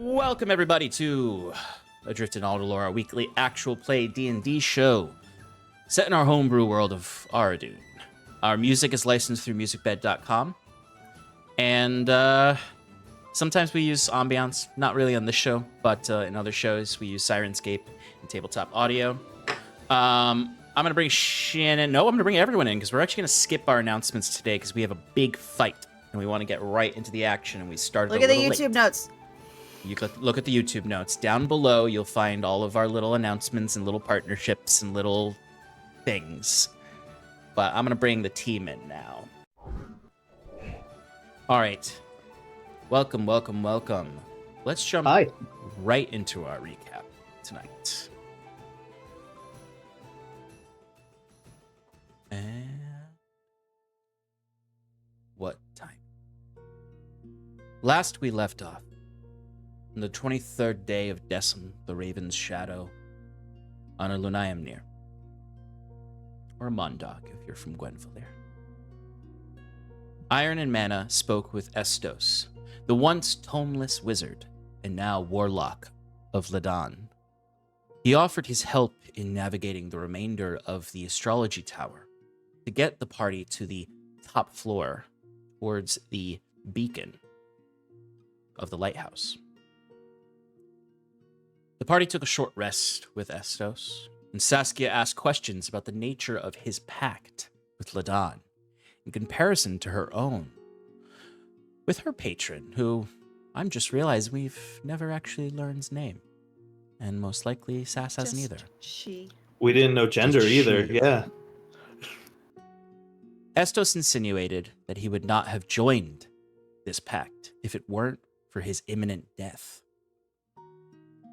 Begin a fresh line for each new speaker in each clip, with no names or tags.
Welcome everybody to Adrift and Aldhalor, our weekly actual play D&D show set in our homebrew world of Aradun. Our music is licensed through Musicbed.com, and sometimes we use Ambience, not really on this show, but in other shows we use Syrinscape and TabletopAudio. I'm going to bring Shannon, I'm going to bring everyone in because we're actually going to skip our announcements today because we have a big fight and we want to get right into the action, and we started
Look at the YouTube notes.
You could look at the YouTube notes. Down below, you'll find all of our little announcements and little partnerships and little things. But I'm going to bring the team in now. All right. Welcome, welcome, welcome. Let's jump right into our recap tonight. And what time? Last we left off, on the 23rd day of Decim, the Raven's Shadow, on a Lunayamnir, or a Mondog if you're from Gwenvalir. Iron and Mana spoke with Estos, the once toneless wizard and now warlock of Ladan. He offered his help in navigating the remainder of the astrology tower to get the party to the top floor towards the beacon of the lighthouse. The party took a short rest with Estos, and Saskia asked questions about the nature of his pact with Ladan in comparison to her own with her patron, who I'm just realizing we've never actually learned his name. And most likely Sass hasn't either.
She.
We didn't know gender either, yeah.
Estos insinuated that he would not have joined this pact if it weren't for his imminent death.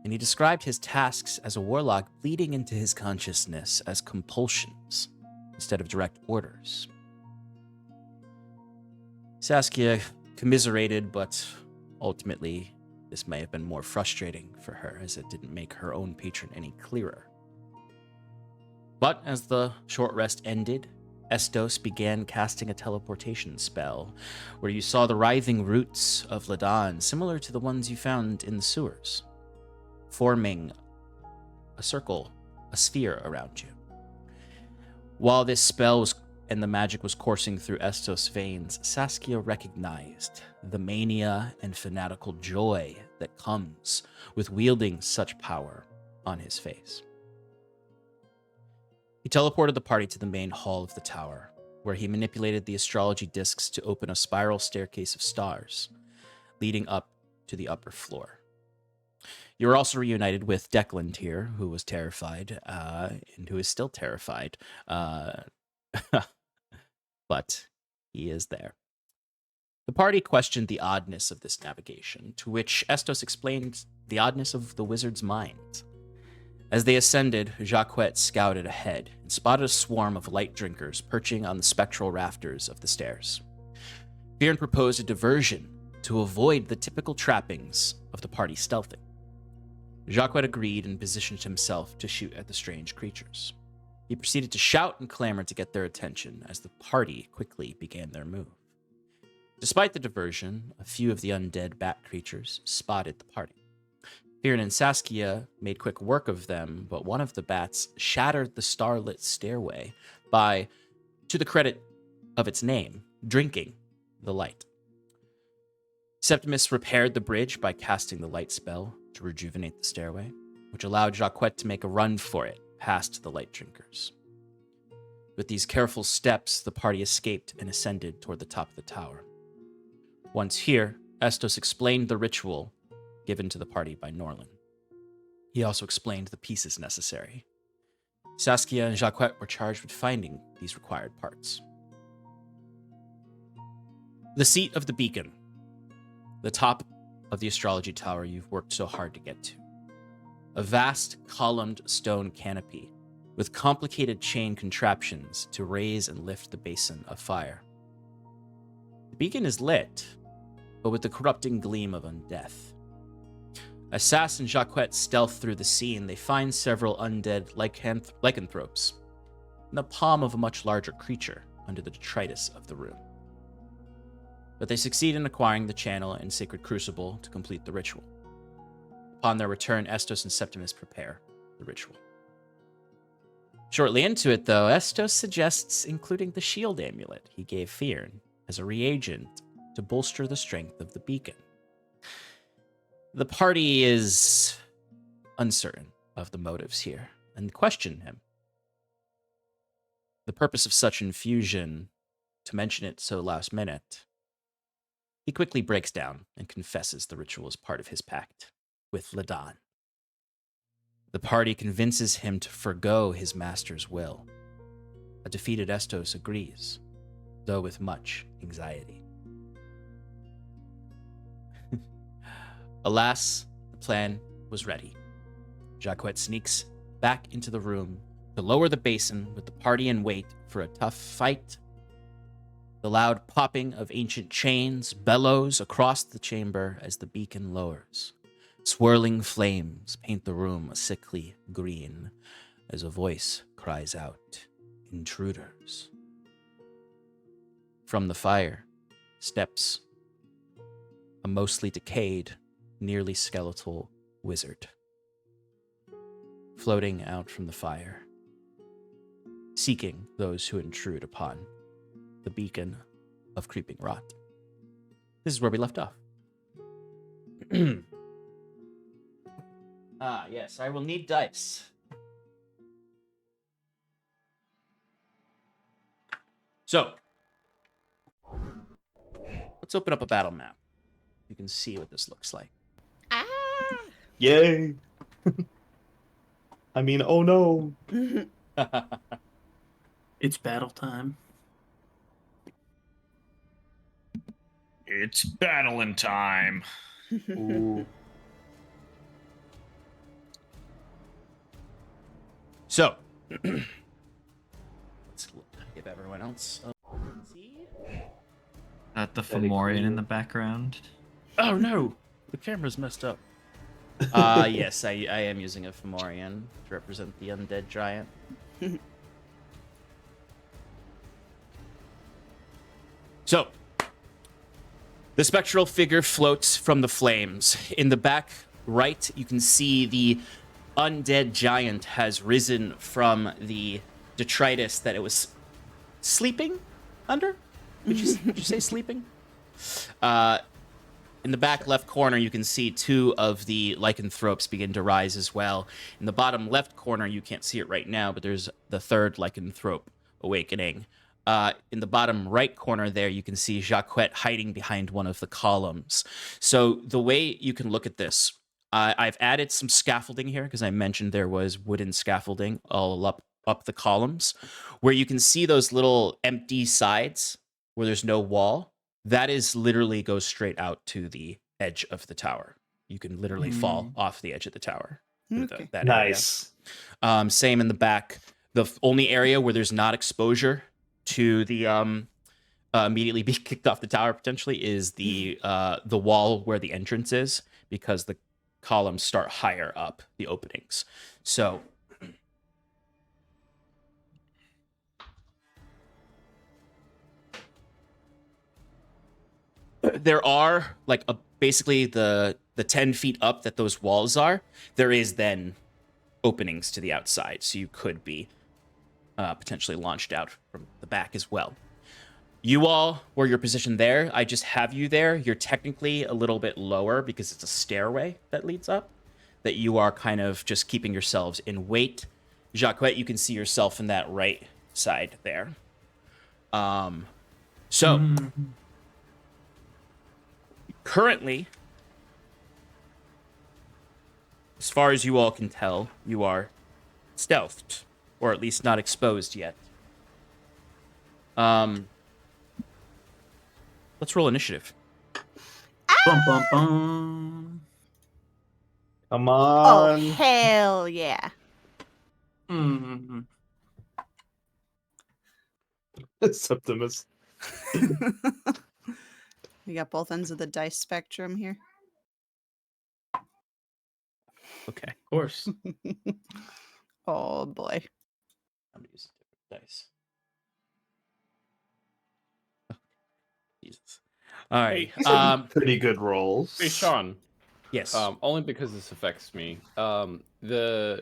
And he described his tasks as a warlock bleeding into his consciousness as compulsions instead of direct orders. Saskia commiserated, but ultimately this may have been more frustrating for her as it didn't make her own patron any clearer. But as the short rest ended, Estos began casting a teleportation spell where you saw the writhing roots of Ladan similar to the ones you found in the sewers, forming a circle, a sphere around you. While this spell was and the magic was coursing through Estos' veins, Saskia recognized the mania and fanatical joy that comes with wielding such power on his face. He teleported the party to the main hall of the tower, where he manipulated the astrology discs to open a spiral staircase of stars, leading up to the upper floor. You were also reunited with Declan here, who was terrified, and who is still terrified. But he is there. The party questioned the oddness of this navigation, to which Estos explained the oddness of the wizard's mind. As they ascended, Jacquet scouted ahead and spotted a swarm of light drinkers perching on the spectral rafters of the stairs. Fearn proposed a diversion to avoid the typical trappings of the party stealthing. Jacquet agreed and positioned himself to shoot at the strange creatures. He proceeded to shout and clamor to get their attention as the party quickly began their move. Despite the diversion, a few of the undead bat creatures spotted the party. Fearn and Saskia made quick work of them, but one of the bats shattered the starlit stairway by, to the credit of its name, drinking the light. Septimus repaired the bridge by casting the light spell to rejuvenate the stairway, which allowed Jacquet to make a run for it past the light drinkers. With these careful steps, the party escaped and ascended toward the top of the tower. Once here, Estos explained the ritual given to the party by Norlin. He also explained the pieces necessary. Saskia and Jacquet were charged with finding these required parts. The seat of the beacon, the top of the astrology tower you've worked so hard to get to. A vast columned stone canopy with complicated chain contraptions to raise and lift the basin of fire. The beacon is lit, but with the corrupting gleam of undeath. As Sass and Jacquet stealth through the scene, they find several undead lycanthropes in the palm of a much larger creature under the detritus of the room. But they succeed in acquiring the channel and sacred crucible to complete the ritual. Upon their return, Estos and Septimus prepare the ritual. Shortly into it, though, Estos suggests including the shield amulet he gave Fearn as a reagent to bolster the strength of the beacon. The party is uncertain of the motives here and question him. The purpose of such infusion, to mention it so last minute, he quickly breaks down and confesses the ritual is part of his pact with Ladan. The party convinces him to forgo his master's will. A defeated Estos agrees, though with much anxiety. Alas, the plan was ready. Jacquet sneaks back into the room to lower the basin with the party in wait for a tough fight. The loud popping of ancient chains bellows across the chamber as the beacon lowers. Swirling flames paint the room a sickly green as a voice cries out, "Intruders." From the fire steps a mostly decayed, nearly skeletal wizard. Floating out from the fire, seeking those who intrude upon the beacon of creeping rot. This is where we left off. Yes, I will need dice. So, let's open up a battle map. You can see what this looks like.
Yay! I mean, oh no!
It's battle time.
It's battling time.
Ooh.
So, let's give everyone else a see.
That the Fomorian in the background.
Oh no, the camera's messed up.
Yes, I am using a Fomorian to represent the undead giant. So, the spectral figure floats from the flames. In the back right, you can see the undead giant has risen from the detritus that it was sleeping under. Would you say sleeping? In the back left corner, you can see two of the lycanthropes begin to rise as well. In the bottom left corner, you can't see it right now, but there's the third lycanthrope awakening. In the bottom right corner there, you can see Jacquet hiding behind one of the columns. So the way you can look at this, I've added some scaffolding here because I mentioned there was wooden scaffolding all up the columns, where you can see those little empty sides where there's no wall. That is literally goes straight out to the edge of the tower. You can literally fall off the edge of the tower.
Okay.
That
Nice.
area. Same in the back. The only area where there's not exposure to the immediately be kicked off the tower potentially is the wall where the entrance is, because the columns start higher up the openings. So there are basically the 10 feet up that those walls are, there is then openings to the outside, so you could be potentially launched out from the back as well. You all, where you're positioned there, I just have you there. You're technically a little bit lower because it's a stairway that leads up, that you are kind of just keeping yourselves in wait. Jacquet, you can see yourself in that right side there. Currently, as far as you all can tell, you are stealthed, or at least not exposed yet. Let's roll initiative.
Bum, bum, bum.
Come
Oh,
on.
hell yeah.
Mm.
Septimus.
We got both ends of the dice spectrum here.
Okay.
Of course.
Oh boy.
I'm gonna use a different dice. Oh, Jesus. All right.
Hey,
Pretty good rolls.
Hey, Sean.
Yes.
Only because this affects me. The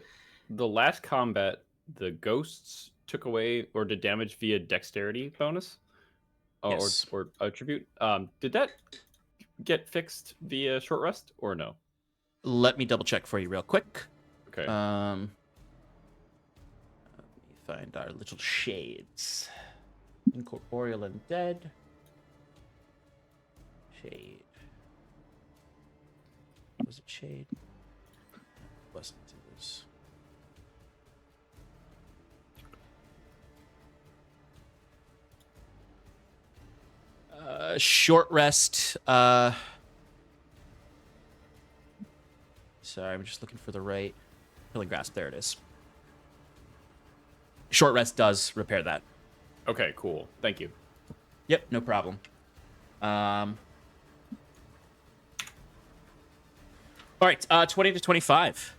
last combat, the ghosts took away or did damage via dexterity bonus,
Yes.
or attribute. Did that get fixed via short rest or no?
Let me double check for you real quick.
Okay.
Let me find our little shades. Incorporeal and dead. Shade. Was it shade? It wasn't. It was. Short rest. Sorry, I'm just looking for the right healing grasp. There it is. Short rest does repair that.
Okay, cool. Thank you.
Yep, no problem. All right, 20 to 25.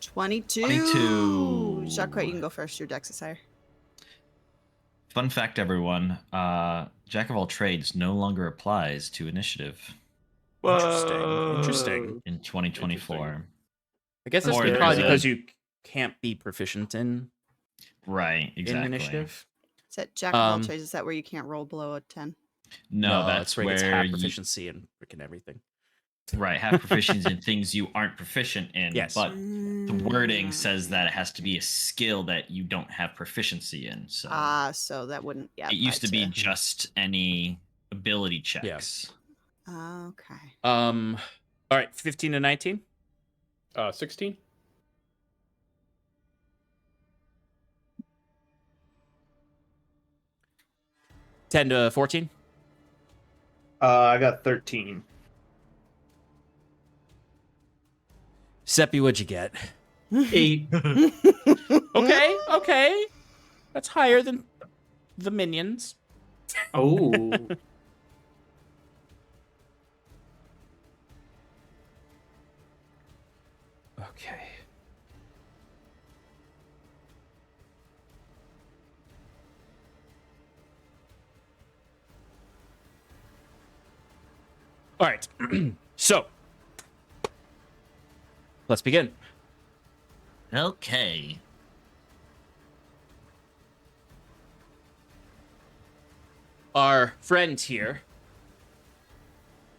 22.
22.
Jacques, you can go first. Your dex is higher.
Fun fact, everyone. Jack of all trades no longer applies to initiative
Interesting.
in 2024.
I guess that's
Or
probably
there's a-
because you can't be proficient in
Right, exactly.
initiative.
Is that Jack of all trades? Is that where you can't roll below a 10?
No, that's
it's where he
where
gets half
you,
proficiency and freaking everything.
right, have proficiency in things you aren't proficient in.
Yes.
But the wording says that it has to be a skill that you don't have proficiency in. So
So that wouldn't. Yeah.
it used to
apply
be just any ability checks.
Okay.
All right, 15 to 19.
16.
Ten to 14.
I got 13.
Seppi, what'd you get?
8.
Okay. That's higher than the minions.
Oh.
Okay. All right. So, let's begin.
Okay.
Our friend here,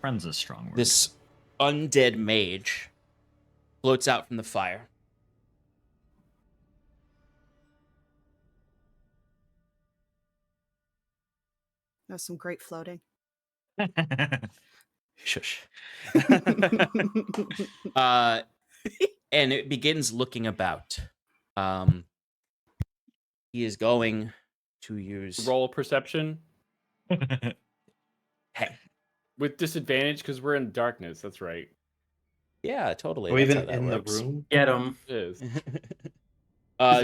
Friend's a strong word.
this undead mage, floats out from the fire.
That was some great floating.
Shush. And it begins looking about. He is going to use
Roll perception
Hey.
with disadvantage because we're in darkness. That's right.
Yeah, totally.
Are we
That's
even
how that
in
works.
the room?
Get him.
It is.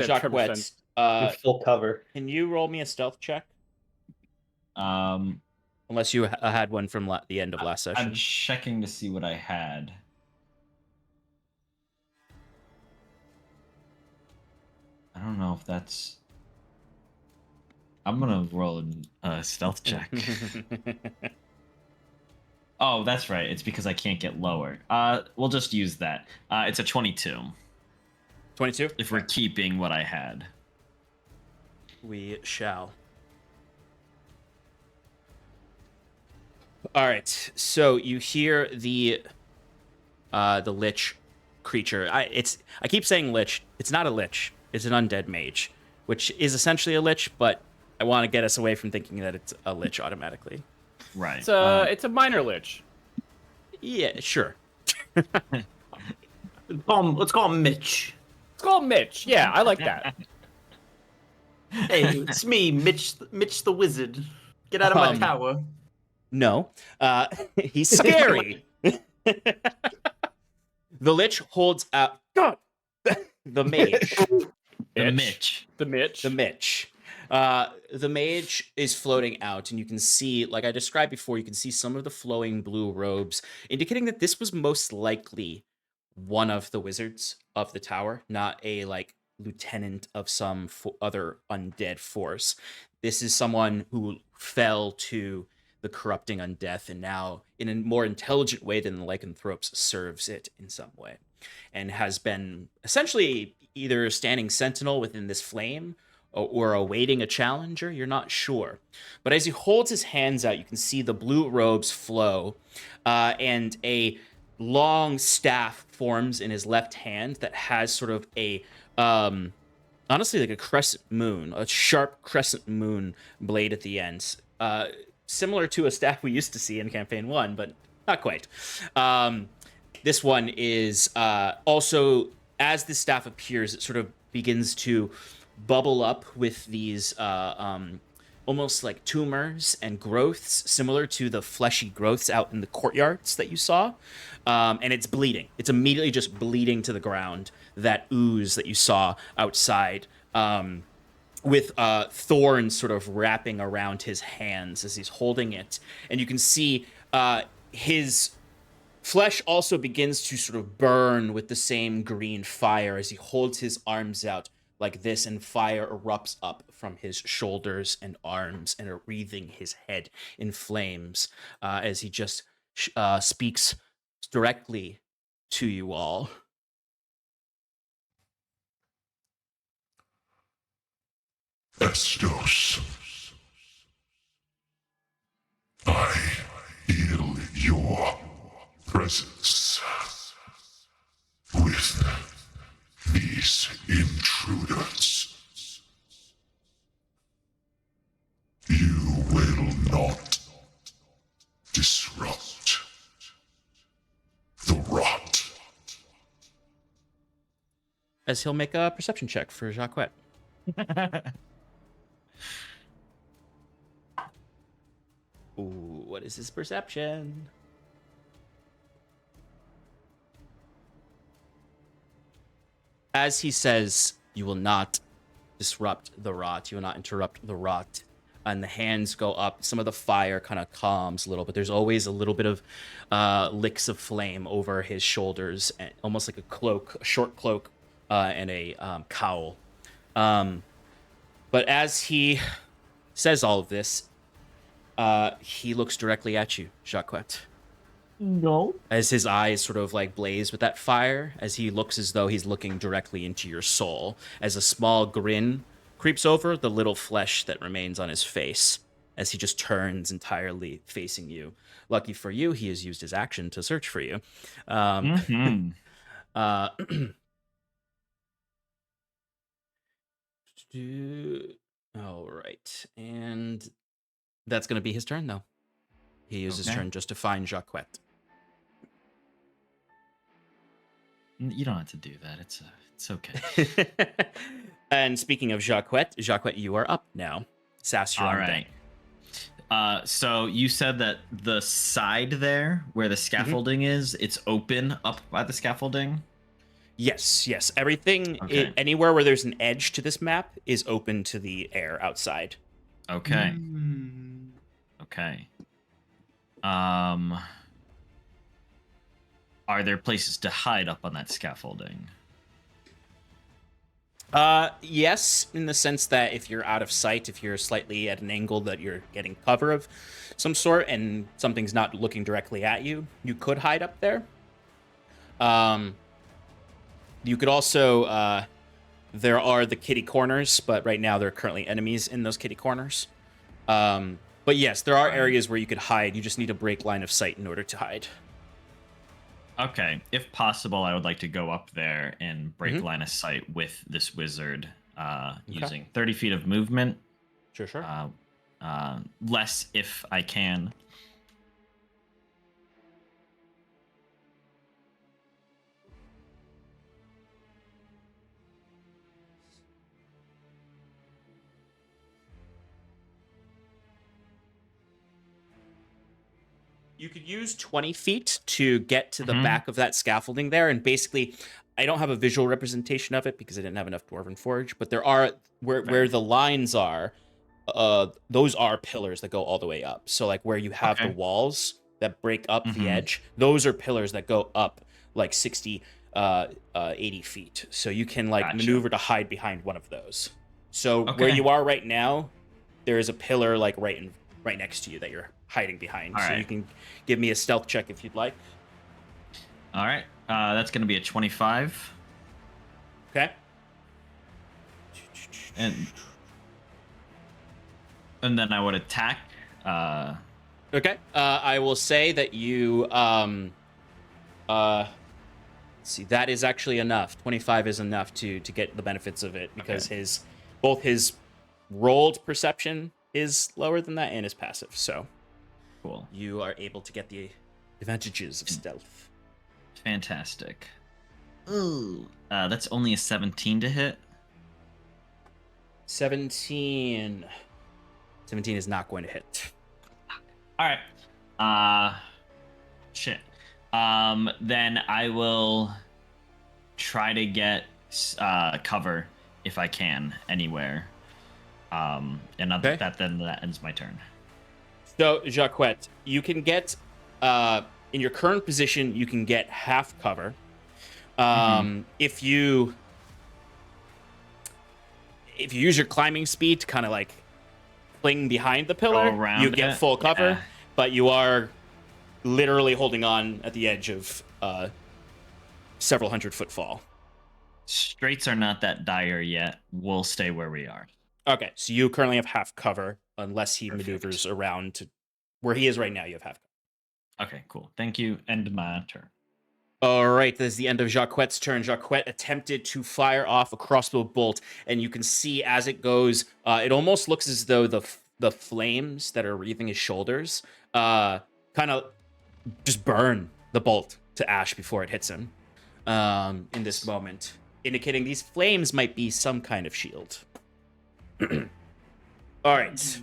Jacques
Trevor
Wetz,
In full cover.
can you roll me a stealth check? Unless you had one from the end of last session.
I'm checking to see what I had. I don't know if that's. I'm gonna roll a stealth check. Oh, that's right. It's because I can't get lower. We'll just use that. It's a 22.
22?
If we're keeping what I had.
We shall. All right. So you hear the lich creature. I keep saying lich. It's not a lich. It's an undead mage, which is essentially a lich, but I want to get us away from thinking that it's a lich automatically.
Right.
It's a minor lich.
Yeah, sure.
Let's call him Mitch.
It's called Mitch. Yeah, I like that.
Hey, it's me, Mitch the wizard. Get out of my tower.
No. He's scary. The lich holds out the mage.
The Mitch.
The Mitch.
The Mitch. The mage is floating out, and you can see, like I described before, you can see some of the flowing blue robes, indicating that this was most likely one of the wizards of the tower, not a lieutenant of some other undead force. This is someone who fell to the corrupting undeath, and now in a more intelligent way than the lycanthropes serves it in some way, and has been essentially either standing sentinel within this flame or awaiting a challenger. You're not sure. But as he holds his hands out, you can see the blue robes flow, and a long staff forms in his left hand that has sort of a honestly like a crescent moon, a sharp crescent moon blade at the end, similar to a staff we used to see in campaign 1, but not quite. This one is also, as the staff appears, it sort of begins to bubble up with these almost like tumors and growths, similar to the fleshy growths out in the courtyards that you saw. And it's bleeding. It's immediately just bleeding to the ground, that ooze that you saw outside, with thorns sort of wrapping around his hands as he's holding it. And you can see his flesh also begins to sort of burn with the same green fire as he holds his arms out like this, and fire erupts up from his shoulders and arms and wreathing his head in flames as he just speaks directly to you all.
Estos, I feel your presence with these intruders. You will not disrupt the rot.
As he'll make a perception check for Jacquet. Ooh, what is his perception? As he says, you will not disrupt the rot. You will not interrupt the rot. And the hands go up. Some of the fire kind of calms a little, but there's always a little bit of licks of flame over his shoulders, almost like a cloak, a short cloak, and a cowl. But as he says all of this, he looks directly at you, Jacquet.
No.
As his eyes sort of like blaze with that fire, as he looks as though he's looking directly into your soul, as a small grin creeps over the little flesh that remains on his face, as he just turns entirely facing you. Lucky for you, he has used his action to search for you. All right, and that's going to be his turn, though. He uses his turn just to find Jacquet.
You don't have to do that. It's okay.
And speaking of Jacquet, you are up now. Sass, you're
All
on
right.
deck.
So you said that the side there, where the scaffolding is, it's open up by the scaffolding?
Yes. Everything,
Okay.
anywhere where there's an edge to this map is open to the air outside.
Okay. Okay. Are there places to hide up on that scaffolding?
Yes, in the sense that if you're out of sight, if you're slightly at an angle that you're getting cover of some sort and something's not looking directly at you, you could hide up there. You could also, there are the kitty corners, but right now there are currently enemies in those kitty corners. But yes, there are areas where you could hide. You just need to break line of sight in order to hide.
Okay. If possible, I would like to go up there and break line of sight with this wizard using 30 feet of movement.
Sure.
Less if I can.
You could use 20 feet to get to the back of that scaffolding there, and basically, I don't have a visual representation of it because I didn't have enough Dwarven Forge, but there are, where the lines are, those are pillars that go all the way up. So like where you have the walls that break up the edge, those are pillars that go up like 60, 80 feet. So you can like maneuver to hide behind one of those. So where you are right now, there is a pillar like right next to you that you're hiding behind.
All
So
right.
you can give me a stealth check if you'd like.
All right. That's going to be a 25.
Okay.
And then I would attack.
Okay. I will say that you let's see, that is actually enough. 25 is enough to get the benefits of it because both his rolled perception is lower than that and his passive. So
Cool.
you are able to get the advantages of stealth.
Fantastic. Ooh. That's only a 17 to hit.
17 is not going to hit.
All right. Shit. Then I will try to get cover if I can anywhere. And
Okay.
that ends my turn.
So, Jacquette, you can get, in your current position, you can get half cover. If you use your climbing speed to kind of like fling behind the pillar,
around
you get
it?
full cover,
Yeah.
but you are literally holding on at the edge of several 100-foot fall.
Straits are not that dire yet. We'll stay where we are.
Okay, so you currently have half cover unless he
Perfect.
maneuvers around to where he is right now. You have half cover.
Okay, cool. Thank you. End my turn.
All right, this is the end of Jacquette's turn. Jacquette attempted to fire off a crossbow bolt, and you can see as it goes, it almost looks as though the flames that are wreathing his shoulders kind of just burn the bolt to ash before it hits him in this moment, indicating these flames might be some kind of shield. All right.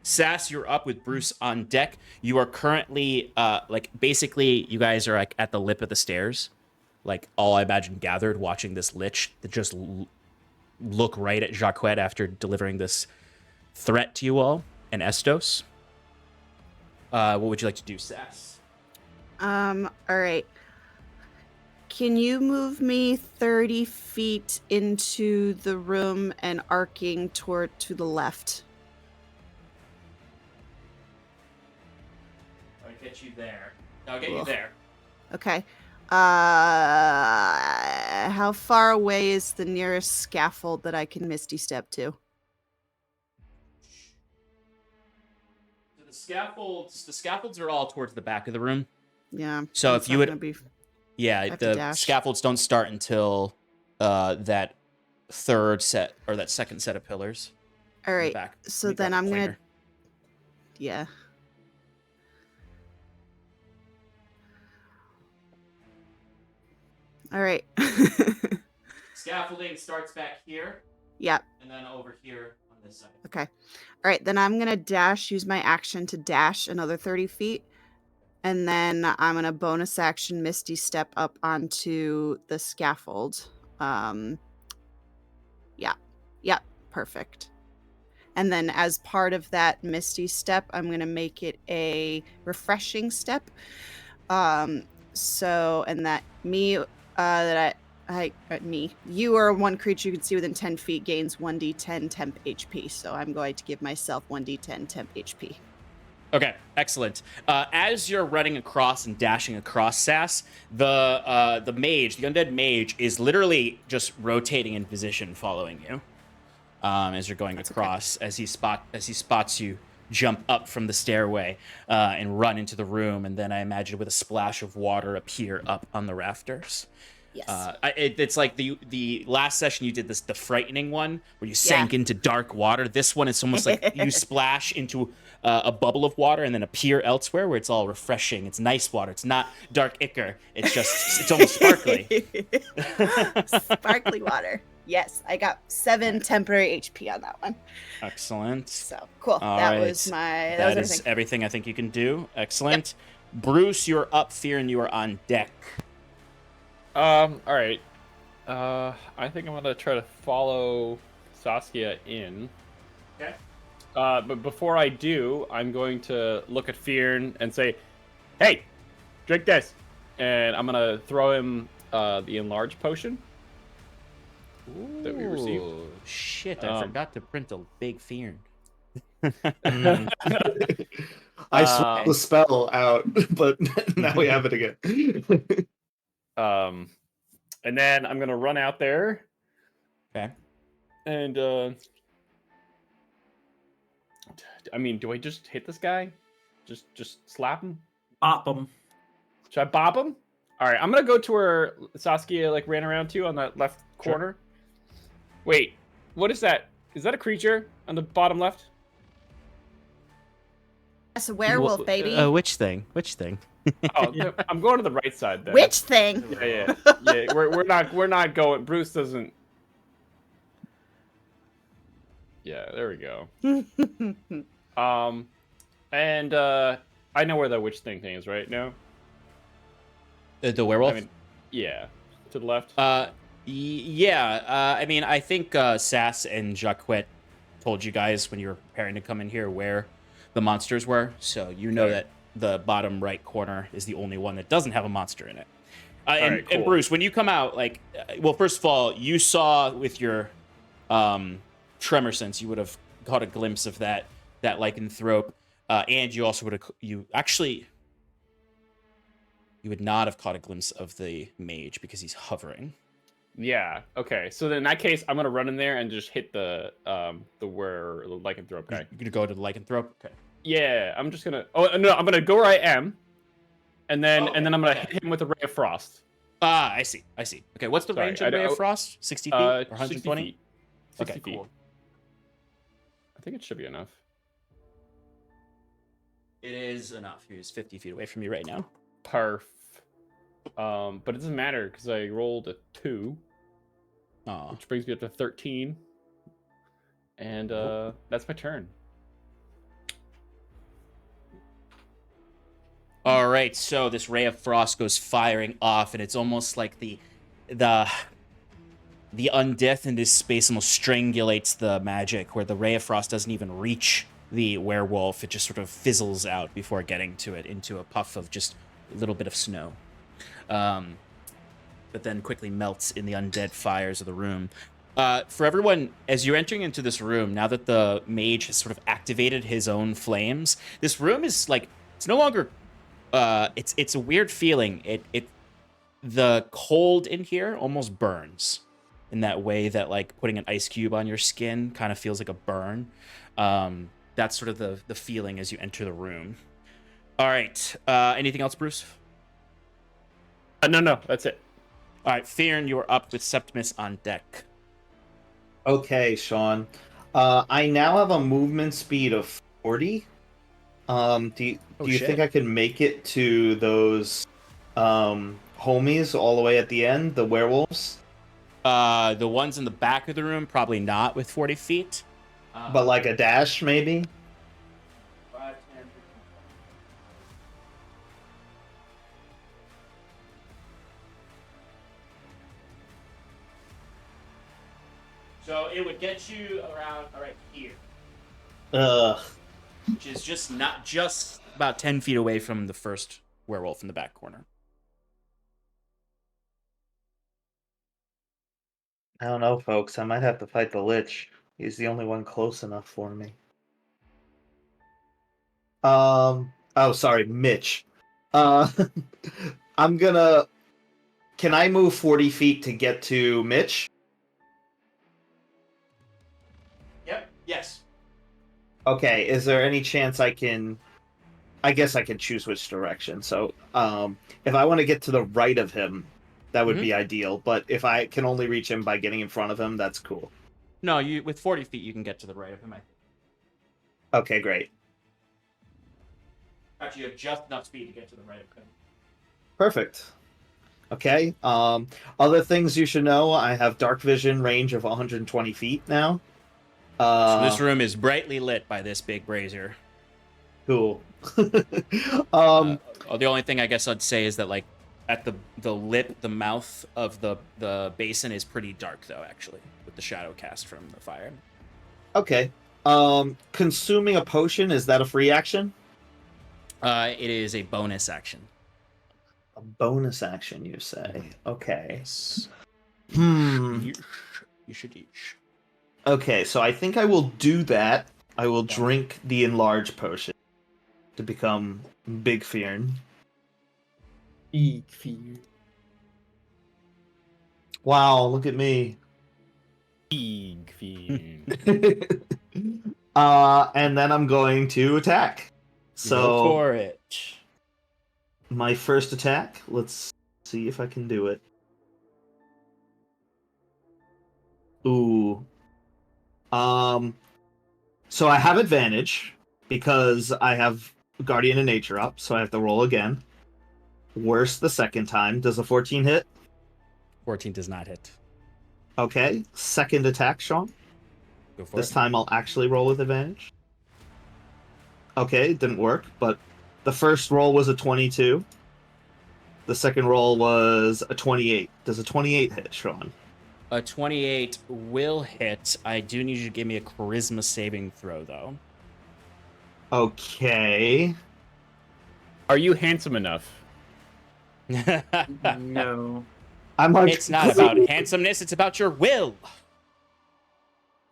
Sass, you're up with Bruce on deck. You are currently, basically, you guys are like at the lip of the stairs, like all I imagine gathered, watching this lich that just look right at Jacquette after delivering this threat to you all and Estos. What would you like to do, Sass?
All right. Can you move me 30 feet into the room and arcing to the left?
I'll get you there. I'll get you
Ugh.
there.
Okay. How far away is the nearest scaffold that I can Misty Step to?
So the scaffolds are all towards the back of the room.
Yeah.
So
that's
if you
not
would,
gonna be...
yeah,
have to
the
dash.
scaffolds don't start until that third set or that second set of pillars.
All
in the
right.
back.
So
Let me
then
grab
I'm
a
gonna...
pointer.
Yeah. All right.
Scaffolding starts back here
Yep.
and then over here on this side.
Okay. All right. Then I'm going to use my action to dash another 30 feet. And then I'm going to bonus action Misty Step up onto the scaffold. Yeah. Yep. Perfect. And then as part of that Misty Step, I'm going to make it a refreshing step. So, and that you are one creature you can see within 10 feet gains 1d10 temp HP. So I'm going to give myself 1d10 temp HP.
Okay, excellent. As you're running across and dashing across, Sass, the mage, the undead mage, is literally just rotating in position, following you as you're going across. Okay. As he spots you jump up from the stairway and run into the room, and then I imagine with a splash of water appear up on the rafters.
Yes.
It's like the last session you did the frightening one where you sank into dark water. This one is almost like you splash into a bubble of water and then appear elsewhere where it's all refreshing. It's nice water. It's not dark ichor. It's almost sparkly.
Sparkly water. Yes, I got 7 temporary HP on that one.
Excellent.
So cool.
All
that
right.
was my.
That is everything I think you can do. Excellent. Yep. Bruce, you're up. Fear, and you are on deck.
All right. I think I'm gonna try to follow Saskia in.
Okay.
But before I do, I'm going to look at Fearn and say, "Hey, drink this," and I'm gonna throw him the enlarge potion that we received.
Ooh, shit! I forgot to print a big Fearn.
I swapped the spell out, but now we have it again.
And then I'm gonna run out there.
Okay.
And I mean, do I just hit this guy? Just slap him?
Pop them.
Should I bop him? All right, I'm gonna go to where Saskia like ran around to on that left corner. Wait, what is that? Is that a creature on the bottom left?
That's a werewolf, baby.
Which thing? Which thing?
Oh, I'm going to the right side then.
Which thing?
Yeah. We're not going. Bruce doesn't. Yeah, there we go. And I know where the witch thing is right now.
The werewolf?
I mean, yeah, to the left.
Yeah. I mean, I think Sass and Jacquet told you guys when you were preparing to come in here where the monsters were, so you know that the bottom right corner is the only one that doesn't have a monster in it. And Bruce, when you come out, like, well, first of all, you saw with your tremor sense, you would have caught a glimpse of that lycanthrope, and you also would have you would not have caught a glimpse of the mage because he's hovering.
Yeah. Okay. So then in that case, I'm gonna run in there and just hit the lycanthrope guy.
You're gonna go to the lycanthrope. Okay.
Yeah. I'm just gonna. Oh no! I'm gonna go where I am, and then I'm gonna hit him with a ray of frost.
Ah, I see. Okay. What's the range of the ray of frost? 60 feet or 120?
60 feet. 60 feet.
Cool.
I think it should be enough.
It is enough. He is 50 feet away from you right now.
Perf. But it doesn't matter because I rolled a 2, which brings me up to 13, and that's my turn.
All right, so this ray of frost goes firing off, and it's almost like the undeath in this space almost strangulates the magic, where the ray of frost doesn't even reach the werewolf. It just sort of fizzles out before getting to it into a puff of just a little bit of snow. But then quickly melts in the undead fires of the room. For everyone, as you're entering into this room, now that the mage has sort of activated his own flames, this room is like, it's no longer, it's a weird feeling. The cold in here almost burns in that way that like putting an ice cube on your skin kind of feels like a burn. That's sort of the feeling as you enter the room. All right. Anything else, Bruce?
No, that's it.
All right, Fearn, you are up with Septimus on deck.
Okay, Sean. I now have a movement speed of 40. Do you think I can make it to those homies all the way at the end, the werewolves?
The ones in the back of the room, probably not with 40 feet.
But like a dash, maybe?
5, 10, 15. So it would get you around right here. Which is just about 10 feet away from the first werewolf in the back corner.
I don't know, folks. I might have to fight the Lich. He's the only one close enough for me. Oh, sorry, Mitch. I'm gonna... Can I move 40 feet to get to Mitch?
Yep, yes.
Okay, is there any chance I can... I guess I can choose which direction. So, if I want to get to the right of him, that would be ideal. But if I can only reach him by getting in front of him, that's cool.
No, with 40 feet, you can get to the right of him, I think.
Okay, great.
Actually, you have just enough speed to get to the right of him.
Perfect. Okay. Other things you should know, I have dark vision range of 120 feet now.
So this room is brightly lit by this big brazier.
Cool.
The only thing I guess I'd say is that, like, at the mouth of the basin is pretty dark, though, actually, with the shadow cast from the fire.
Okay. Consuming a potion, is that a free action?
It is a bonus action.
A bonus action, you say? Okay.
Yes.
You
should each.
Okay, so I think I will do that. I will drink the enlarge potion. to become Big Fearn.
Big fear.
Wow, look at me.
Big fiend.
And then I'm going to attack.
Go
So
for it.
my first attack, let's see if I can do it. Ooh. So I have advantage because I have Guardian of Nature up, so I have to roll again. Worse the second time. Does a 14 hit?
14 does not hit.
Okay. Second attack, Sean.
Go for
This
it.
time I'll actually roll with advantage. Okay, it didn't work, but the first roll was a 22. The second roll was a 28. Does a 28 hit, Sean?
A 28 will hit. I do need you to give me a charisma saving throw, though.
Okay.
Are you handsome enough?
No.
I'm like,
It's not about handsomeness, it's about your will.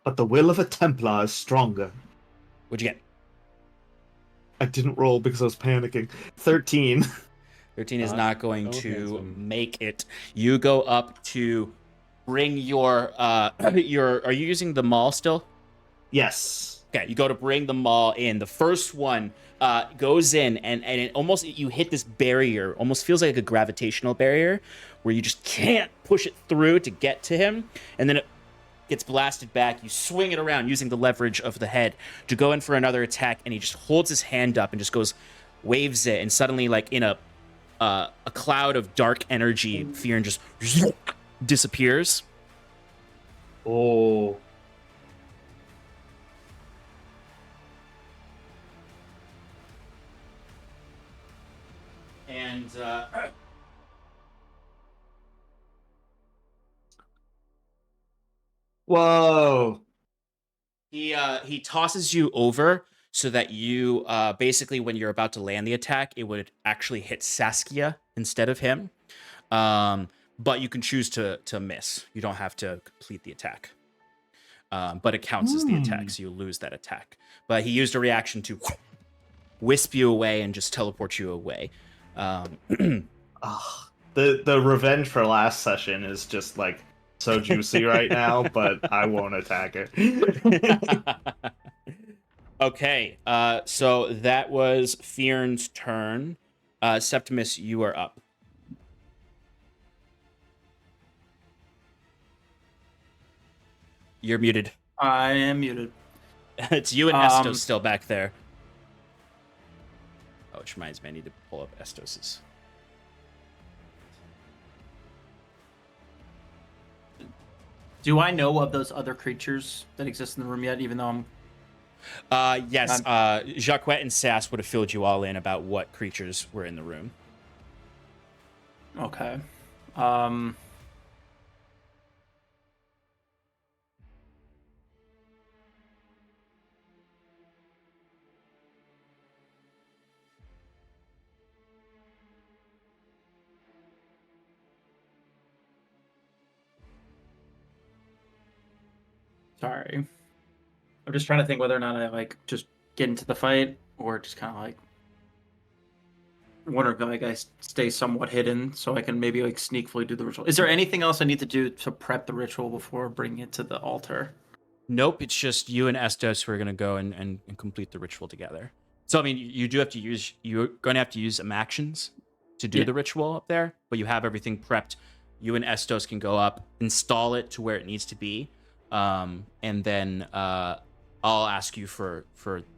but the will of a Templar is stronger.
What'd you get?
I didn't roll because I was panicking. 13.
13 is
Not
not going
so
to
handsome.
make it. You go up to bring your are you using the maul still?
Yes.
Okay, you go to bring the maul in. The first one goes in, and it almost, you hit this barrier. Almost feels like a gravitational barrier, where you just can't push it through to get to him, and then it gets blasted back. You swing it around using the leverage of the head to go in for another attack, and he just holds his hand up and just goes, waves it, and suddenly, like in a cloud of dark energy, Fearn just disappears.
Oh.
And
Whoa.
he tosses you over so that you basically, when you're about to land the attack, it would actually hit Saskia instead of him. But you can choose to miss. You don't have to complete the attack. But it counts as the attack, so you lose that attack. But he used a reaction to wisp you away and just teleport you away.
Ugh. The revenge for last session is just like so juicy right now, but I won't attack it.
Okay, so that was Fearn's turn. Septimus, you are up. You're muted.
I am muted.
It's you and Estos still back there. Oh, which reminds me, I need to pull up Estos's.
Do I know of those other creatures that exist in the room yet, even though I'm...
Yes, Jacquette and Sass would have filled you all in about what creatures were in the room.
Okay. Sorry. I'm just trying to think whether or not I like just get into the fight or just kind of like wonder if like I stay somewhat hidden so I can maybe like sneakily do the ritual. Is there anything else I need to do to prep the ritual before bringing it to the altar?
Nope, it's just you and Estos who are going to go and complete the ritual together. So, I mean, you're going to have to use some actions to do the ritual up there, but you have everything prepped. You and Estos can go up, install it to where it needs to be, and then I'll ask you for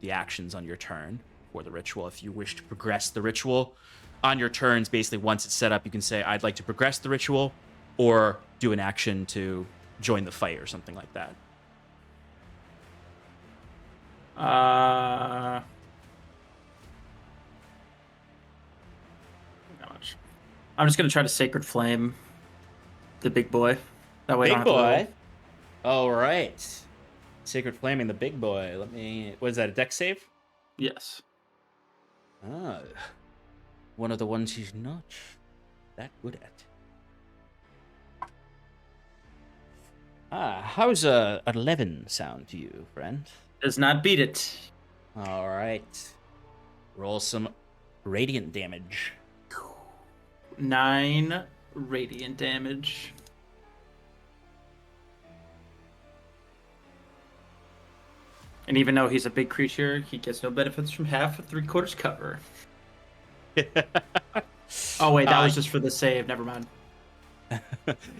the actions on your turn for the ritual. If you wish to progress the ritual on your turns, basically once it's set up, you can say, I'd like to progress the ritual, or do an action to join the fight or something like that.
Gosh. I'm just gonna try to sacred flame the big boy. That way, I
Big
don't have
boy. All right. Sacred flaming the big boy. Let me. What is that? A dex save?
To... Yes.
Ah, one of the ones he's not that good at. How's a 11 sound to you, friend?
Does not beat it.
All right. Roll some radiant damage.
9 radiant damage. And even though he's a big creature, he gets no benefits from half or 3/4 cover. Oh wait, that was just for the save. Never mind.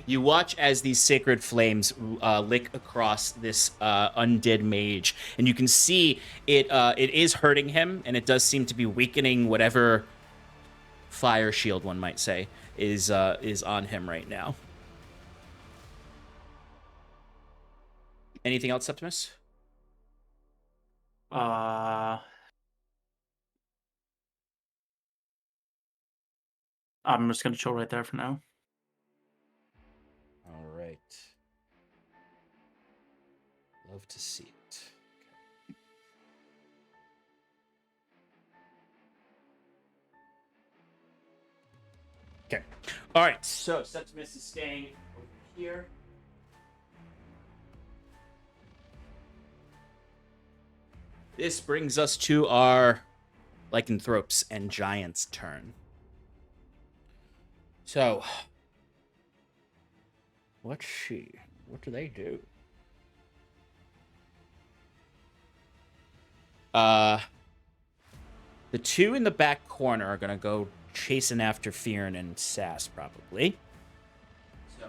You watch as these sacred flames lick across this undead mage, and you can see it. It is hurting him, and it does seem to be weakening whatever fire shield, one might say, is on him right now. Anything else, Septimus?
I'm just gonna chill right there for now.
All right. Love to see it. Okay. All right. So Septimus is staying over here. This brings us to our lycanthropes and giants' turn. So, what do they do? The two in the back corner are gonna go chasing after Fearn and Sass, probably. So.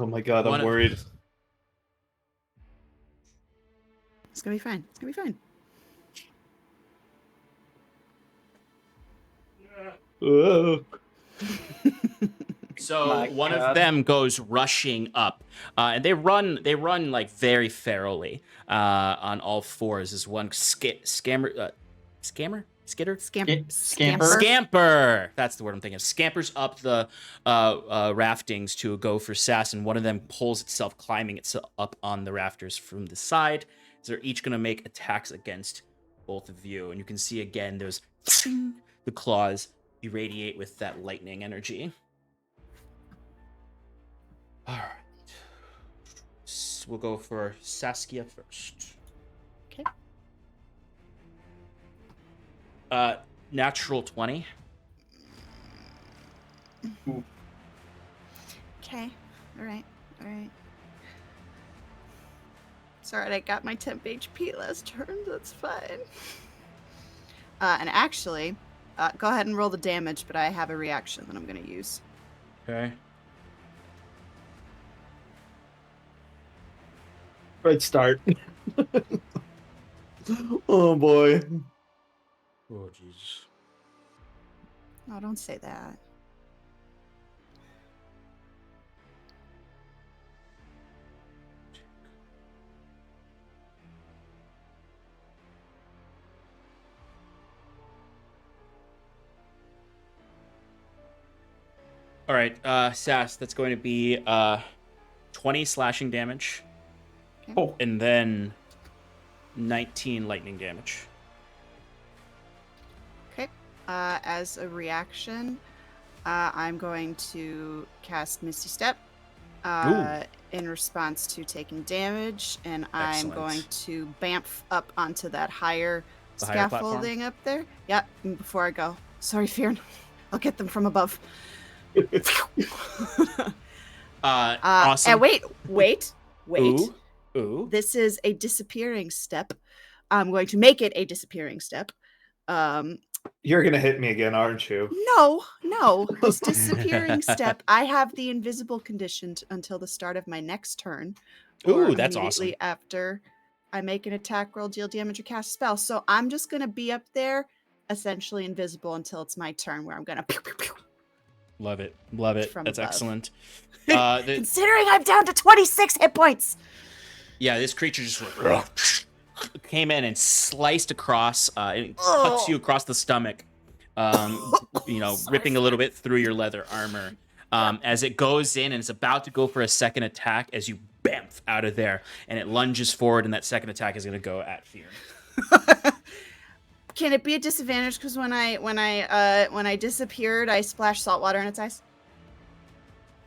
Oh my god, I'm worried.
It's gonna be fine. It's gonna be fine.
So one of them goes rushing up, and they run like very ferally on all fours. As one scamper. Scamper. That's the word I'm thinking of. Scampers up the raftings to go for Sass, and one of them pulls itself, climbing itself up on the rafters from the side. So they're each going to make attacks against both of you. And you can see again, there's the claws irradiate with that lightning energy. All right. So we'll go for Saskia first.
Okay.
Natural 20.
Okay. All right. Sorry, I got my temp HP last turn. That's fine. And actually, go ahead and roll the damage, but I have a reaction that I'm going to use.
Okay.
Great start. Oh boy.
Oh jeez.
Oh, don't say that.
All right, Sass, that's going to be 20 slashing damage.
Okay.
Oh.
And then 19 lightning damage.
Okay. As a reaction, I'm going to cast Misty Step in response to taking damage, and
Excellent.
I'm going to bamf up onto that higher
The higher platform?
scaffolding up there. Yep. And before I go, sorry, Fearn, I'll get them from above.
Awesome.
And wait.
Ooh.
This is a disappearing step. I'm going to make it a disappearing step.
You're gonna hit me again, aren't you?
No. This disappearing step, I have the invisible condition until the start of my next turn.
Ooh, that's
immediately
awesome.
after I make an attack roll, deal damage, or cast a spell. So I'm just going to be up there, essentially invisible, until it's my turn, where I'm going to pew, pew, pew.
Love it.
From
That's
above.
excellent.
Considering I'm down to 26 hit points.
Yeah, this creature just came in and sliced across, and cuts you across the stomach, ripping a little bit through your leather armor. As it goes in and it's about to go for a second attack, as you bamf out of there, and it lunges forward, and that second attack is going to go at Fear.
Can it be a disadvantage because when I disappeared, I splashed salt water in its eyes?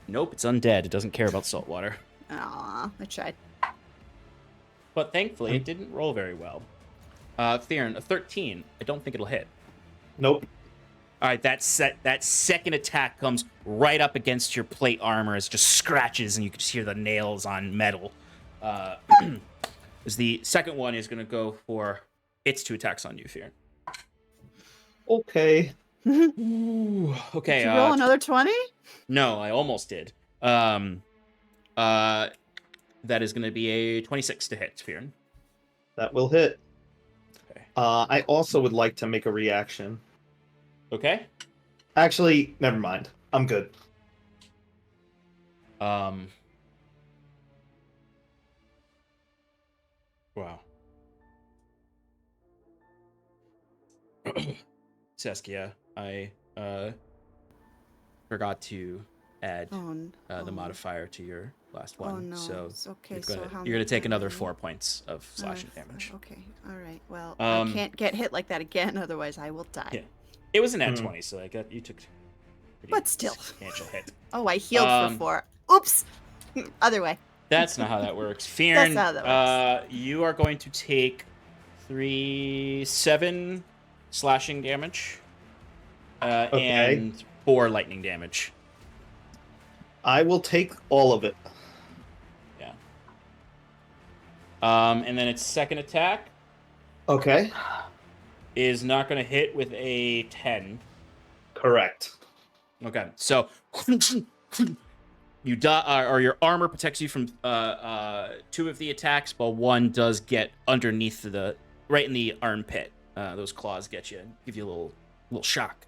Nope, it's undead. It doesn't care about salt water.
Aw, I tried.
But thankfully, it didn't roll very well. Theron, a 13. I don't think it'll hit.
Nope.
All right, that second attack comes right up against your plate armor. It just scratches, and you can just hear the nails on metal. As the second one is going to go for its 2 attacks on you, Theron.
Okay.
Ooh, okay.
Did you roll another 20?
No, I almost did. That is going to be a 26 to hit, Fearon.
That will hit.
Okay.
I also would like to make a reaction.
Okay.
Actually, never mind. I'm good.
Wow. Saskia, I forgot to add the modifier to your last one.
Oh no.
So
okay,
you're gonna take another 4 points of slashing damage.
Okay. All right. Well, I can't get hit like that again, otherwise I will die.
Yeah. It was an at 20, so you took
but still
substantial hit.
Oh, I healed for 4. Oops. Other way.
That's not how that works. Fearn,
That's how that works.
You are going to take 7 slashing damage and 4 lightning damage.
I will take all of it.
Yeah. And then its second attack.
Okay.
Is not going to hit with a 10.
Correct.
Okay, so you die, or your armor protects you from 2 of the attacks, but 1 does get underneath right in the armpit. Those claws get you, give you a little shock.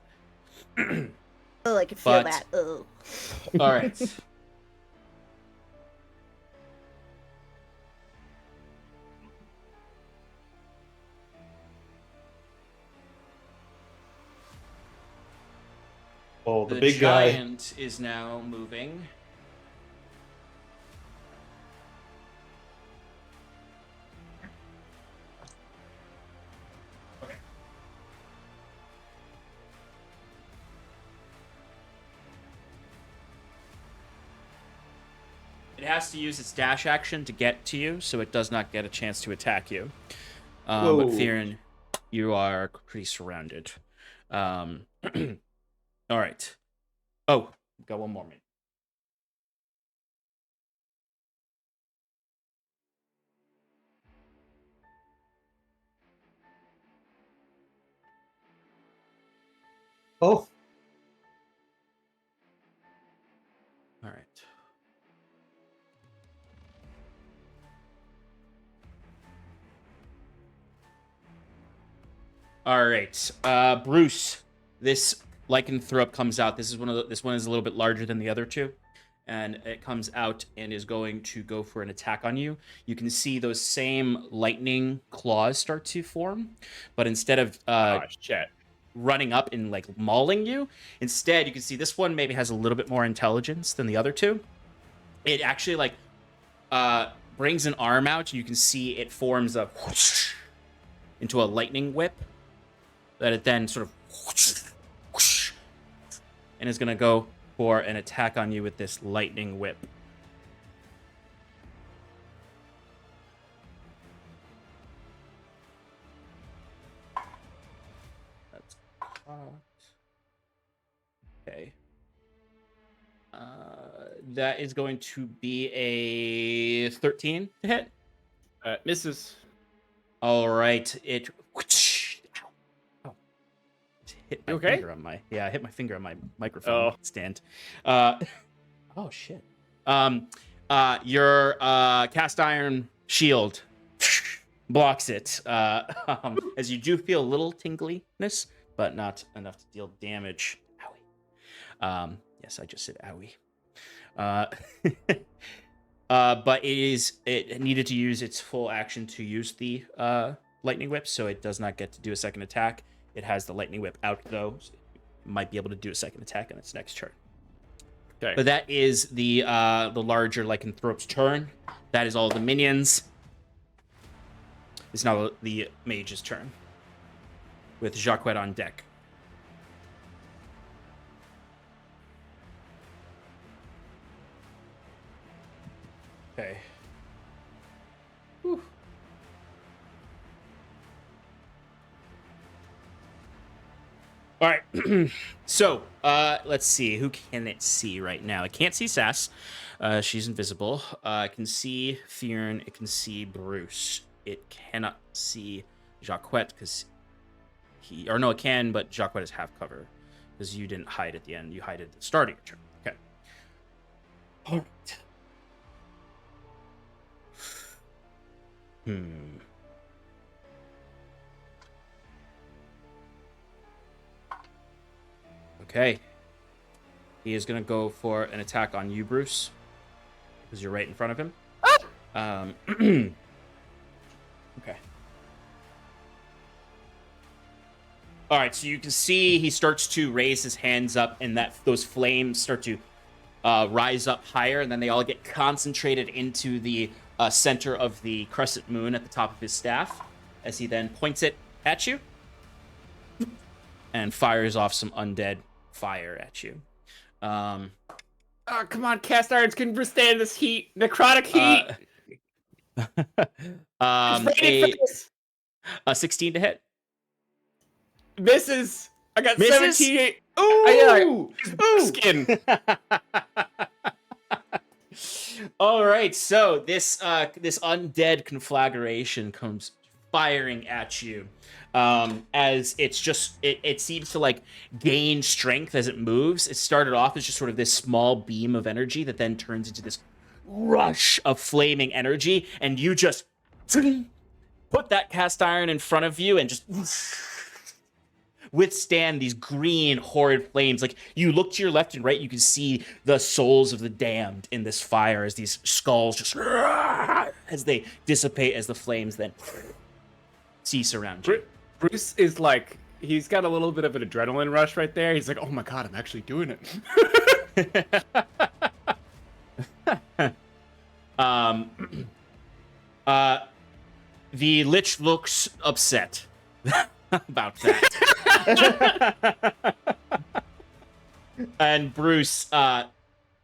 Oh, I can feel that. Oh.
All right.
Oh,
the
big guy.
giant is now moving. Okay. It has to use its dash action to get to you, so it does not get a chance to attack you. But Theron, you are pretty surrounded. All right. Oh, got one more minute.
Oh.
All right. All right. Bruce, this lycanthrope comes out. This one is a little bit larger than the other 2, and it comes out and is going to go for an attack on you. You can see those same lightning claws start to form, but instead of running up and like mauling you, instead you can see this one maybe has a little bit more intelligence than the other 2. It actually brings an arm out. You can see it forms a whoosh into a lightning whip that it then sort of whoosh, and is going to go for an attack on you with this lightning whip. That's okay. That is going to be a 13 to hit.
Misses.
All right. It hit my
okay?
finger on my I hit my finger on my microphone stand. Oh shit. Your cast iron shield blocks it. As you do feel a little tingliness, but not enough to deal damage. Owie. Yes, I just said owie. But it needed to use its full action to use the lightning whip, so it does not get to do a second attack. It has the lightning whip out though, so it might be able to do a second attack on its next turn.
Okay.
But that is the larger lycanthrope's turn. That is all the minions. It's now the mage's turn. With Jacques on deck. Okay. Whew. All right. So, let's see. Who can it see right now? It can't see Sass. She's invisible. It can see Fionn. It can see Bruce. It cannot see Jacques because he... Or no, it can, but Jacques is half cover. Because you didn't hide at the end. You hide at the start of your turn. Okay. All right. Okay. He is going to go for an attack on you, Bruce. Because you're right in front of him. Okay. All right, so you can see he starts to raise his hands up, and those flames start to rise up higher, and then they all get concentrated into the center of the crescent moon at the top of his staff, as he then points it at you and fires off some undead fire at you.
Oh, come on, cast irons can withstand this heat, necrotic heat.
A 16 to hit.
Misses. I got
Misses?
17.
Ooh!
Ooh! Skin.
All right, so this undead conflagration comes firing at you, as it seems to like gain strength as it moves. It started off as just sort of this small beam of energy that then turns into this rush of flaming energy, and you just put that cast iron in front of you and just withstand these green horrid flames. Like, you look to your left and right, you can see the souls of the damned in this fire as these skulls just as they dissipate as the flames then cease around you.
Bruce is like, he's got a little bit of an adrenaline rush right there. He's like, oh my god, I'm actually doing it.
The Lich looks upset about that. And Bruce,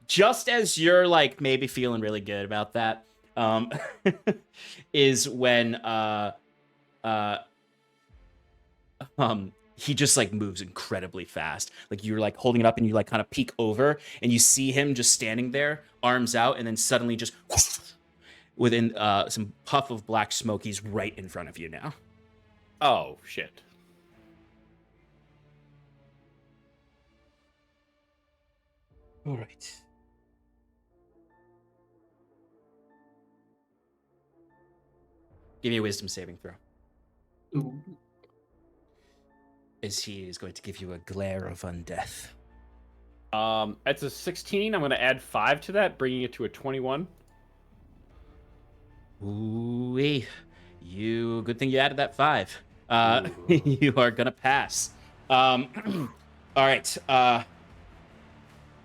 just as you're like maybe feeling really good about that, is when he just like moves incredibly fast. Like, you're like holding it up and you like kind of peek over and you see him just standing there, arms out, and then suddenly just within some puff of black smoke, he's right in front of you now.
Oh, shit.
All right. Give me a wisdom saving throw.
Ooh.
As he is going to give you a glare of undeath.
It's a 16. I'm going to add 5 to that, bringing it to a 21.
Ooh-wee. Good thing you added that 5. You are gonna pass. All right.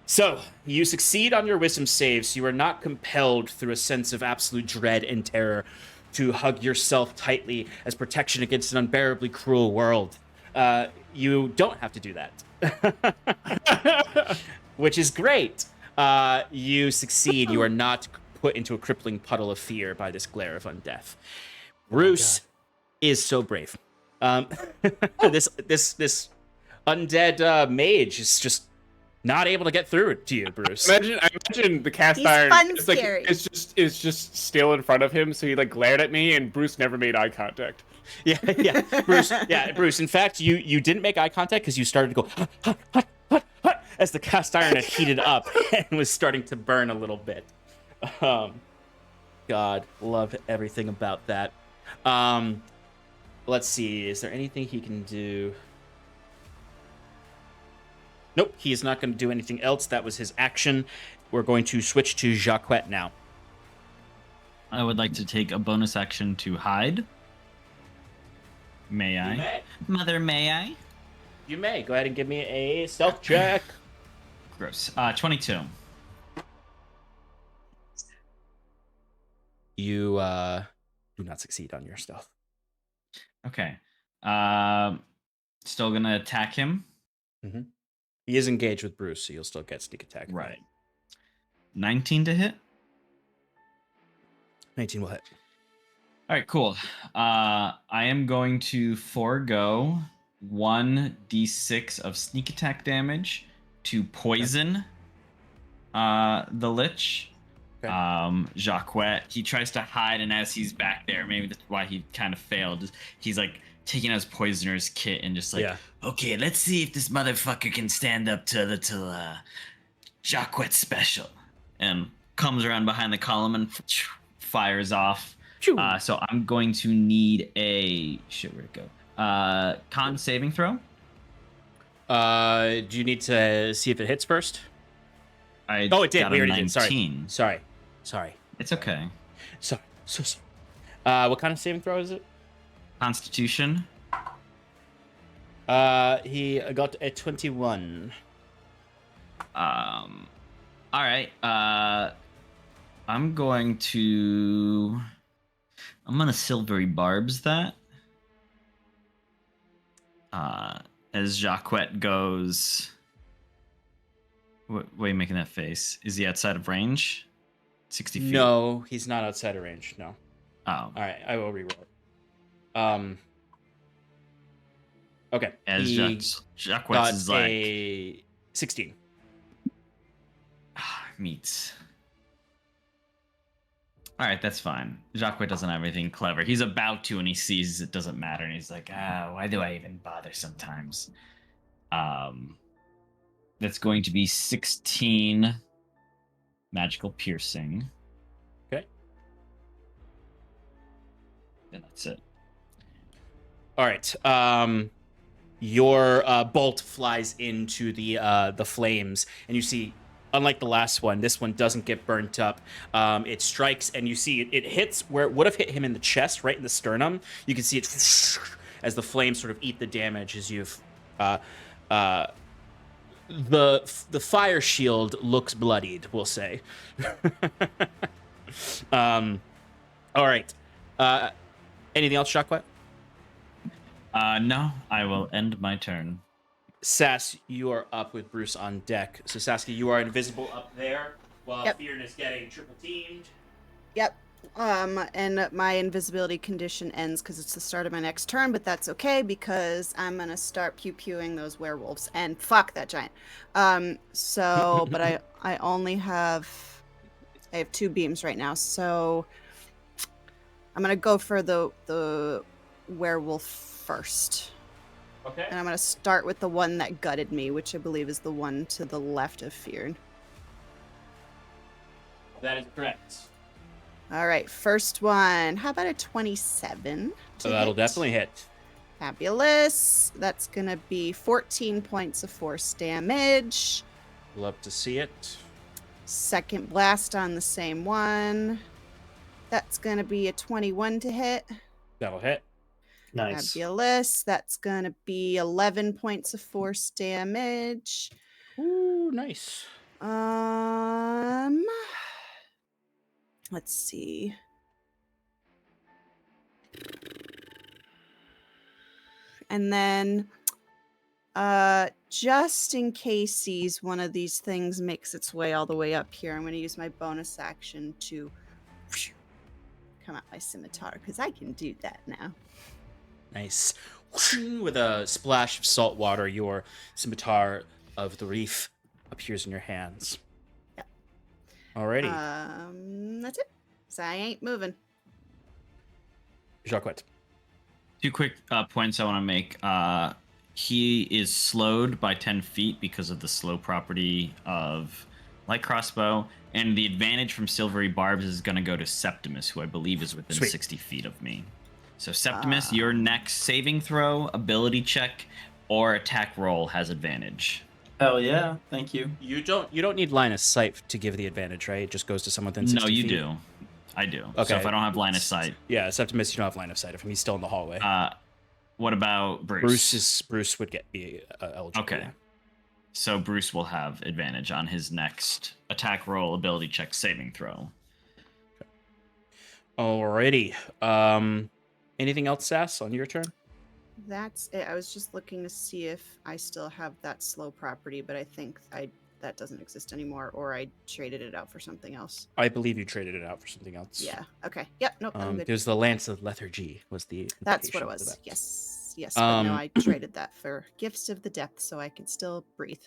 So you succeed on your wisdom saves. You are not compelled through a sense of absolute dread and terror to hug yourself tightly as protection against an unbearably cruel world. You don't have to do that, which is great. You succeed. You are not put into a crippling puddle of fear by this glare of undeath. Bruce is so brave. This undead mage is just not able to get through it to you, Bruce.
I imagine the cast
He's
iron.
fun
It's like
scary.
it's just still in front of him, so he like glared at me, and Bruce never made eye contact.
Yeah, Bruce. In fact, you didn't make eye contact because you started to go hut, hut, hut, hut, as the cast iron had heated up and was starting to burn a little bit. God, love everything about that. Let's see. Is there anything he can do? Nope, he is not going to do anything else. That was his action. We're going to switch to Jacques now.
I would like to take a bonus action to hide. May I?
You may.
Mother, may I?
You may. Go ahead and give me a stealth check.
Gross. 22.
You do not succeed on your stealth.
Okay. Still gonna attack him.
He is engaged with Bruce, so you'll still get sneak attack.
Right. 19 to hit.
19 will hit.
All right, cool. I am going to forego 1d6 of sneak attack damage to poison the Lich.
Okay.
Jacquet, he tries to hide, and as he's back there, maybe that's why he kind of failed. He's like taking out his poisoner's kit and just like, okay, let's see if this motherfucker can stand up to little Jacquet special. And comes around behind the column and fires off. So I'm going to need a where'd it go? Con saving throw.
Do you need to see if it hits first?
It
did. We already
19.
did. Sorry.
It's okay.
Sorry. So what kind of saving throw is it?
Constitution.
He got a 21.
All right. I'm gonna silvery barbs that. As Jacquet goes. What are you making that face? Is he outside of range? 60 feet?
No, he's not outside of range. No.
Oh.
All right, I will reroll. Okay.
As Jacquet is like
a 16.
Meets. All right, that's fine. Jacquet doesn't have anything clever. He's about to, and he sees it doesn't matter, and he's like, why do I even bother sometimes? That's going to be 16 magical piercing.
Okay.
And that's it.
All right. Your bolt flies into the flames, and you see, unlike the last one, this one doesn't get burnt up. It strikes, and you see it hits where it would have hit him in the chest, right in the sternum. You can see it as the flames sort of eat the damage as you've. The fire shield looks bloodied, we'll say. All right. Anything else, Jacquet?
No, I will end my turn.
Sass, you are up with Bruce on deck. So, Saskia, you are invisible up there while Fearn is getting triple teamed.
Yep. And my invisibility condition ends because it's the start of my next turn, but that's okay because I'm gonna start pew-pewing those werewolves and fuck that giant. But I only have 2 beams right now, so I'm gonna go for the werewolf first.
Okay.
And I'm gonna start with the one that gutted me, which I believe is the one to the left of Fearn.
That is correct.
All right, first one. How about a 27?
So that'll definitely hit.
Fabulous. That's going to be 14 points of force damage.
Love to see it.
Second blast on the same one. That's going to be a 21 to hit.
That'll hit.
Nice.
Fabulous. That's going to be 11 points of force damage.
Ooh, nice.
Let's see. And then, just in case one of these things makes its way all the way up here, I'm going to use my bonus action to come out my scimitar, because I can do that now.
Nice. With a splash of salt water, your scimitar of the reef appears in your hands.
Yep.
Alrighty.
That's it. So I ain't moving.
Jacquet.
2 quick points I want to make. He is slowed by 10 feet because of the slow property of light crossbow, and the advantage from silvery barbs is going to go to Septimus, who I believe is within 60 feet of me. So Septimus, your next saving throw, ability check, or attack roll has advantage.
Hell yeah, thank you.
You don't need line of sight to give the advantage, right? It just goes to someone within 60 feet.
No, you do. I do.
Okay.
So if I don't have line of sight.
Yeah, Septimus, you don't have line of sight of him. He's still in the hallway.
What about Bruce?
Bruce would be eligible.
Okay.
Yeah.
So Bruce will have advantage on his next attack roll, ability check, saving throw.
Alrighty. Anything else, Sass, on your turn?
That's it. I was just looking to see if I still have that slow property, but I think that doesn't exist anymore, or I traded it out for something else.
I believe you traded it out for something else.
Yeah. Okay. Yep. Nope. I'm good.
It was the Lance of Lethargy was the
That's what it
implication for
was.
that.
Yes. Yes. But no, I traded that for Gifts of the Depth, so I can still breathe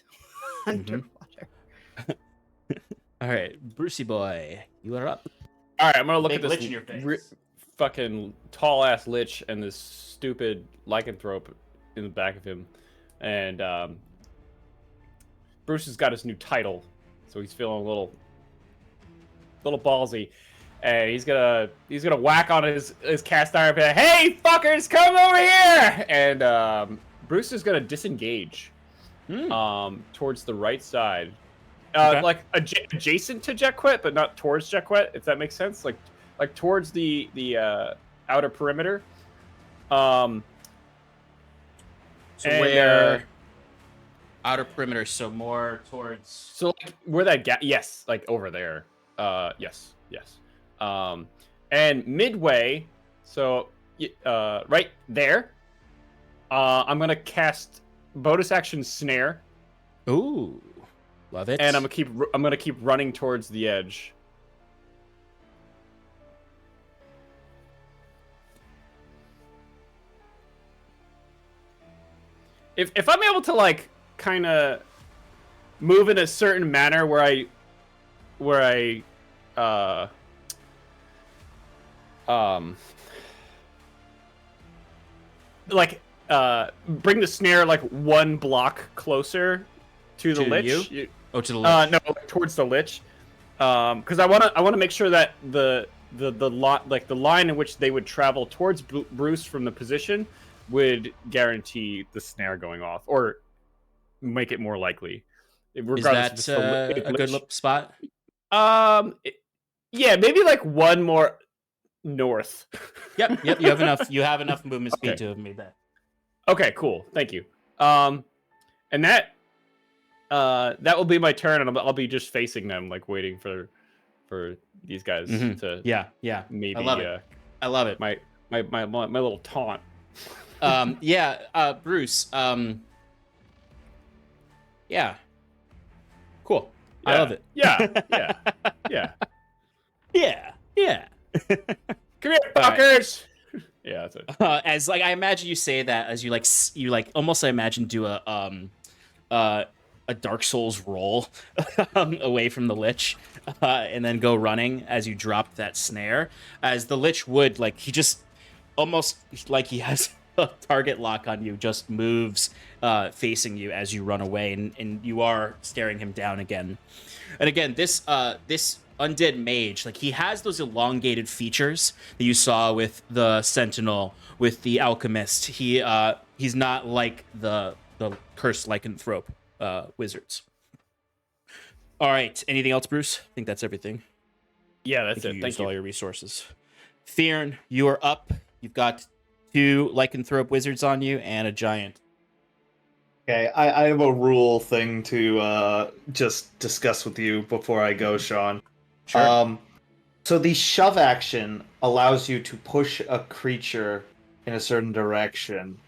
underwater.
All right, Brucey boy, you are up.
All right, I'm gonna look
Big
at
lich
this
in your face.
fucking tall ass lich and this stupid lycanthrope in the back of him, and Bruce has got his new title, so he's feeling a little ballsy, and he's gonna whack on his cast iron and be like, "Hey fuckers, come over here!" And Bruce is gonna disengage towards the right side.
Okay.
Like adjacent to Jetquet, but not towards Jetquet, if that makes sense. Like towards the outer perimeter.
So
and,
where outer perimeter, so more towards.
So like where that yes, like over there. Yes. And midway, so right there. I'm gonna cast bonus action snare.
Ooh, love it.
And I'm gonna keep running towards the edge. If I'm able to like kind of move in a certain manner where I bring the snare like one block closer to the lich.
To the lich.
No, towards the lich. Because I wanna make sure that the line in which they would travel towards Bruce from the position would guarantee the snare going off or make it more likely.
Is that a good spot?
Yeah, maybe like one more north.
Yep. You have enough movement speed to have made that.
Okay, cool. Thank you. And that will be my turn, and I'll be just facing them, like waiting for these guys to.
Yeah.
Maybe.
I love it.
My little taunt.
Bruce. Yeah. Cool.
Yeah.
I love it.
Yeah. Come here, fuckers. Yeah, that's it.
As like I imagine you say that as you almost I imagine do a Dark Souls roll away from the lich, and then go running as you drop that snare. As the lich would he just almost like he has a target lock on you, just moves facing you as you run away, and you are staring him down again. And again, this undead mage, he has those elongated features that you saw with the sentinel, with the alchemist. He's not like the cursed lycanthrope wizards. All right, anything else, Bruce? I think that's everything.
Yeah, that's it.
You
Thank
used
you.
all your resources. Fearn, you are up. You've got 2 lycanthrope wizards on you and a giant.
Okay, I have a rule thing to just discuss with you before I go, Sean.
Sure.
So the shove action allows you to push a creature in a certain direction.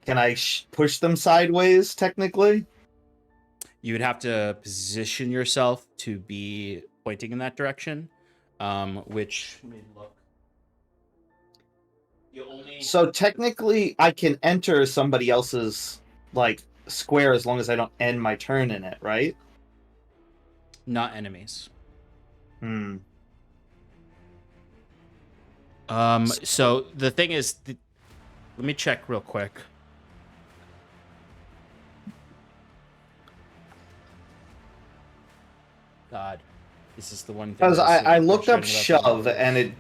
Can I push them sideways, technically?
You would have to position yourself to be pointing in that direction, which... Let me look.
So technically, I can enter somebody else's square as long as I don't end my turn in it, right?
Not enemies. So the thing is, let me check real quick. God, this is the one thing.
Because I looked up shove and it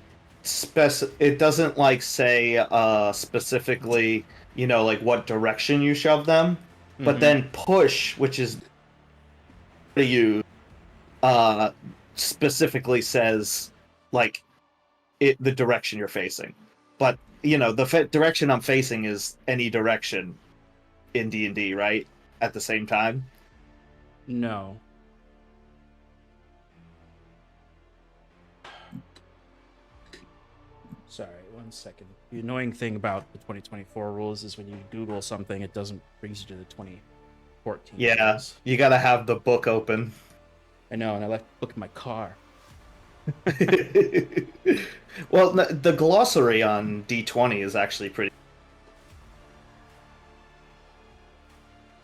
doesn't say specifically, what direction you shove them, but then push, which is you specifically says the direction you're facing. But the direction I'm facing is any direction in D&D, right? At the same time.
No. Sorry, 1 second. The annoying thing about the 2024 rules is when you Google something, it doesn't bring you to the 2014
Yeah,
rules.
you gotta have the book open.
I know, and I left the book in my car.
Well, the glossary on D20 is actually pretty.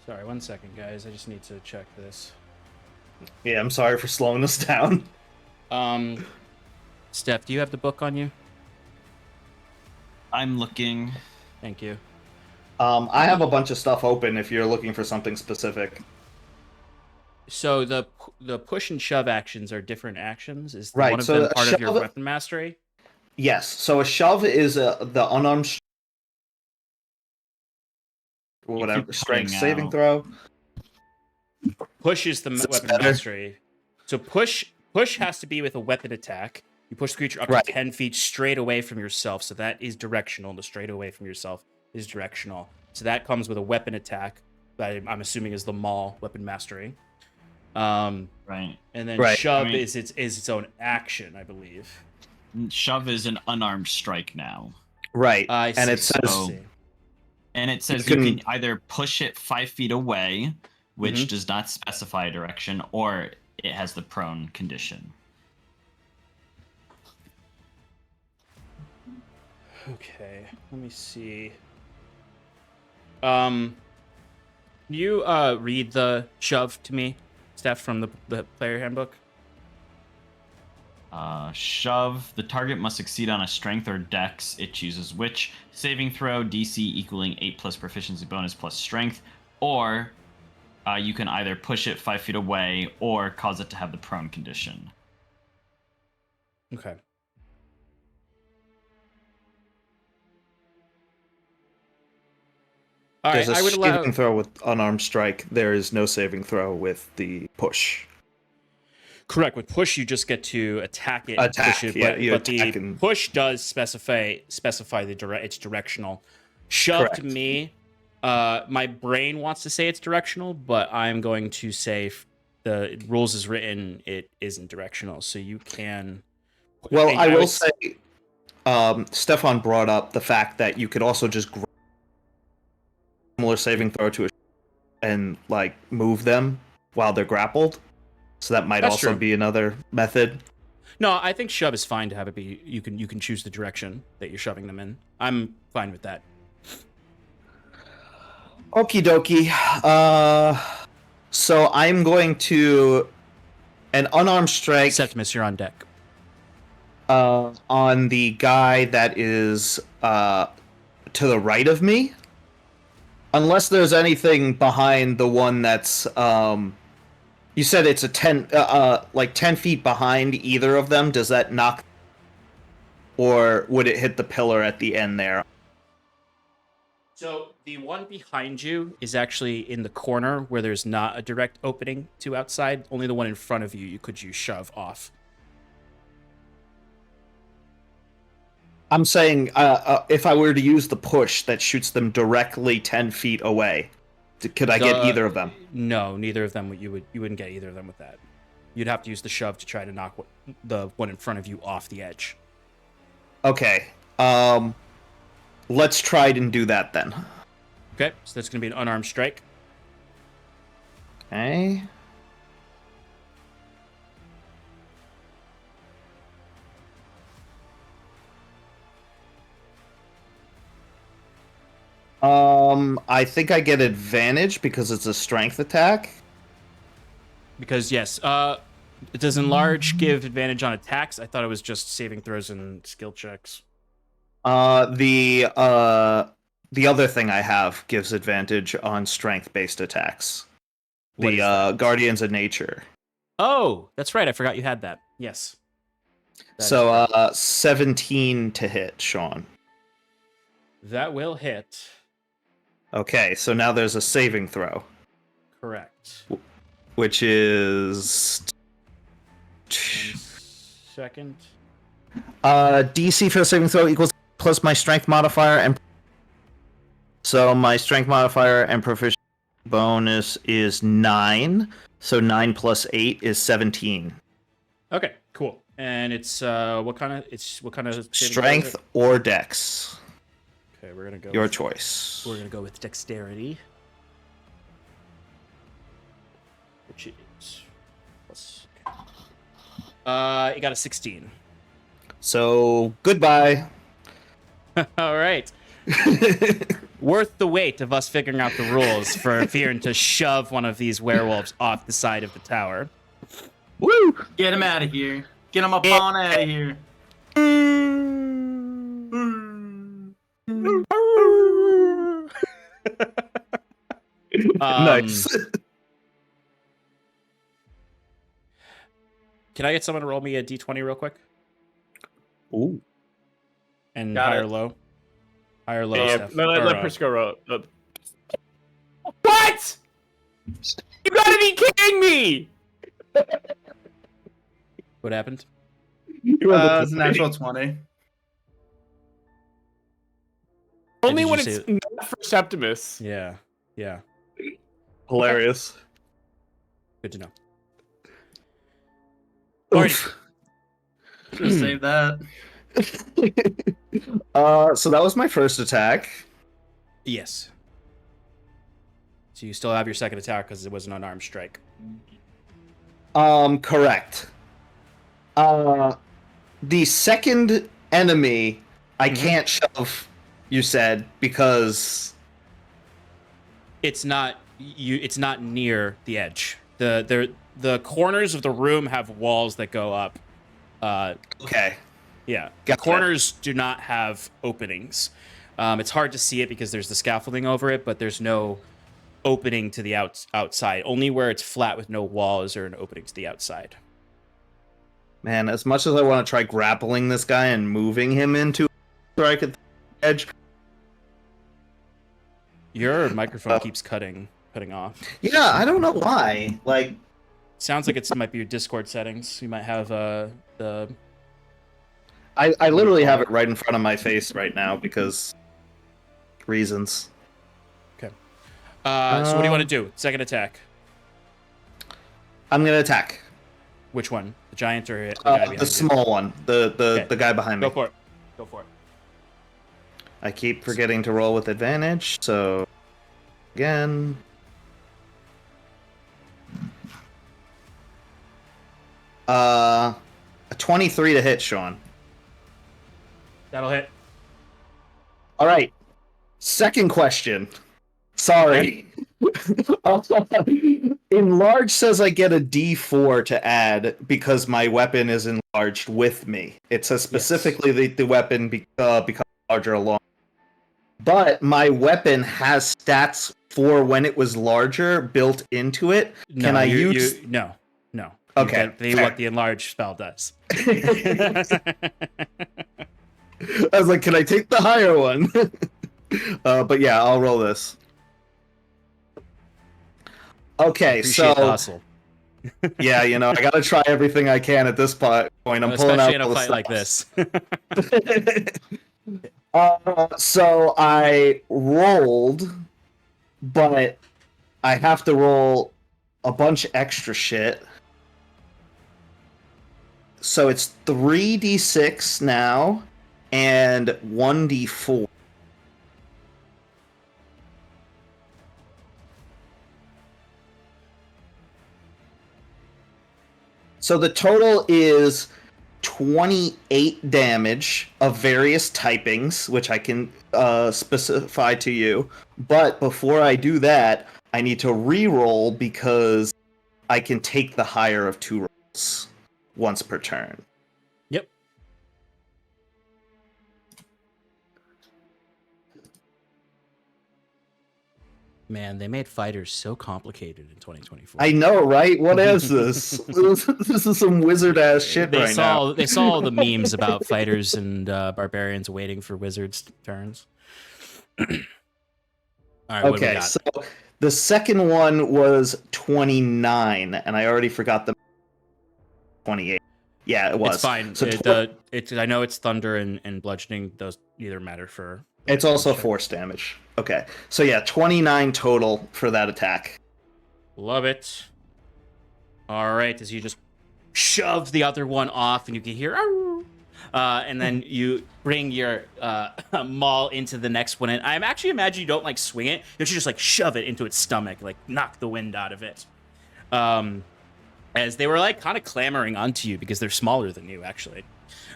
Sorry, 1 second, guys. I just need to check this.
Yeah, I'm sorry for slowing us down.
Steph, do you have the book on you?
I'm looking.
Thank you.
I have a bunch of stuff open if you're looking for something specific.
So the push and shove actions are different actions. Is
Right,
one of
so
them
a
part of your
shove-
weapon mastery?
Yes, so a shove is the unarmed whatever
keep
strength
cutting
saving
out.
throw.
Push is the
Is this
weapon
better?
mastery. So push has to be with a weapon attack. You push the creature up
Right.
to 10 feet straight away from yourself. So that is directional. The straight away from yourself is directional. So that comes with a weapon attack that I'm assuming is the maul weapon mastery.
Right.
And then
Right.
shove
I mean-
is its own action, I believe.
Shove is an unarmed strike now.
Right,
I
and
see.
it says
So-
I see.
And it says
You
you
can-
can either push it 5 feet away, which
Mhm.
does not specify a direction, or it has the prone condition.
Okay, let me see. You read the shove to me, Steph, from the player handbook?
Shove. The target must succeed on a strength or dex. It chooses which. Saving throw, DC equaling 8 plus proficiency bonus plus strength. Or you can either push it 5 feet away or cause it to have the prone condition.
Okay. All right,
there's a
I would allow.
saving throw with unarmed strike. There is no saving throw with the push.
Correct. With push, you just get to attack it. And
Attack,
push it,
yeah,
but,
you
but the
attack and-
push does specify it's directional. Shove to
Correct.
me, my brain wants to say it's directional, but I'm going to say the rules is written, it isn't directional. So you can.
Well,
and
I will
would-
say, Stefan brought up the fact that you could also just similar saving throw to a and like move them while they're grappled. So that might
That's
also
true.
be another method.
No, I think shove is fine to have it be. You can choose the direction that you're shoving them in. I'm fine with that.
Okie dokie. So I'm going to an unarmed strike
Septimus, you're on deck.
on the guy that is to the right of me. Unless there's anything behind the one that's you said it's a 10 like 10 feet behind either of them. Does that knock, or would it hit the pillar at the end there?
So the one behind you is actually in the corner where there's not a direct opening to outside. Only the one in front of you could use shove off.
I'm saying if I were to use the push that shoots them directly 10 feet away, could I get either of them?
No, neither of them. You wouldn't get either of them with that. You'd have to use the shove to try to knock the one in front of you off the edge.
Okay. Let's try and do that then.
Okay, so that's going to be an unarmed strike.
Okay. I think I get advantage because it's a strength attack.
Because yes, does enlarge give advantage on attacks? I thought it was just saving throws and skill checks.
The other thing I have gives advantage on strength-based attacks.
What is
The
that?
Guardians of Nature.
Oh, that's right. I forgot you had that. Yes. That is
So
correct.
17 to hit, Sean.
That will hit.
Okay, so now there's a saving throw,
Correct.
which is
1 second.
DC for the saving throw equals plus my strength modifier, and so my strength modifier and proficiency bonus is 9. So 9 plus 8 is 17.
Okay, cool. And it's what kind of
Strength or dex.
Okay, we're gonna go.
Your choice.
We're gonna go with dexterity, which is plus. You got a 16.
So goodbye.
All right. Worth the wait of us figuring out the rules for Fearin to shove one of these werewolves off the side of the tower.
Woo! Get him out of here. Get him up on out of here.
Nice.
Can I get someone to roll me a d20 real quick?
Ooh.
And
Got
high
it.
or low? High or low,
Yeah,
Steph?
let Prisco roll. What? You gotta be kidding me!
What happened?
It's a natural 20.
Only
did
when
you
it's
say-
not for Septimus.
Yeah. Yeah.
Hilarious.
Good to know.
Oof.
Should save that.
So that was my first attack.
Yes. So you still have your second attack because it was an unarmed strike.
Correct. The second enemy I can't shove, you said, because
It's not near the edge. The corners of the room have walls that go up.
okay.
Yeah.
Gotcha.
The corners do not have openings. It's hard to see it because there's the scaffolding over it, but there's no opening to the outside. Only where it's flat with no wall is there an opening to the outside.
Man, as much as I want to try grappling this guy and moving him into where I could edge.
Your microphone keeps cutting off.
Yeah, I don't know why. Like,
Sounds like it might be your Discord settings. You might have the.
I literally have it right in front of my face right now because reasons.
Okay. So what do you want to do? Second attack.
I'm gonna attack.
Which one? The giant or the guy behind
The
you?
small one. The
Okay.
guy behind me.
Go for it. Go for it.
I keep forgetting to roll with advantage, so again. A 23 to hit, Sean.
That'll hit.
All right. Second question. Sorry. Enlarge says I get a D4 to add because my weapon is enlarged with me. It says specifically the weapon becomes larger along. But my weapon has stats for when it was larger built into it. Can I use?
No.
Okay,
What the enlarge spell does.
I was like, can I take the higher one? But yeah, I'll roll this. Okay,
Appreciate the
so
hustle.
yeah, I gotta try everything I can at this point. I'm pulling out
Especially in a
all the
fight like
stops.
this.
So I rolled, but I have to roll a bunch of extra shit. So it's 3d6 now and 1d4. So the total is 28 damage of various typings, which I can specify to you. But before I do that, I need to re-roll because I can take the higher of 2 rolls once per turn.
Yep. Man, they made fighters so complicated in 2024.
I know, right? What is this? This is some wizard ass shit now.
They saw all the memes about fighters and barbarians waiting for wizards' turns. All right, what do we
Okay,
got?
so the second one was 29, and I already forgot the 28. Yeah, it was.
It's fine.
So
I know it's thunder and bludgeoning. Those neither matter for.
it's also force damage. Okay, so yeah, 29 total for that attack.
Love it. All right, as you just shove the other one off, and you can hear, and then you bring your maul into the next one. And I actually imagine you don't like swing it; you should just like shove it into its stomach, like knock the wind out of it. As they were like kind of clamoring onto you because they're smaller than you, actually.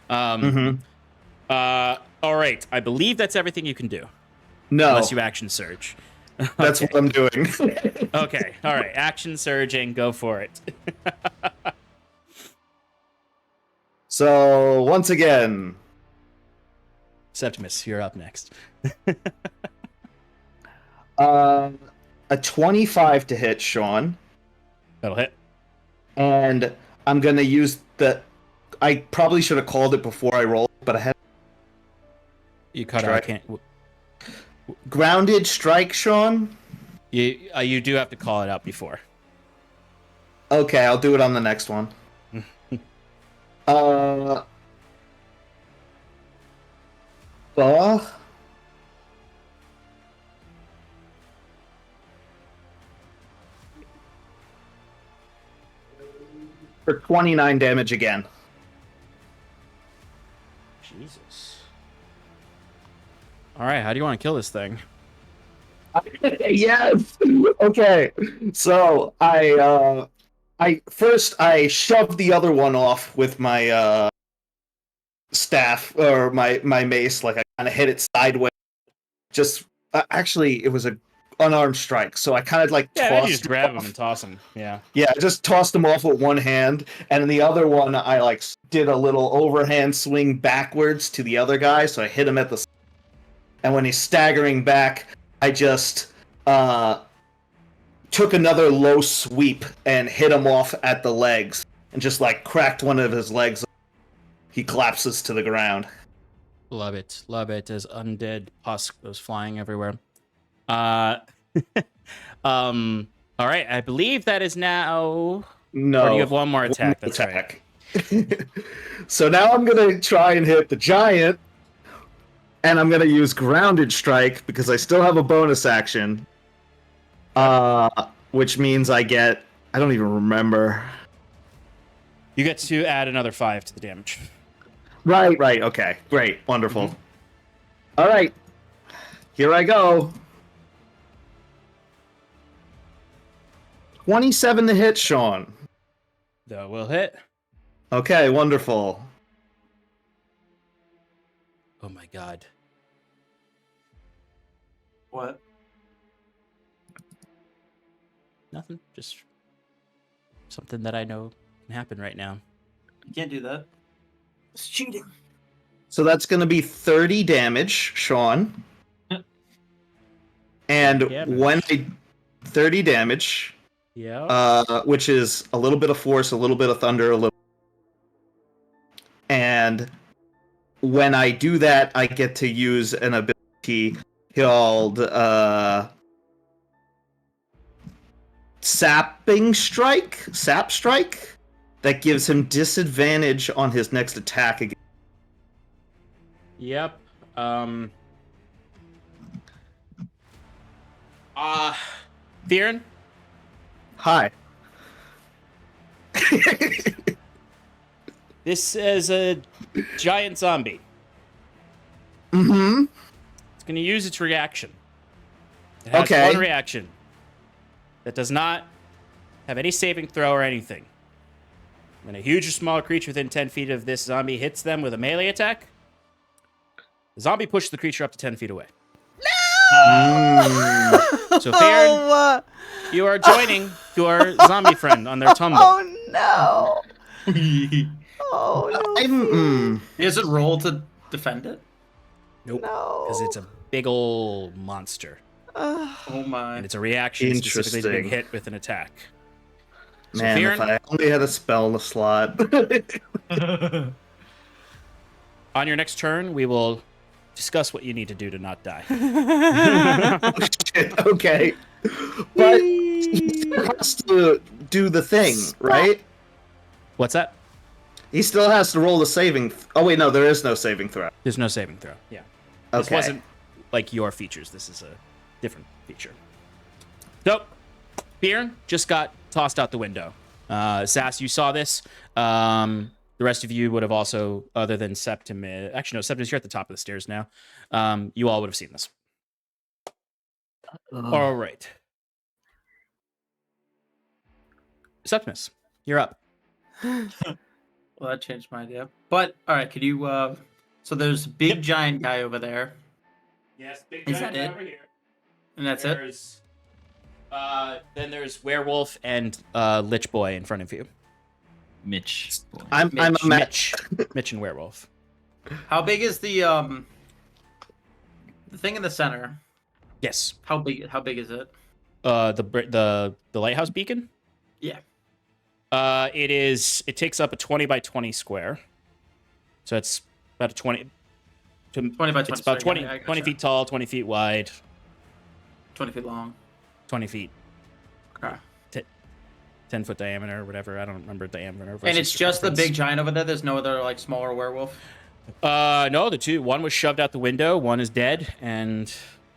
All right, I believe that's everything you can do.
No,
unless you action surge.
That's what I'm doing.
Okay, all right, action surging, go for it.
So once again,
Septimus, you're up next.
A 25 to hit, Sean.
That'll hit.
And I'm gonna use the. I probably should have called it before I rolled, but I had.
You cut out. I can't.
Grounded strike, Sean.
You do have to call it out before.
Okay, I'll do it on the next one. For 29 damage again.
Jesus. All right, how do you want to kill this thing?
Yes. Okay. So I shoved the other one off with my staff or my mace. Like I kind of hit it sideways. Just actually, it was a unarmed strike. So I kind of like
you
tossed
just grab him and toss him. Yeah.
Yeah, I just tossed him off with one hand, and in the other one, I like did a little overhand swing backwards to the other guy. So I hit him at the. And when he's staggering back, I just took another low sweep and hit him off at the legs, and just like cracked one of his legs. He collapses to the ground.
Love it, as undead pus goes flying everywhere. All right, I believe that is now.
No,
or do you have one more attack? That's
right. So now I'm gonna try and hit the giant. And I'm going to use Grounded Strike because I still have a bonus action. Which means I get... I don't even remember.
You get to add another 5 to the damage.
Right. Okay. Great. Wonderful. Mm-hmm. All right. Here I go. 27 to hit, Sean.
That will hit.
Okay, wonderful.
Oh my god.
What?
Nothing. Just something that I know can happen right now.
You can't do that. It's cheating.
So that's going to be 30 damage, Sean. And when I 30 damage, which is a little bit of force, a little bit of thunder, a little. And when I do that, I get to use an ability called Sap Strike, that gives him disadvantage on his next attack again.
Yep. Theron?
Hi.
This is a giant zombie.
Mm-hmm.
It's going to use its reaction. It has one reaction that does not have any saving throw or anything. When a huge or small creature within 10 feet of this zombie hits them with a melee attack, the zombie pushes the creature up to 10 feet away.
No!
So, Theron, you are joining your zombie friend on their tumble.
Oh, no. Oh, no.
Is it roll to defend it?
Nope. Because it's a big old monster.
Oh, my.
And it's a reaction specifically to being hit with an attack. So
Man,
Theron,
if I only had a spell in the slot.
on your next turn, we will discuss what you need to do to not die.
Okay. But he still has to do the thing, right?
What's that?
He still has to roll the saving... Oh, wait, no, there is no saving throw.
There's no saving throw, yeah.
Okay.
This wasn't like your features. This is a different feature. So, Bjorn just got tossed out the window. Sass, you saw this. The rest of you would have also, other than Septimus. Actually, no, Septimus, you're at the top of the stairs now. You all would have seen this. All right. Septimus, you're up.
Well, that changed my idea. But all right, could you? So there's a big giant guy over there,
Yes, big
Is
giant
that it?
over here.
and that's it.
There's, then there's werewolf and lich boy in front of you.
Mitch. Boy.
I'm a match.
Mitch and werewolf.
How big is the thing in the center?
Yes.
How big is it?
The lighthouse beacon.
Yeah.
It takes up a 20 by 20 square. So it's about a 20
20 by 20.
It's about
sorry,
20,
yeah, I
20
gotcha.
feet tall, 20 feet wide,
20 feet long.
20 feet,
Okay.
10 foot diameter or whatever. I don't remember diameter.
And
versus
it's just the
circumference.
big giant over there. There's no other like smaller werewolf.
No, the two. One was shoved out the window. One is dead, and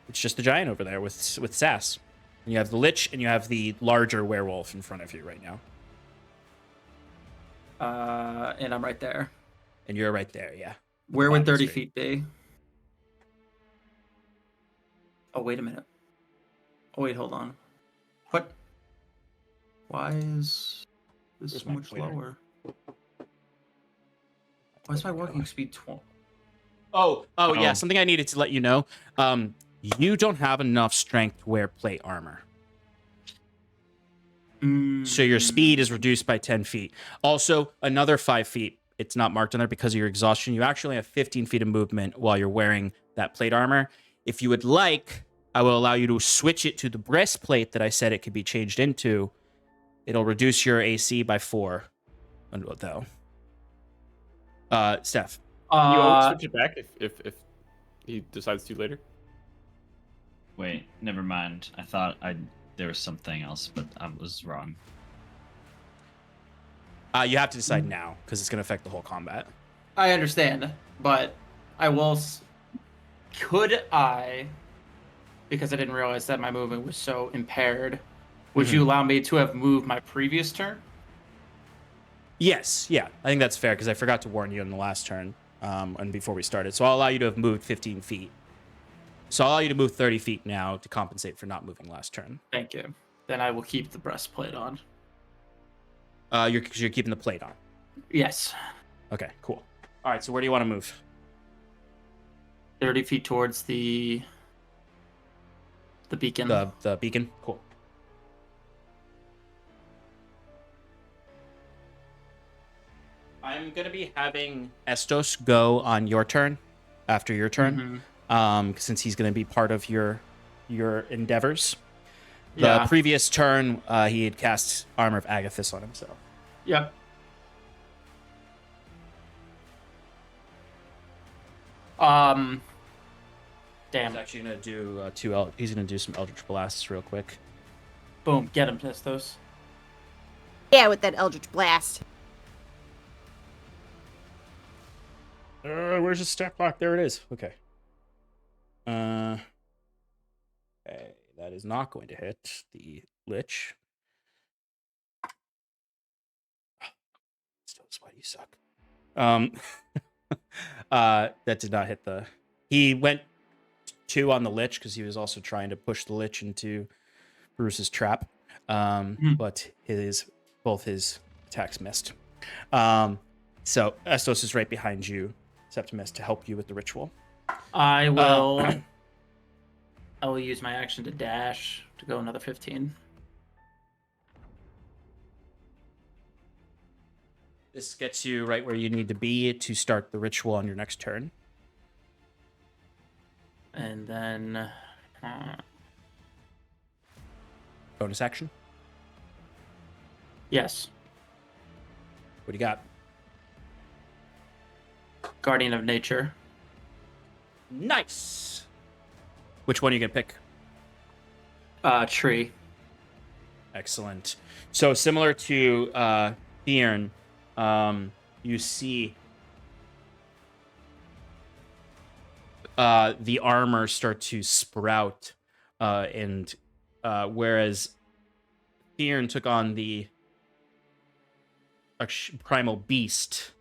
it's just the giant over there with Sass. And you have the lich, and you have the larger werewolf in front of you right now.
And I'm right there.
And you're right there, yeah.
Where would
Bottom
30
street.
feet be? Oh, wait a minute. Oh, wait, hold on. What? Why is this
Where's
so
my
much
pointer?
lower? Why is my walking speed 12?
Oh,
Oh.
yeah. Something I needed to let you know. You don't have enough strength to wear plate armor. So your speed is reduced by 10 feet. Also, another 5 feet. It's not marked on there because of your exhaustion. You actually have 15 feet of movement while you're wearing that plate armor. If you would like, I will allow you to switch it to the breastplate that I said it could be changed into. It'll reduce your AC by 4, though. Steph.
You always switch it back if he decides to later.
Wait, never mind. I thought there was something else, but I was wrong.
You have to decide now because it's going to affect the whole combat.
I understand, but I will. Could I, because I didn't realize that my movement was so impaired, would you allow me to have moved my previous turn?
Yes, yeah. I think that's fair because I forgot to warn you in the last turn and before we started. So I'll allow you to have moved 15 feet. So I'll allow you to move 30 feet now to compensate for not moving last turn.
Thank you. Then I will keep the breastplate on.
You're keeping the plate on.
Yes.
Okay, cool. All right, so where do you want to move?
30 feet towards the beacon.
The beacon? Cool. I'm going to be having Estos go on your turn, after your turn, since he's going to be part of your endeavors. The previous turn, he had cast Armor of Agathis on himself.
Yep. Damn.
He's actually going to do he's going to do some Eldritch Blasts real quick.
Boom. Get him, Testos.
Yeah, with that Eldritch Blast.
Where's his stat block? There it is. Okay. Okay, that is not going to hit the Lich. Stos, why do you suck? That did not hit the. He went 2 on the Lich because he was also trying to push the Lich into Bruce's trap. But both his attacks missed. So Estos is right behind you, Septimus, to help you with the ritual.
I will use my action to dash to go another 15.
This gets you right where you need to be to start the ritual on your next turn.
And then
Bonus action.
yes,
What do you got?
Guardian of Nature.
Nice. Which one are you gonna pick?
Tree.
Excellent. So similar to Bjorn, you see the armor start to sprout, and whereas Bjorn took on the primal beast,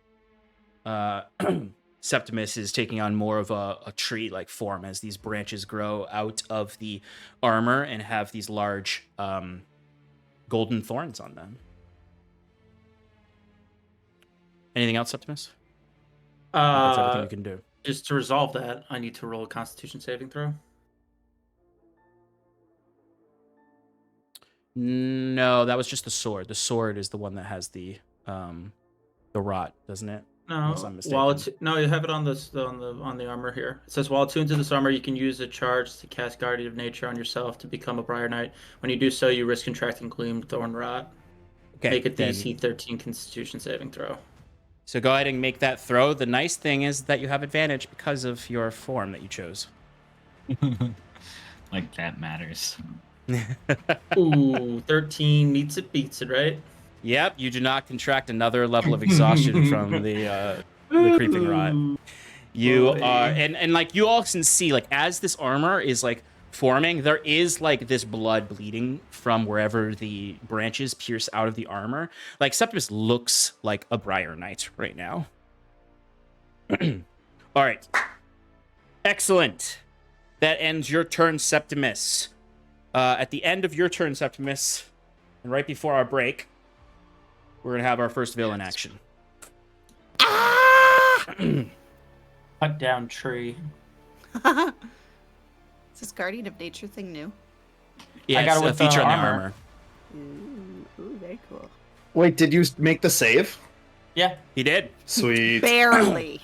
Septimus is taking on more of a tree-like form as these branches grow out of the armor and have these large golden thorns on them. Anything else, Septimus? That's everything you can do.
Just to resolve that, I need to roll a Constitution saving throw.
No, that was just the sword. The sword is the one that has the rot, doesn't it?
No,
Unless I'm mistaken.
while it's no, you have it on the armor here. It says while attuned to this armor, you can use a charge to cast Guardian of Nature on yourself to become a Briar Knight. When you do so, you risk contracting Gloom Thorn Rot.
Okay,
Make a
then-
DC 13 Constitution saving throw.
So go ahead and make that throw. The nice thing is that you have advantage because of your form that you chose.
Like that matters.
Ooh, 13 meets it, beats it, right?
Yep, you do not contract another level of exhaustion from the creeping rot. You are, and like you all can see, like as this armor is like forming, there is like this blood bleeding from wherever the branches pierce out of the armor. Like Septimus looks like a Briar Knight right now. All right, excellent. That ends your turn, Septimus. At the end of your turn, Septimus, and right before our break, we're gonna have our first villain action.
Cut down tree.
Is this Guardian of Nature thing new?
Yeah,
I got
it's
it
a
with
feature on the
armor.
armor.
Ooh, very cool.
Wait, did you make the save?
Yeah.
He did.
Sweet.
Barely.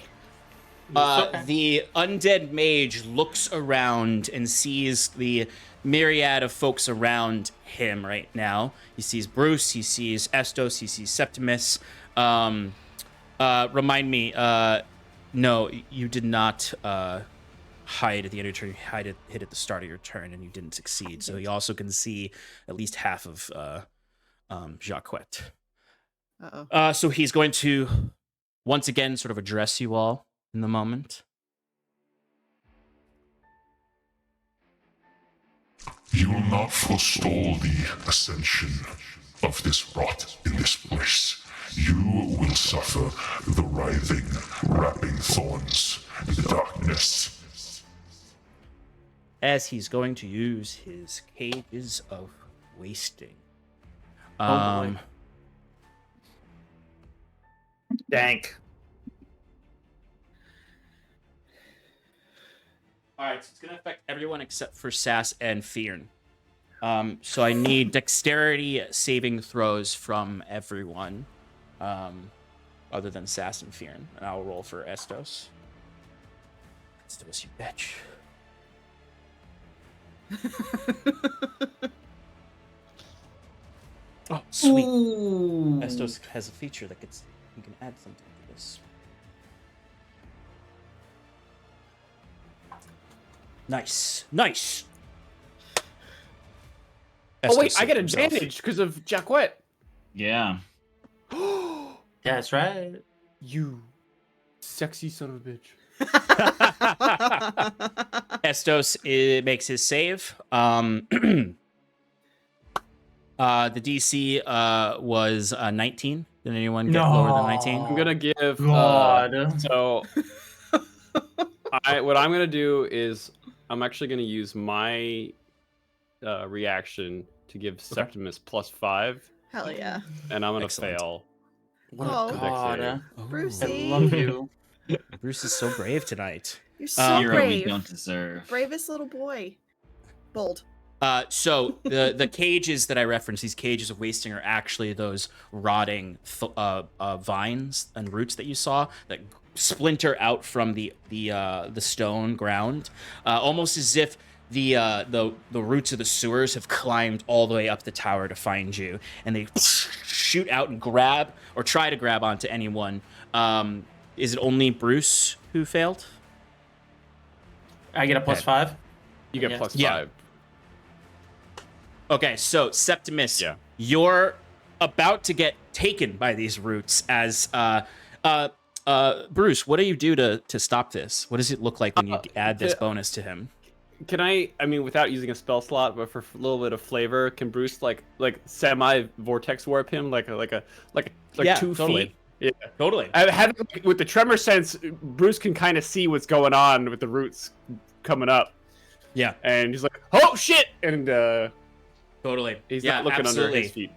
The undead mage looks around and sees the myriad of folks around him right now. He sees Bruce, he sees Estos, he sees Septimus. Remind me, no, you did not hide at the end of your turn. You hit at the start of your turn, and you didn't succeed. So you also can see at least half of Jacquette.
Uh-oh.
So he's going to once again sort of address you all in the moment.
You will not forestall the ascension of this rot in this place. You will suffer the writhing, wrapping thorns, the darkness.
As he's going to use his cages of wasting.
Oh, boy.
Dank.
All right, so it's going to affect everyone except for Sass and Fearn. So I need dexterity saving throws from everyone, other than Sass and Fearn. And I'll roll for Estos. Estos, you bitch. Oh, sweet.
Ooh.
Estos has a feature that you can add something to this. Nice.
Oh wait,
Estos
I get
saved himself.
advantage because of Jacquette.
Yeah.
That's right.
You sexy son of a bitch.
Estos makes his save. The DC was 19. Did anyone get lower than 19?
I'm gonna give.
God.
So, what I'm gonna do is I'm actually gonna use my reaction to give Septimus +5,
Hell yeah.
and I'm gonna
Excellent.
fail.
What
Oh.
a god.
Dexterity.
I
Brucey.
love you.
Bruce is so brave tonight.
You're so
Hero we
brave.
don't deserve.
Bravest little boy. Bold.
So the cages that I referenced, these cages of wasting, are actually those rotting vines and roots that you saw that splinter out from the stone ground, almost as if the roots of the sewers have climbed all the way up the tower to find you, and they shoot out and grab or try to grab onto anyone. Is it only Bruce who failed?
I get a +5.
You get
Yeah.
+5.
Yeah. Okay, so Septimus,
Yeah.
you're about to get taken by these roots as Bruce, what do you do to stop this? What does it look like when you add this bonus to him?
Can I mean, without using a spell slot, but for a little bit of flavor, can Bruce like semi vortex warp him like 2
totally.
feet? Yeah,
Totally.
With the tremor sense, Bruce can kind of see what's going on with the roots coming up.
Yeah.
And he's like, "Oh shit!" And
totally.
he's not looking under his feet.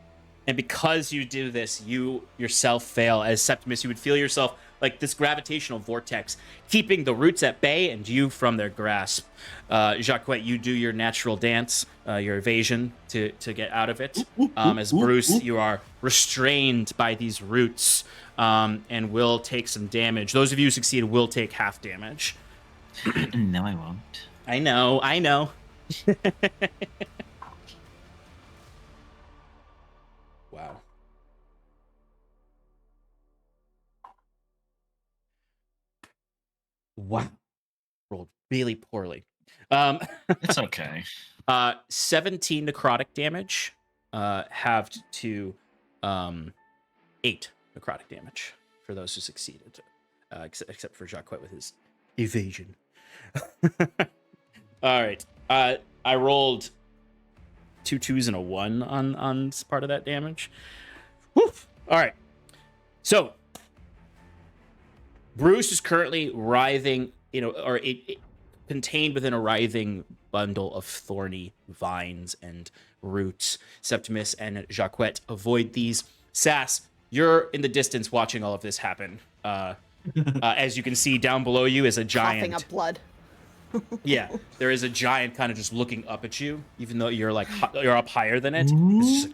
And because you do this, you yourself fail. As Septimus, you would feel yourself like this gravitational vortex, keeping the roots at bay and you from their grasp. Jacques, you do your natural dance, your evasion to get out of it. As Bruce, you are restrained by these roots and will take some damage. Those of you who succeed will take half damage.
No, I won't.
I know. Wow. Wow. Rolled really poorly.
It's okay.
17 necrotic damage, halved to 8 necrotic damage for those who succeeded, except for Jacques with his evasion. All right. I rolled 2 2s and a 1 on part of that damage. Woof. All right. So Bruce is currently writhing, contained within a writhing bundle of thorny vines and roots. Septimus and Jacques avoid these. Sass, you're in the distance watching all of this happen. As you can see, down below you is a giant.
Coughing up blood.
Yeah, there is a giant kind of just looking up at you, even though you're you're up higher than it. It's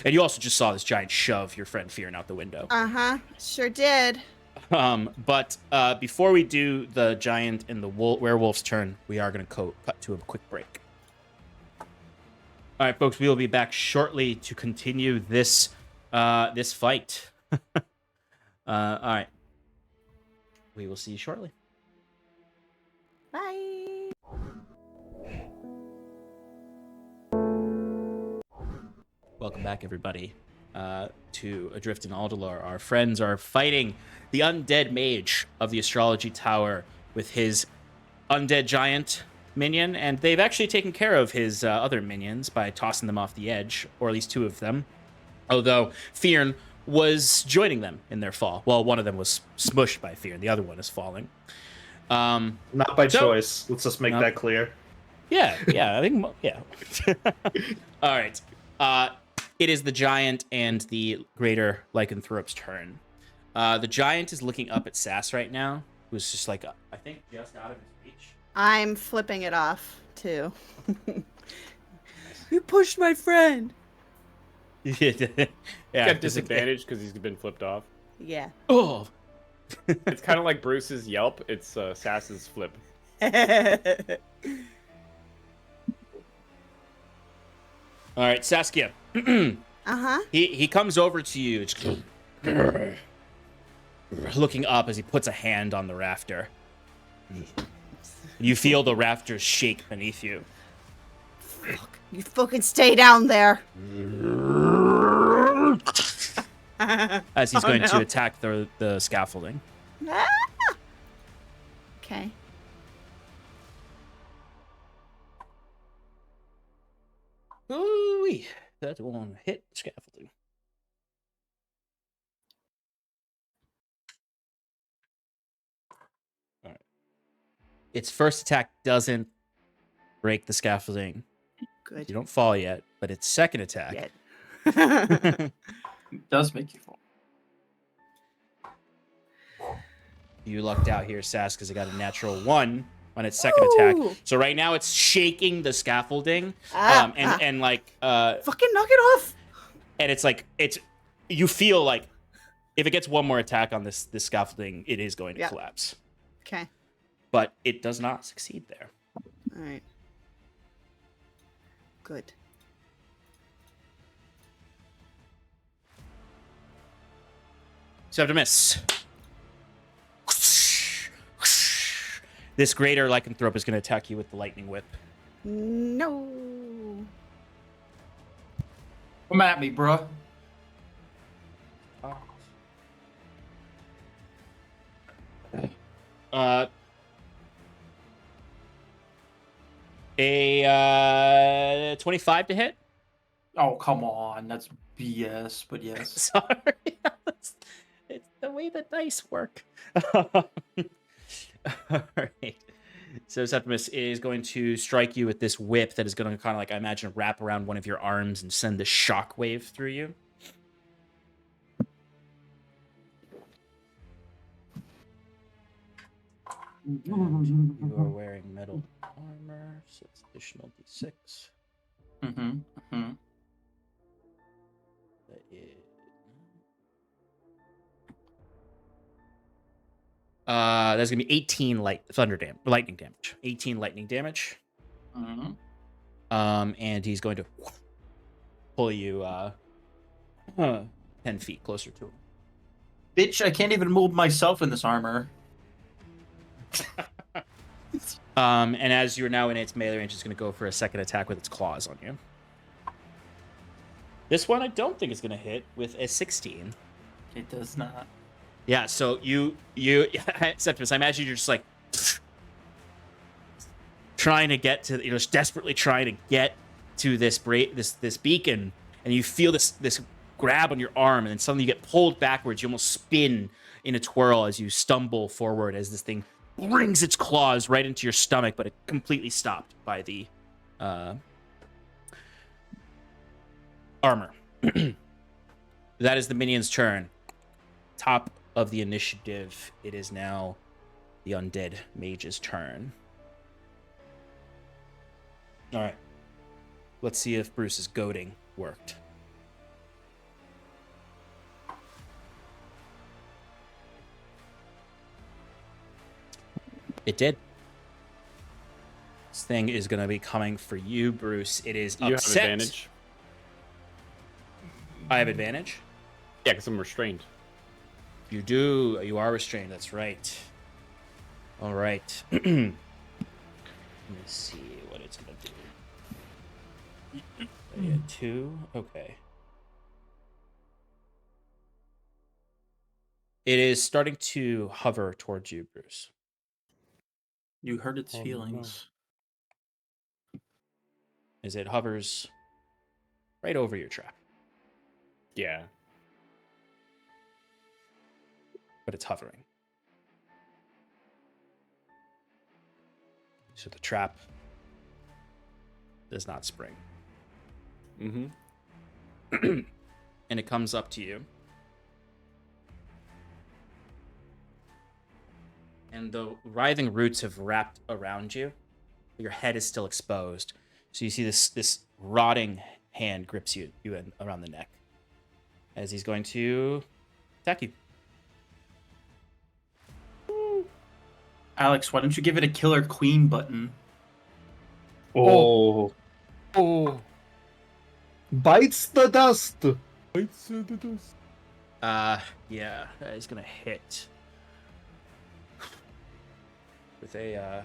and you also just saw this giant shove your friend Fearn out the window.
Sure did.
But before we do the giant and the werewolf's turn, we are going to cut to a quick break. All right, folks, we will be back shortly to continue this fight. All right, we will see you shortly.
Bye.
Welcome back, everybody, to Adrift in Aldhalor. Our friends are fighting the undead mage of the astrology tower with his undead giant minion, and they've actually taken care of his other minions by tossing them off the edge, or at least 2 of them. Although Fearn was joining them in their fall. Well, one of them was smushed by Fearn, the other one is falling.
Not by choice. Let's just make that clear.
Yeah, I think, yeah. All right. It is the giant and the greater lycanthrope's turn. The giant is looking up at Sass right now, who's just like, I think, just out of his reach.
I'm flipping it off, too. You pushed my friend.
Yeah,
Got disadvantage because he's been flipped off.
Yeah.
Oh.
It's kind of like Bruce's Yelp. It's Sass's flip.
All right, Saskia. He comes over to you, looking up as he puts a hand on the rafter. You feel the rafters shake beneath you.
Fuck. You fucking stay down there.
As he's going to attack the scaffolding.
Ah! Okay.
Ooh-wee. That won't hit the scaffolding. All right. Its first attack doesn't break the scaffolding.
Good.
You don't fall yet, but its second attack.
It does make you fall.
You lucked out here, Sass, because it got a natural 1 on its second attack. So right now it's shaking the scaffolding. And like
fucking knock it off.
And it's like you feel like if it gets one more attack on this scaffolding, it is going to collapse.
Okay.
But it does not succeed there.
All right. Good.
Septimus. This greater lycanthrope is going to attack you with the lightning whip.
No.
Come at me, bro.
A 25 to hit.
Oh, come on. That's BS, but yes.
Sorry. It's the way the dice work. All right. So Septimus is going to strike you with this whip that is going to kind of like, I imagine, wrap around one of your arms and send the shockwave through you. And you are wearing metal armor, so it's additional d6. That is... that's gonna be 18 lightning damage. 18 lightning damage. And he's going to pull you 10 feet closer to him.
Bitch, I can't even move myself in this armor.
And as you're now in its melee range, it's going to go for a second attack with its claws on you. This one I don't think is going to hit with a 16.
It does not.
Yeah, so you Septimus, I imagine you're just like trying to get to, you're just desperately trying to get to this beacon, and you feel this grab on your arm, and then suddenly you get pulled backwards. You almost spin in a twirl as you stumble forward as this thing brings its claws right into your stomach, but it completely stopped by the armor. That is the minion's turn. Top of the initiative, it is now the undead mage's turn. All right. Let's see if Bruce's goading worked. It did. This thing is going to be coming for you, Bruce. It is
You
upset.
have advantage.
I have advantage?
Yeah, because I'm restrained.
You do. You are restrained. That's right. All right. Let me see what it's going to do. I get 2. Okay. It is starting to hover towards you, Bruce.
You hurt its
Oh,
feelings.
As it hovers right over your trap.
Yeah.
But it's hovering. So the trap does not spring.
Mm-hmm.
And it comes up to you. And the writhing roots have wrapped around you. Your head is still exposed. So you see this rotting hand grips you around the neck. As he's going to attack you.
Alex, why don't you give it a killer queen button?
Oh.
Oh.
Bites the dust.
Yeah, he's gonna hit with a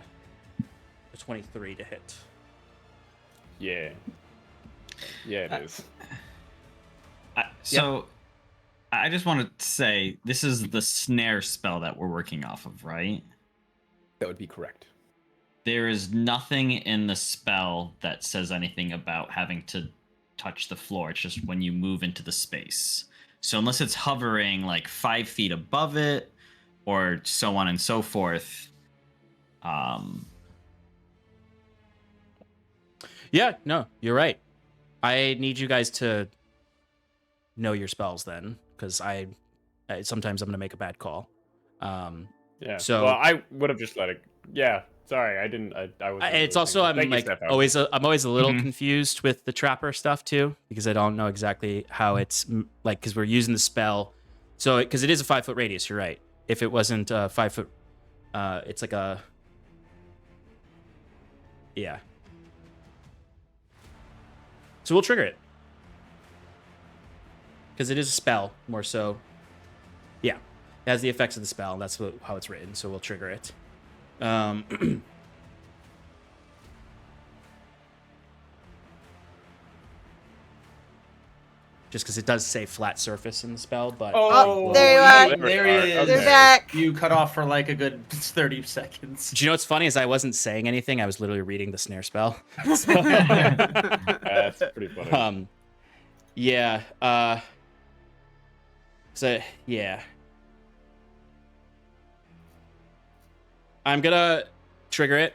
23 to hit.
Yeah. Yeah, it is.
So, I just want to say, this is the snare spell that we're working off of, right?
That would be correct.
There is nothing in the spell that says anything about having to touch the floor. It's just when you move into the space. So unless it's hovering like 5 feet above it, or so on and so forth.
Yeah, no, you're right. I need you guys to know your spells then, because I sometimes I'm gonna make a bad call.
Yeah.
So
well, I would have just let it. Yeah. Sorry, I didn't. I was.
It's also I'm like always a little confused with the trapper stuff too, because I don't know exactly how it's like, because we're using the spell. So because it is a 5 foot radius, you're right. If it wasn't 5 foot, it's like a yeah. So we'll trigger it because it is a spell more so. Yeah, it has the effects of the spell. That's how it's written. So we'll trigger it. just because it does say flat surface in the spell. But
Oh, there you are.
There he is.
They're back.
You cut off for like a good 30 seconds.
do you know what's funny is I wasn't saying anything. I was literally reading the snare spell. So,
That's pretty funny.
yeah. So yeah. I'm gonna trigger it.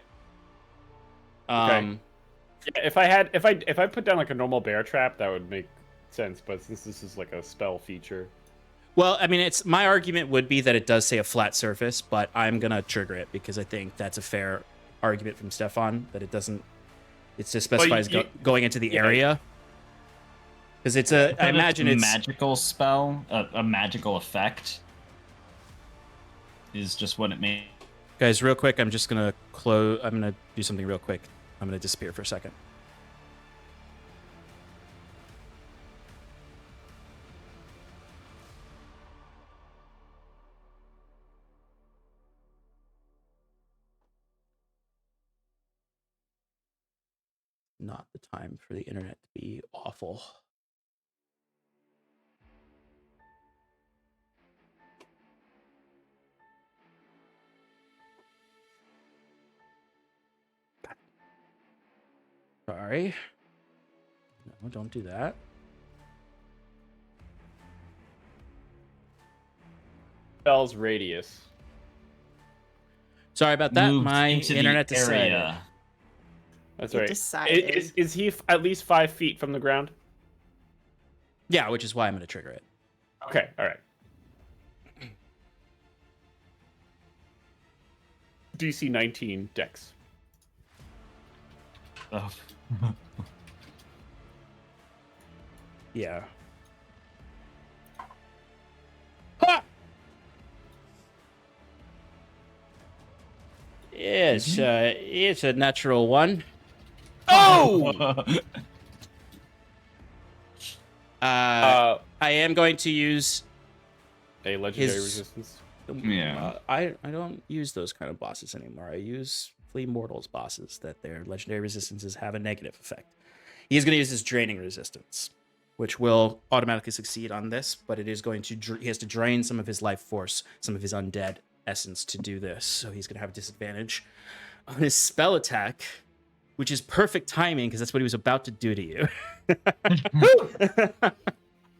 Okay. Yeah, if I put down like a normal bear trap, that would make sense. But since this is like a spell feature,
Well, I mean, my argument would be that it does say a flat surface, but I'm gonna trigger it because I think that's a fair argument from Stefan that it doesn't. It just specifies going into the area. Because it's I imagine it's
magical spell, a magical effect is just what it means.
Guys, real quick, I'm just gonna close. I'm gonna do something real quick. I'm gonna disappear for a second. Not the time for the internet to be awful. Sorry. No, don't do that.
spell's radius.
Sorry about that.
Moved
My
into the
internet decided.
area.
That's
It
right.
decided.
Is he at least 5 feet from the ground?
Yeah, which is why I'm going to trigger it.
Okay, all right. DC 19 Dex.
Oh.
Yeah. Ha! It's a natural one.
Oh!
I am going to use
A legendary
his-
resistance.
Yeah.
I don't use those kind of bosses anymore. I use Flea Mortals bosses that their legendary resistances have a negative effect. He's going to use his draining resistance, which will automatically succeed on this, but it is going to he has to drain some of his life force, some of his undead essence to do this. So he's going to have a disadvantage on his spell attack, which is perfect timing because that's what he was about to do to you.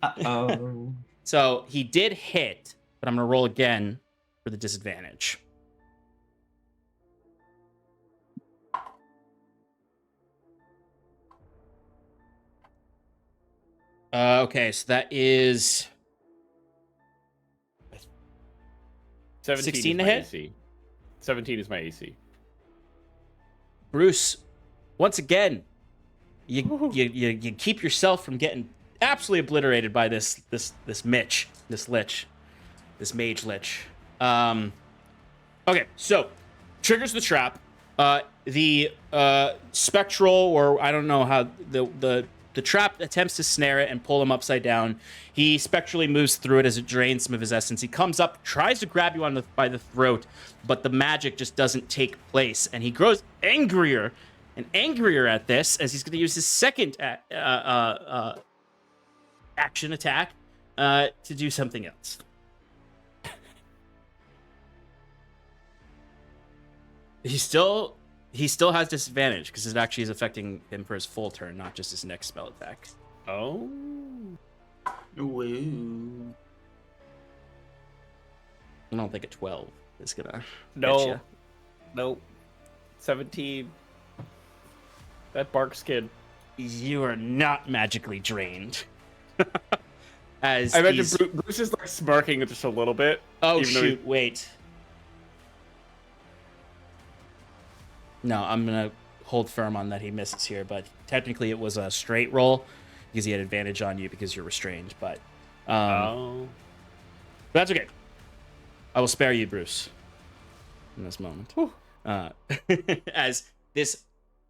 Uh-oh.
So he did hit, but I'm going to roll again for the disadvantage. Okay, so that is
17
16
is
to
my
hit?
AC. 17 is my AC.
Bruce. Once again, you keep yourself from getting absolutely obliterated by this mage lich. Okay, so triggers the trap. The spectral, or I don't know how the trap attempts to snare it and pull him upside down. He spectrally moves through it as it drains some of his essence. He comes up, tries to grab you by the throat, but the magic just doesn't take place, and he grows angrier and angrier at this as he's going to use his second action attack to do something else. He still has disadvantage because it actually is affecting him for his full turn, not just his next spell attack.
Oh.
Woo.
I don't think a 12 is gonna get
No.
ya.
Nope. 17. That bark skin.
You are not magically drained. As
I imagine
he's...
Bruce is like smirking just a little bit.
Oh
even though
shoot! Wait. No, I'm gonna hold firm on that he misses here, but technically it was a straight roll because he had advantage on you because you're restrained. But that's okay. I will spare you, Bruce, in this moment. As this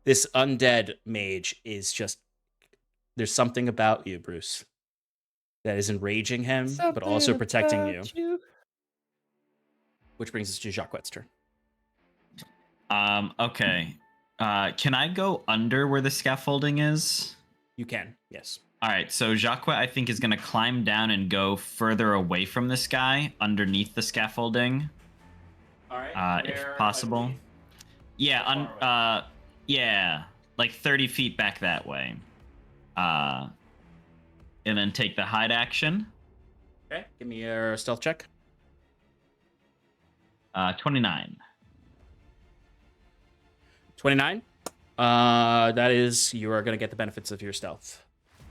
undead mage is just, there's something about you, Bruce, that is enraging him, but also protecting you. Which brings us to Jacquette's turn.
Okay. Can I go under where the scaffolding is?
You can, yes.
All right, so Jacques, I think, is going to climb down and go further away from this guy, underneath the scaffolding.
All right.
If possible. Yeah, yeah, like 30 feet back that way. And then take the hide action.
Okay, give me your stealth check.
29.
29. That is, you are going to get the benefits of your stealth.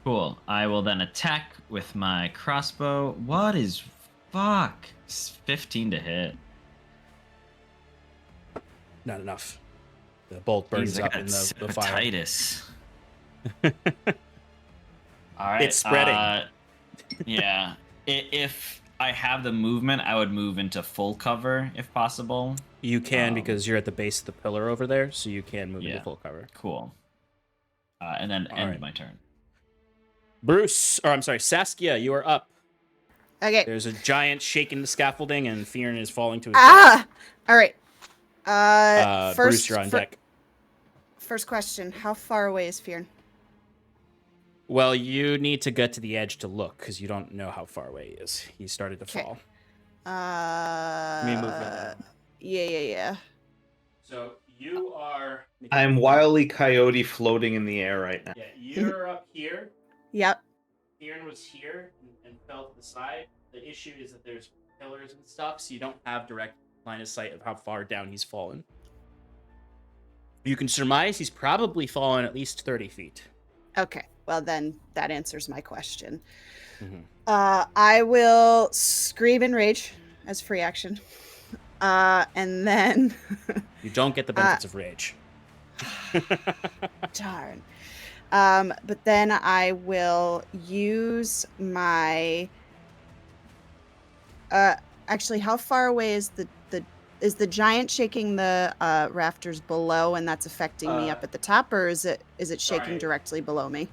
Cool. I will then attack with my crossbow. What is fuck? It's 15 to hit.
Not enough. The bolt burns up in the fire.
All right.
It's spreading.
Yeah. If I have the movement, I would move into full cover if possible.
You can because you're at the base of the pillar over there, so you can move into full cover.
Cool. And then end my turn.
Saskia, you are up.
Okay.
There's a giant shaking the scaffolding, and Fearn is falling to his
death. All right.
Bruce,
first,
you're on deck.
First question: how far away is Fearn?
Well, you need to get to the edge to look, because you don't know how far away he is. He started to fall.
Let
me move that.
Yeah.
So you are...
I'm Wile E. Coyote floating in the air right now.
Yeah, you're up here.
Yep.
Fearn was here and fell to the side. The issue is that there's pillars and stuff, so you don't have direct line of sight of how far down he's fallen. You can surmise he's probably fallen at least 30 feet.
Okay. Well, then that answers my question.
Mm-hmm.
I will scream in rage as free action. And then...
You don't get the benefits of rage.
Darn. But then I will use my... actually, how far away is the giant shaking the rafters below, and that's affecting me up at the top, or is it shaking directly below me?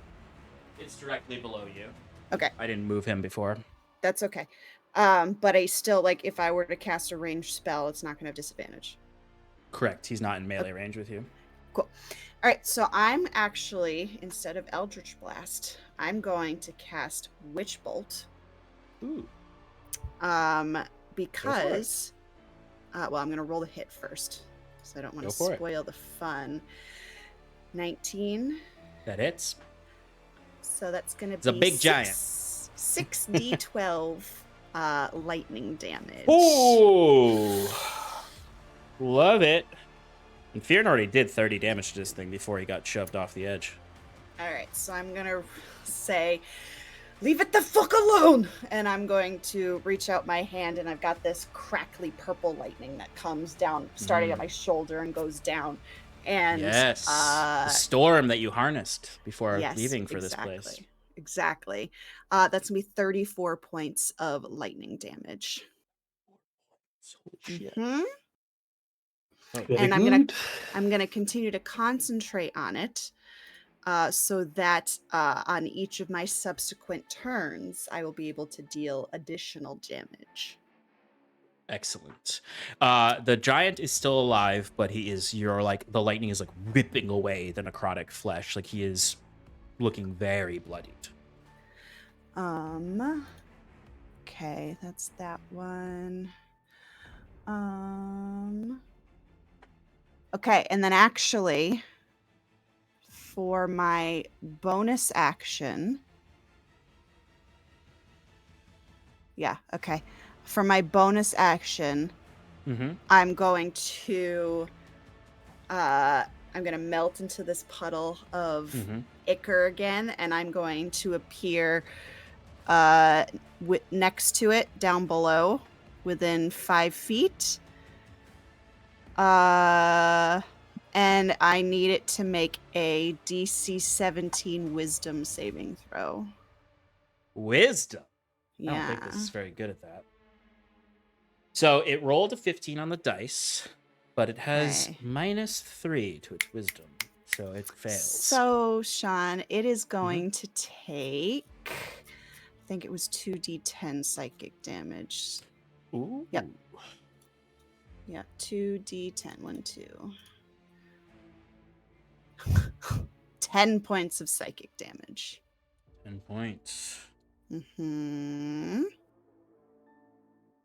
It's directly below you.
Okay.
I didn't move him before.
That's okay. But I still, like, if I were to cast a ranged spell, it's not going to have disadvantage.
Correct. He's not in melee range with you.
Cool. All right, so I'm actually, instead of Eldritch Blast, I'm going to cast Witch Bolt.
Ooh.
Because... well, I'm going to roll the hit first, so I don't want to spoil the fun. 19.
That hits.
So that's going to be...
It's a big giant.
6d12 lightning damage.
Ooh! Love it. And Fearn already did 30 damage to this thing before he got shoved off the edge.
All right, so I'm going to say... Leave it the fuck alone! And I'm going to reach out my hand, and I've got this crackly purple lightning that comes down, starting at my shoulder and goes down. And
yes, the storm that you harnessed before leaving for this place.
Exactly. That's gonna be 34 points of lightning damage. Mm-hmm. And I'm gonna continue to concentrate on it. So that on each of my subsequent turns, I will be able to deal additional damage.
Excellent. The giant is still alive, but the lightning is like ripping away the necrotic flesh. Like he is looking very bloodied.
Okay, that's that one. Okay, and then actually... For my bonus action... Yeah, okay. For my bonus action, I'm going to... I'm going to melt into this puddle of ichor again, and I'm going to appear next to it, down below, within 5 feet. And I need it to make a DC 17 wisdom saving throw.
Wisdom?
Yeah.
I don't think this is very good at that. So it rolled a 15 on the dice, but it has -3 to its wisdom. So it fails.
So, Sean, it is going to take... I think it was 2d10 psychic damage.
Ooh.
Yep. Yeah, 2d10. 1, 2... 10 points of psychic damage.
10 points.
Mm-hmm.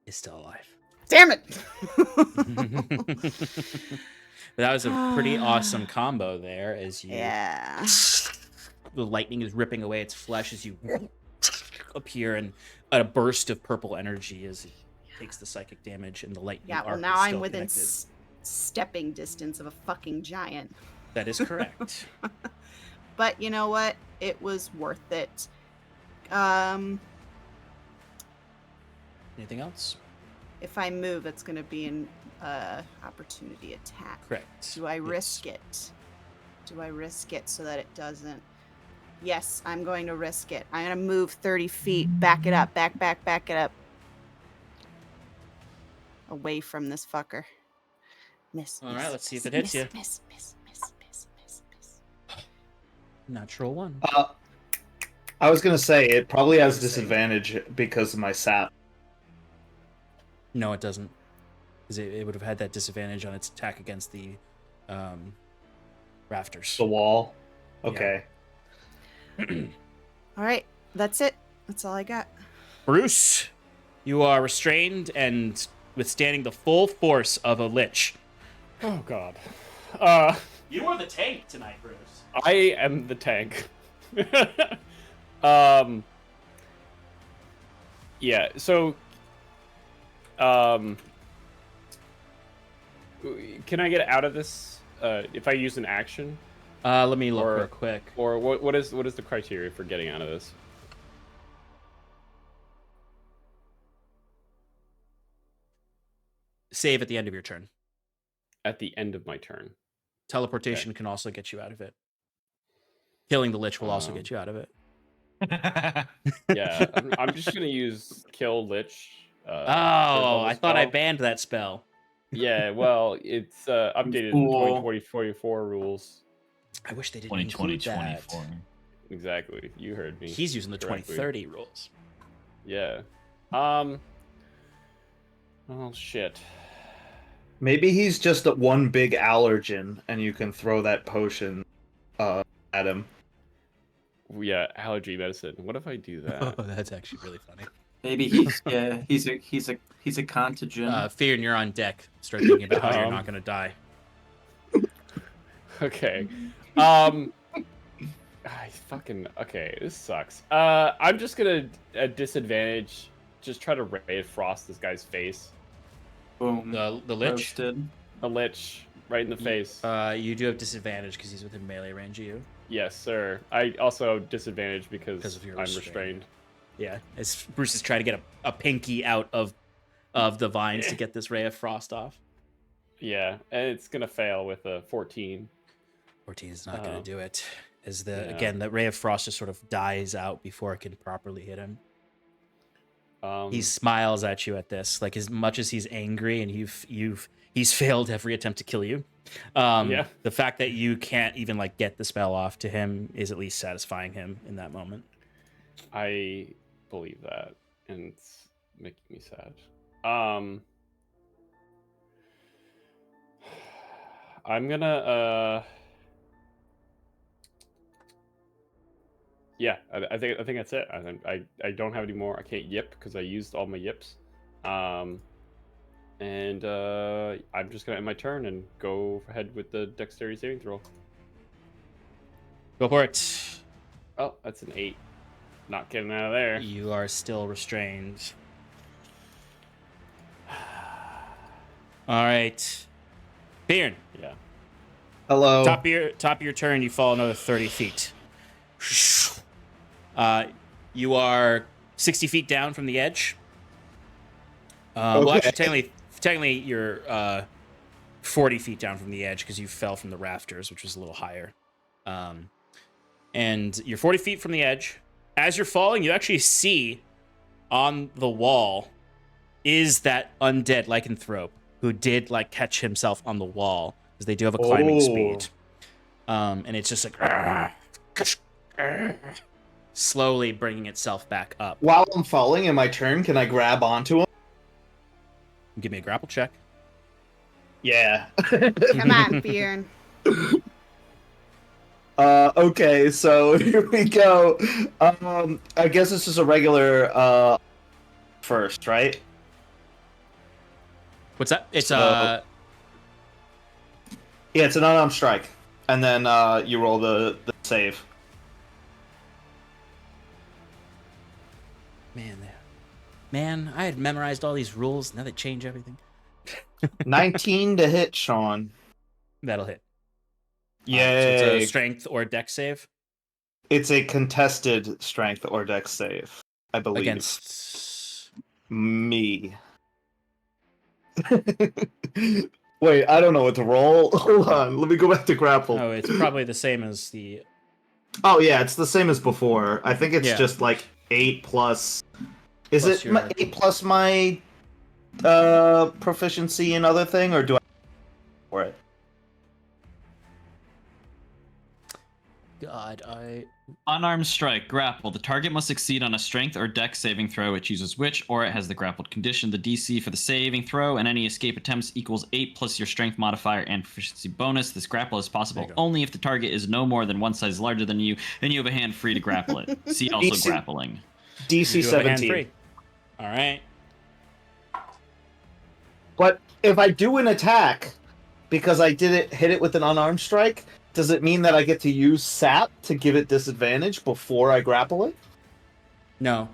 Is still alive.
Damn it!
That was a pretty awesome combo there as you...
Yeah.
The lightning is ripping away its flesh as you appear in a burst of purple energy as it takes the psychic damage and the lightning
Yeah, well,
arc
now
is
I'm
still
within
connected.
stepping distance of a fucking giant.
That is correct.
But you know what? It was worth it.
Anything else?
If I move, it's going to be an opportunity attack.
Correct.
Do I risk it? Do I risk it so that it doesn't? Yes, I'm going to risk it. I'm going to move 30 feet. Back it up. Back it up. Away from this fucker. Miss.
All right, let's see if it hits you.
Miss.
Natural 1.
I was gonna say it probably has disadvantage because of my sap.
No, it doesn't. Because it would have had that disadvantage on its attack against the rafters.
The wall. Okay.
All right, that's it. That's all I got.
Bruce, you are restrained and withstanding the full force of a lich.
Oh god.
You are the tank tonight, Bruce.
I am the tank. Yeah, so can I get out of this if I use an action?
Let me look real quick.
Or what is the criteria for getting out of this?
Save at the end of your turn.
At the end of my turn.
Teleportation can also get you out of it. Killing the lich will also get you out of it.
Yeah, I'm just gonna use kill lich.
I thought I banned that spell.
Yeah, well, it's updated in 2024 rules.
I wish they didn't include that.
2024.
Exactly, you heard me.
He's using the
correctly.
2030 rules.
Yeah. Oh shit.
Maybe he's just one big allergen, and you can throw that potion at him.
Yeah, allergy medicine. What if I do that?
Oh, that's actually really funny.
Maybe he's he's a contagion.
Fear, you're on deck. Start thinking about how you're not going to die.
Okay. Okay, this sucks. I'm just gonna at disadvantage just try to ray of frost this guy's face.
Boom.
The lich?
Roasted.
A lich right in the face.
You do have disadvantage because he's within melee range of you.
Yes, sir. I also have disadvantage because
of your
I'm
restraint.
restrained.
Yeah, as Bruce is trying to get a pinky out of the vines to get this ray of frost off.
Yeah, and it's gonna fail with a 14.
14 is not going to do it. As again, the ray of frost just sort of dies out before it can properly hit him. He smiles at you at this, like as much as he's angry and he's failed every attempt to kill you. The fact that you can't even like get the spell off to him is at least satisfying him in that moment.
I believe that, and it's making me sad. I'm gonna yeah, I think that's it. I don't have any more. I can't yip because I used all my yips. And I'm just gonna end my turn and go ahead with the dexterity saving throw.
Go for it.
Oh, that's an 8. Not getting out of there.
You are still restrained. All right, Bjorn.
Yeah.
Hello.
Top of your turn, you fall another 30 feet. You are 60 feet down from the edge. Well, actually, technically, you're 40 feet down from the edge because you fell from the rafters, which was a little higher. And you're 40 feet from the edge. As you're falling, you actually see on the wall is that undead lycanthrope who did like catch himself on the wall because they do have a climbing speed. And it's just like slowly bringing itself back up.
While I'm falling in my turn, can I grab onto him?
Give me a grapple check.
Yeah.
Come on, Bjorn.
Okay, so here we go. I guess this is a regular first, right?
What's that? It's
So- Yeah, it's an unarmed strike, and then you roll the save.
Man, I had memorized all these rules. Now they change everything.
19 to hit, Sean.
That'll hit.
Yay!
So it's a strength or dex save
It's a contested strength or dex save, I believe.
against
Me. Wait, I don't know what to roll. Hold on, let me go back to grapple.
Oh, it's probably the same as the.
Oh yeah, it's the same as before. I think it's
Yeah.
just like 8 plus. Is
Plus
it 8 plus my proficiency in other thing, or do I for it?
God,
Unarmed strike, grapple. The target must succeed on a strength or dex saving throw. It chooses which, or it has the grappled condition. The DC for the saving throw and any escape attempts equals 8 plus your strength modifier and proficiency bonus. This grapple is possible only if the target is no more than one size larger than you, and you have a hand free to grapple it. See also
DC
grappling.
DC
you do have a hand
17.
free. All right.
But if I do an attack, because I hit it with an unarmed strike, does it mean that I get to use sap to give it disadvantage before I grapple it?
No,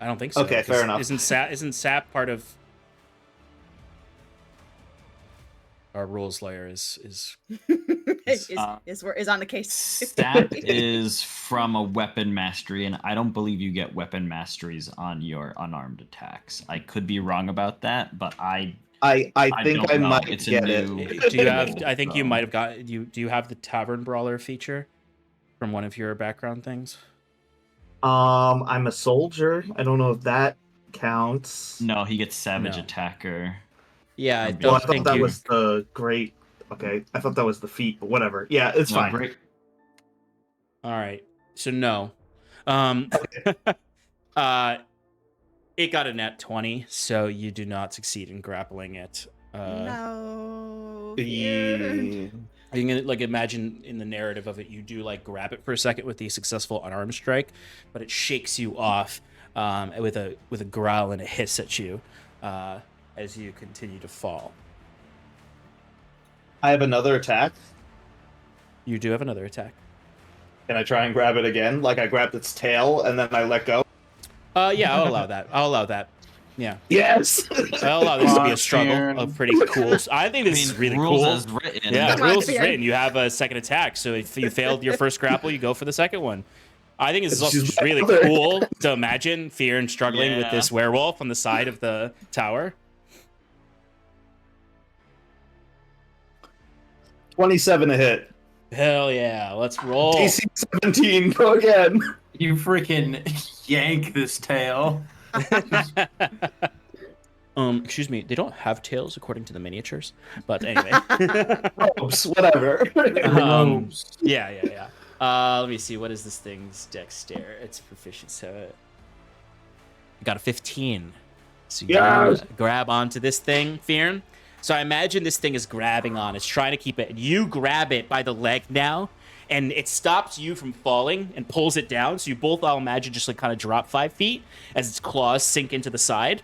I don't think so.
Okay, fair enough.
Isn't sap part of our rules layer? Is
is on the case.
Sap is from a weapon mastery, and I don't believe you get weapon masteries on your unarmed attacks. I could be wrong about that, but I
think
don't
I
know.
might
It's a
get
new-
it.
do you have? I think you might have got. Do you have the Tavern Brawler feature from one of your background things?
I'm a soldier. I don't know if that counts.
No, he gets Savage
No.
Attacker.
Yeah, I
Well,
don't
Well, I thought
think
that
you.
was the great. Okay, I thought that was the feat, but whatever. Yeah, it's
No,
fine.
great.
All right. So no. It got a net 20, so you do not succeed in grappling it.
No.
Yeah.
You can like imagine in the narrative of it, you do like grab it for a second with the successful unarmed strike, but it shakes you off with a growl and a hiss at you as you continue to fall.
I have another attack.
You do have another attack.
Can I try and grab it again? Like I grabbed its tail and then I let go?
Yeah, I'll allow that. I'll allow that. Yeah.
Yes!
I'll allow this to be a
on,
struggle
Fearn.
of pretty cool. I think this is really
rules
cool.
as written.
Yeah,
Come on,
rules is
Fearn.
written. You have a second attack, so if you failed your first grapple, you go for the second one. I think this is also
She's
just really
mother.
cool to imagine Fearn struggling with
Yeah.
this werewolf on the side of the tower.
27 to hit.
Hell yeah, let's roll.
DC 17, go again.
You freaking yank this tail.
Excuse me, they don't have tails according to the miniatures, but anyway.
Oops, whatever.
Yeah. Let me see. What is this thing's dexterity? It's proficient. So you got a 15. So you
Yes.
grab onto this thing, Fearn. So I imagine this thing is grabbing on. It's trying to keep it. You grab it by the leg now, and it stops you from falling and pulls it down. So you both, I'll imagine, just like kind of drop 5 feet as its claws sink into the side,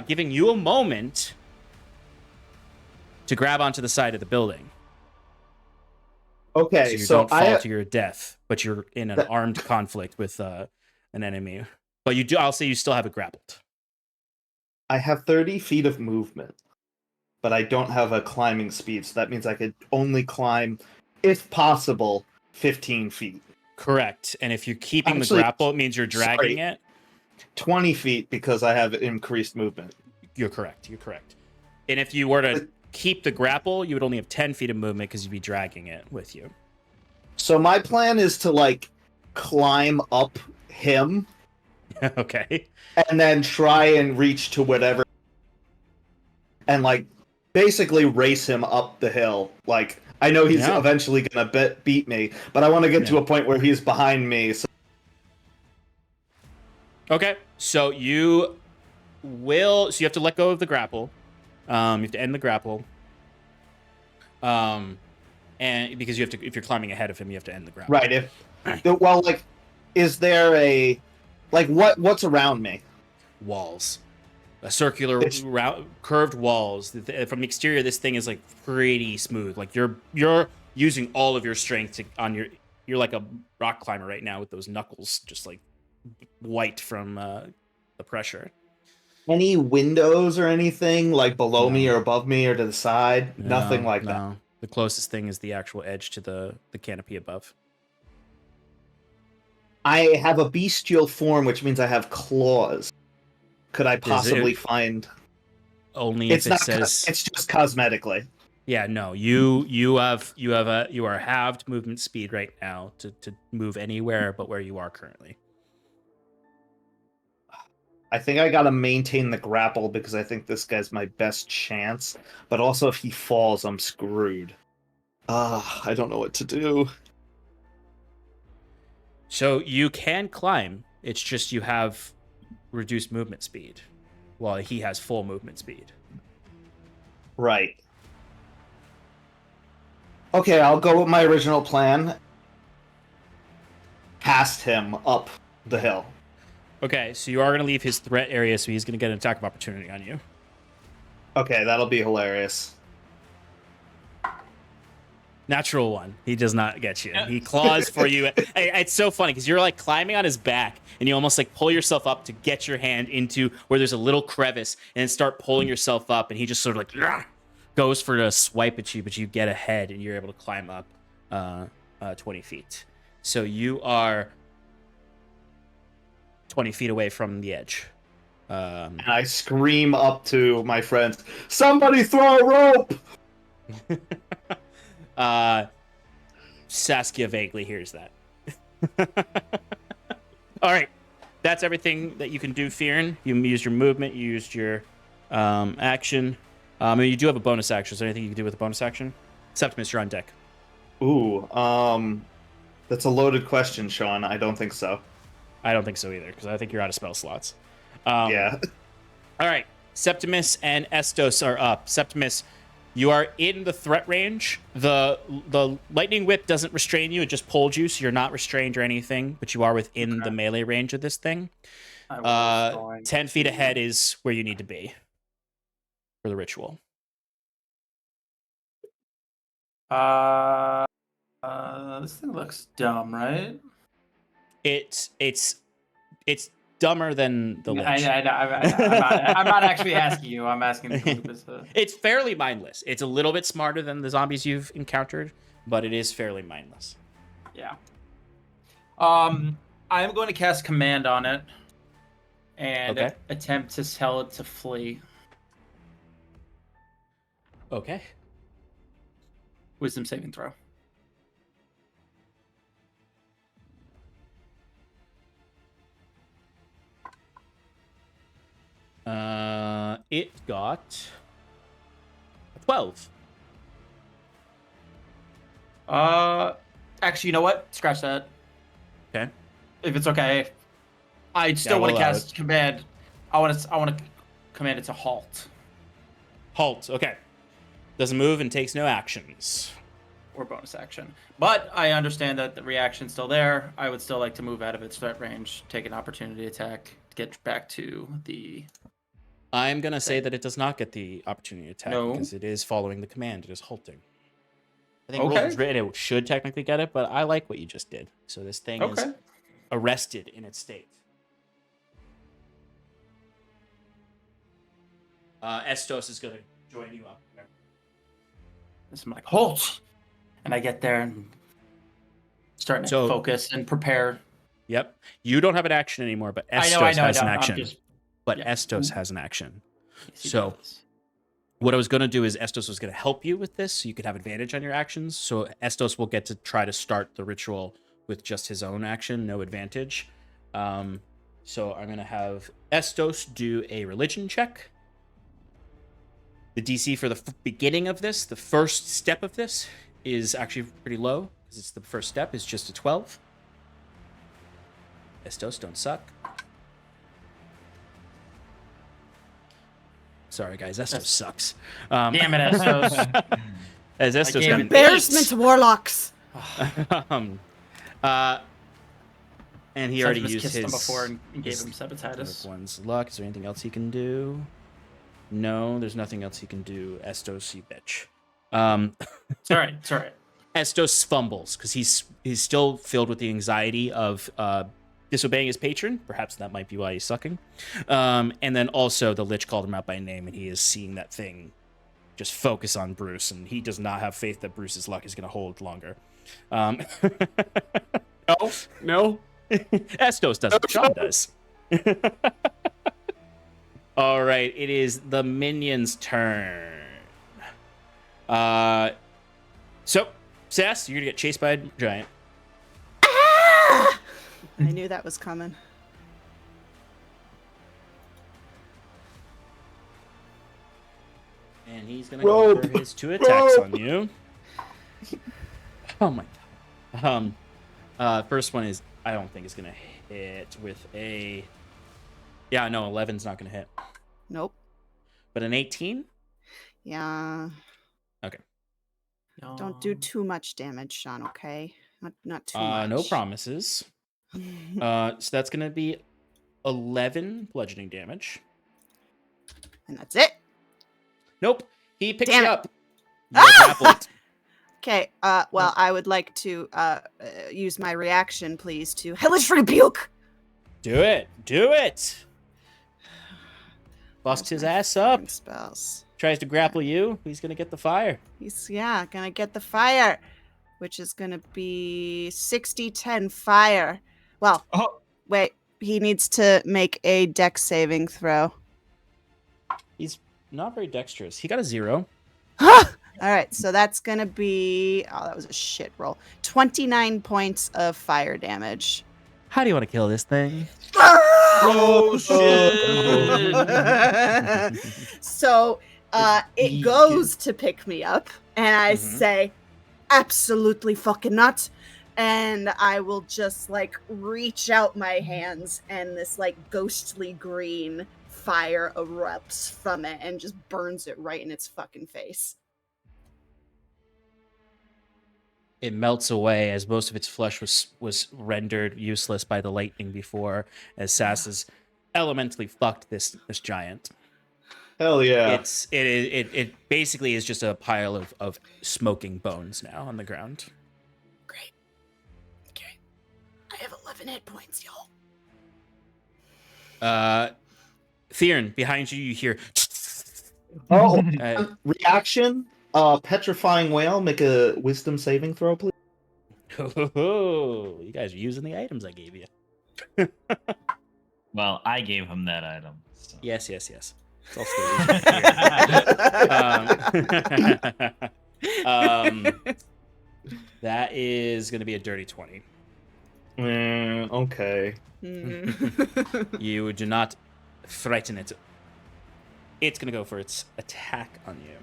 giving you a moment to grab onto the side of the building.
Okay,
So you
so
don't fall to your death, but you're in an armed conflict with an enemy. But you do. I'll say you still have it grappled.
I have 30 feet of movement, but I don't have a climbing speed, so that means I could only climb, if possible, 15 feet.
Correct. And if you're keeping
Actually,
the grapple, it means you're dragging
sorry.
it.
20 feet because I have increased movement.
You're correct. And if you were to keep the grapple, you would only have 10 feet of movement because you'd be dragging it with you.
So my plan is to, like, climb up him
Okay.
and then try and reach to whatever and, like, basically race him up the hill. Like, I know he's
Yeah.
eventually gonna beat me, but I want to get to
Yeah.
a point where he's behind me. So
Okay. So you have to let go of the grapple. You have to end the grapple. And and because you have to, if you're climbing ahead of him, you have to end the grapple.
Right. Well, like, is there what's around me?
Walls, a circular, curved walls. From the exterior, this thing is like pretty smooth. Like you're using all of your strength you're like a rock climber right now with those knuckles just like white from the pressure.
Any windows or anything like below me or above me or to the side? Nothing like that.
The closest thing is the actual edge to the canopy above.
I have a bestial form, which means I have claws. Could I possibly find?
Only if it says
it's just cosmetically.
Yeah, no. You are halved movement speed right now to move anywhere but where you are currently.
I think I gotta maintain the grapple because I think this guy's my best chance. But also, if he falls, I'm screwed. I don't know what to do.
So you can climb. It's just you have reduced movement speed, while he has full movement speed.
Right. Okay, I'll go with my original plan. Past him up the hill.
Okay, so you are going to leave his threat area, so he's going to get an attack of opportunity on you.
Okay, that'll be hilarious.
Natural one. He does not get you. He claws for you. It's so funny because you're like climbing on his back and you almost like pull yourself up to get your hand into where there's a little crevice and start pulling yourself up. And he just sort of like goes for a swipe at you, but you get ahead and you're able to climb up 20 feet. So you are 20 feet away from the edge.
And I scream up to my friends, "Somebody throw a rope!"
Saskia vaguely hears that. All right. That's everything that you can do, Fearin. You used your movement. You used your action. You do have a bonus action. Is there anything you can do with a bonus action? Septimus, you're on deck.
Ooh, that's a loaded question, Sean. I don't think so.
I don't think so either, because I think you're out of spell slots.
Yeah.
All right. Septimus and Estos are up. Septimus, you are in the threat range. The lightning whip doesn't restrain you. It just pulled you, so you're not restrained or anything, but you are within the melee range of this thing. 10 feet ahead is where you need to be for the ritual.
This thing looks dumb, right?
It's dumber than the Lich.
I'm not actually asking you. I'm asking the
It's fairly mindless. It's a little bit smarter than the zombies you've encountered, but it is fairly mindless.
Yeah. I'm going to cast command on it and attempt to tell it to flee.
Okay.
Wisdom saving throw.
It got a 12.
Actually, you know what? Scratch that.
Okay.
If it's okay, I still want to cast command. I want to command it to halt.
Halt. Okay. Doesn't move and takes no actions.
Or bonus action. But I understand that the reaction's still there. I would still like to move out of its threat range, take an opportunity attack, get back to the...
I'm going to say that it does not get the opportunity attack because it is following the command. It is halting. I think it should technically get it, but I like what you just did. So this thing is arrested in its state. Estos is going to join you up.
I'm like, halt! And I get there and start to focus and prepare.
Yep. You don't have an action anymore, but Estos has an action. But Estos has an action. So what I was going to do is Estos was going to help you with this so you could have advantage on your actions. So Estos will get to try to start the ritual with just his own action, no advantage. So I'm going to have Estos do a religion check. The DC for the beginning of this, the first step of this, is actually pretty low because it's the first step is just a 12. Estos, don't suck. Sorry, guys. Estos sucks.
Damn it, Estos.
As Estos got an
Embarrassment to warlocks.
And he already
Septimus
used
kissed
him
him before and gave
his
him Septimus.
one's luck. Is there anything else he can do? No, there's nothing else he can do. Estos, you bitch.
It's all right. It's all right.
Estos fumbles because he's still filled with the anxiety of disobeying his patron. Perhaps that might be why he's sucking. And then also the Lich called him out by name, and he is seeing that thing just focus on Bruce, and he does not have faith that Bruce's luck is going to hold longer.
No.
Estos doesn't. Sean does. All right, it is the minions' turn. So, Sass, you're gonna get chased by a giant.
I knew that was coming.
And he's gonna go for his 2 attacks on you. Oh my god. First one is, I don't think it's gonna hit with a... Yeah, no, 11's not gonna hit.
Nope.
But an 18?
Yeah.
Okay.
Don't do too much damage, Sean, okay? Not too much.
No promises. So that's gonna be 11 bludgeoning damage.
And that's it?
Nope. He picks
Damn
you
it.
up. You're grappled.
Okay, well, I would like to use my reaction, please, to Hellish Rebuke!
Do it. Do it. Busts his ass up.
Spells.
Tries to grapple you. He's gonna get the fire.
He's, gonna get the fire, which is gonna be 60-10 fire. Well, wait, he needs to make a dex saving throw.
He's not very dexterous. He got a 0.
All right, so that's gonna be, that was a shit roll. 29 points of fire damage.
How do you want to kill this thing?
Oh shit!
So it goes to pick me up, and I say, absolutely fucking not. And I will just like reach out my hands, and this like ghostly green fire erupts from it and just burns it right in its fucking face.
It melts away as most of its flesh was rendered useless by the lightning before, as Sass has elementally fucked this giant.
Hell yeah.
It basically is just a pile of smoking bones now on the ground.
Great. Okay. I have 11 hit points, y'all.
Theron, behind you hear...
Oh, reaction? Petrifying whale, make a wisdom saving throw, please.
Oh, you guys are using the items I gave you.
Well, I gave him that item. So.
Yes. It's all that is going to be a dirty 20.
Okay.
You do not frighten it. It's going to go for its attack on you.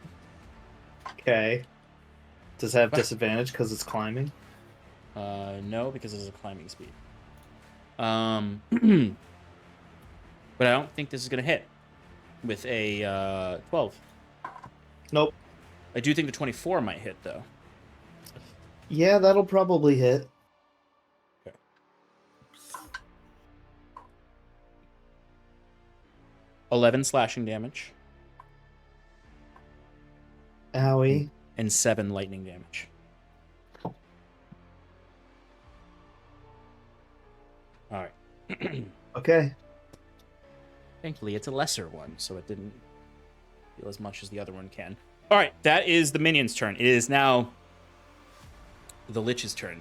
Okay. Does it have disadvantage because it's climbing?
No, because it's a climbing speed. But I don't think this is going to hit with a 12.
Nope.
I do think the 24 might hit, though.
Yeah, that'll probably hit.
Okay. 11 slashing damage.
Owie.
And 7 lightning damage. All right.
Okay.
Thankfully, it's a lesser one, so it didn't feel as much as the other one can. All right, that is the minion's turn. It is now the Lich's turn.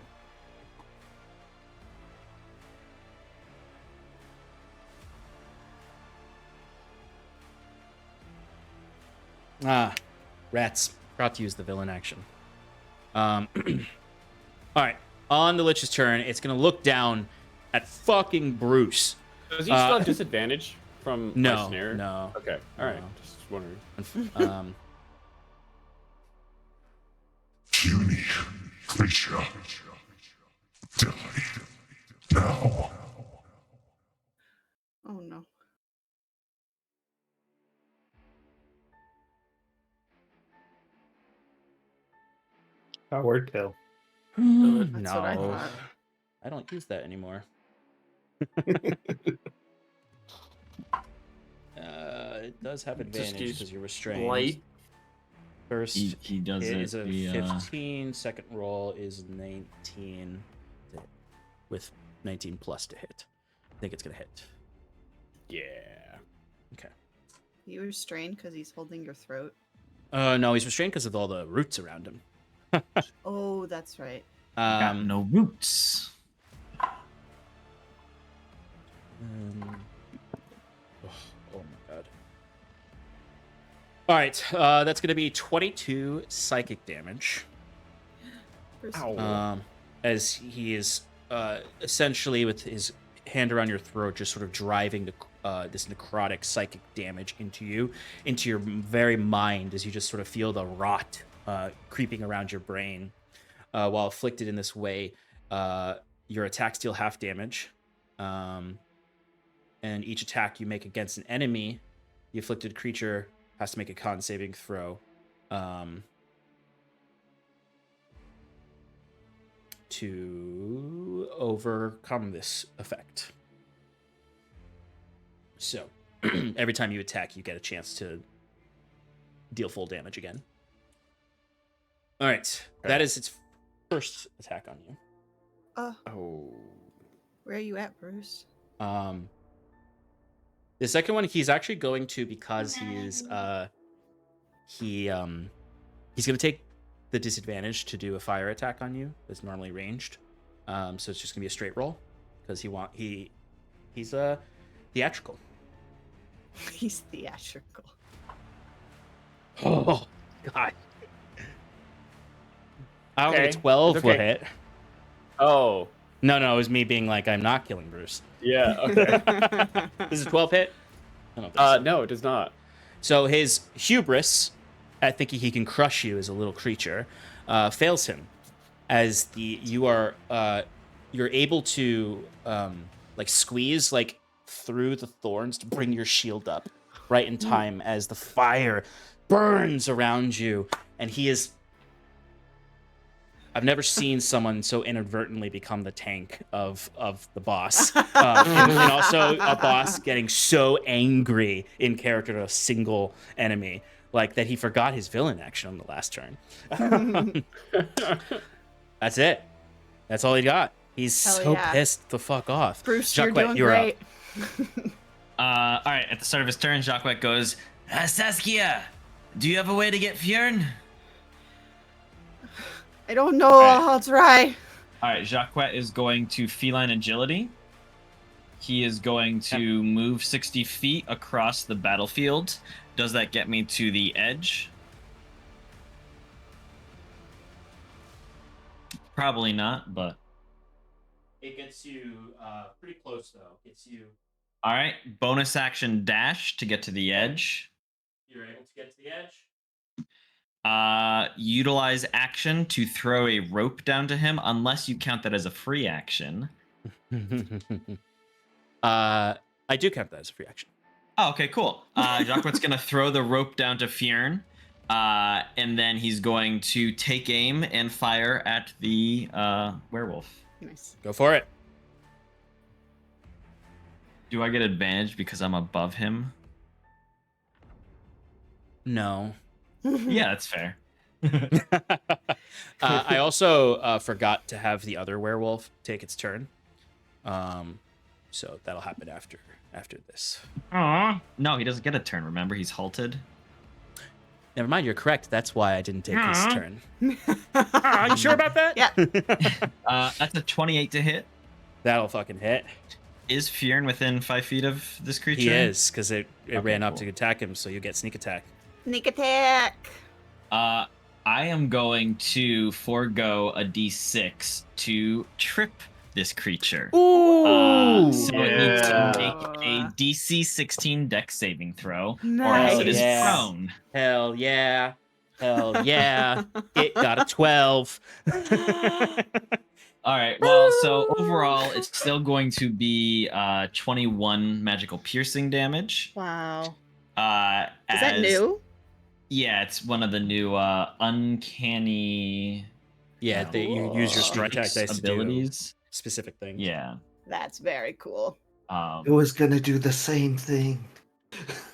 Rats. Forgot to use the villain action. All right, on the Lich's turn, it's going to look down at fucking Bruce.
Does he still have disadvantage from my snare?
No.
Okay, all right. Just wondering.
Puny creature. Die. Now.
Oh no.
A word pill.
That's what I
No,
thought.
I don't use that anymore. It does have advantage
use
because you're restrained.
Light.
First
He does
hit
it.
is a 15. Second roll is 19 to hit, with 19 plus to hit. I think it's gonna hit.
Yeah.
Okay.
You restrained because he's holding your throat.
No, he's restrained because of all the roots around him.
Oh, that's right.
Got no roots.
Oh my god. All right, that's gonna be 22 psychic damage.
Ow.
As he is essentially with his hand around your throat, just sort of driving this necrotic psychic damage into your very mind, as you just sort of feel the rot creeping around your brain. While afflicted in this way, your attacks deal half damage, and each attack you make against an enemy, the afflicted creature has to make a con saving throw. To overcome this effect. So, every time you attack, you get a chance to deal full damage again. All right, that is its first attack on you.
Oh.
Where are you at, Bruce?
The second one, he's actually going to, because he is he's going to take the disadvantage to do a fire attack on you that's normally ranged. So it's just gonna be a straight roll because he's theatrical.
He's theatrical.
Oh god. I don't think
Okay.
a 12
It's
will
okay.
hit.
Oh.
No, it was me being like, I'm not killing Bruce.
Yeah. Okay.
This is a 12 hit? I don't think so.
No, it does not.
So his hubris at thinking he can crush you as a little creature fails him, as you're able to like squeeze like through the thorns to bring your shield up right in time as the fire burns around you, and he is. I've never seen someone so inadvertently become the tank of the boss, and also a boss getting so angry in character to a single enemy, like that he forgot his villain action on the last turn. That's it. That's all he got. He's
Hell
so
yeah.
pissed the fuck off.
Bruce,
Jacques,
you're doing
you're
great.
All right, at the start of his turn, Jacques goes, Saskia, do you have a way to get Fjern?
I don't know.
Alright.
I'll try.
All right, Jacques is going to feline agility. He is going to move 60 feet across the battlefield. Does that get me to the edge? Probably not, but...
It gets you pretty close, though. Gets you.
All right, bonus action dash to get to the edge.
You're able to get to the edge.
Utilize action to throw a rope down to him, unless you count that as a free action.
I do count that as a free action.
Oh, okay, cool. Jacques gonna throw the rope down to Fjern, and then he's going to take aim and fire at the werewolf.
Nice.
Go for it.
Do I get advantage because I'm above him?
No.
Yeah, that's fair.
I also forgot to have the other werewolf take its turn. So that'll happen after this.
Aww. No, he doesn't get a turn. Remember, he's halted.
Never mind, you're correct. That's why I didn't take his turn.
Are you sure about that?
Yeah.
That's a 28 to hit.
That'll fucking hit.
Is Fjern within 5 feet of this creature?
He is, because it
Okay,
ran up
cool.
to attack him, so you get sneak attack.
Sneak attack.
I am going to forego a d6 to trip this creature.
Ooh!
So it needs to
Yeah.
make a DC 16 dex saving throw, or
Nice.
else it is
Yeah.
prone.
Hell yeah. Hell yeah. It got a 12.
All right, well, so overall, it's still going to be 21 magical piercing damage.
Wow. Is
As,
that new?
Yeah, it's one of the new uncanny
Yeah, you use your strength attack dice to do
abilities.
specific things.
Yeah.
That's very cool.
I was gonna do the same thing.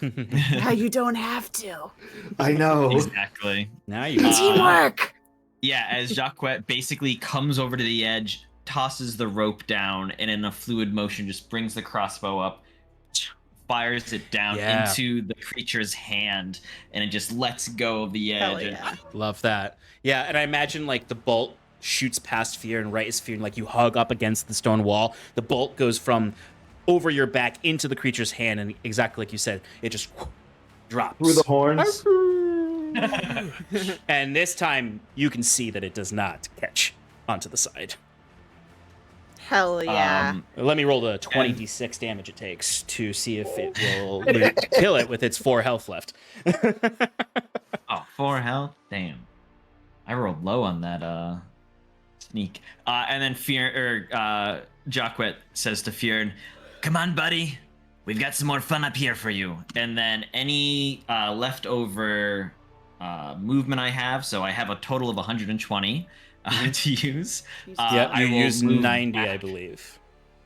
Now you don't have to.
I know.
Exactly.
Now you
Teamwork.
Yeah, as Jacquet basically comes over to the edge, tosses the rope down, and in a fluid motion just brings the crossbow up, fires it down into the creature's hand, and it just lets go of the edge.
Hell yeah.
Love that. Yeah, and I imagine like the bolt shoots past Fear, and right as Fear, like you hug up against the stone wall, the bolt goes from over your back into the creature's hand, and exactly like you said, it just drops
Through the horns.
And this time you can see that it does not catch onto the side.
Hell yeah.
Let me roll the 20d6 damage it takes to see if it will kill it with its 4 health left.
4 health? Damn. I rolled low on that sneak. And then Jacquet says to Fear, "Come on, buddy. We've got some more fun up here for you." And then any leftover movement I have, so I have a total of 120 to use.
You use 90, back. I believe.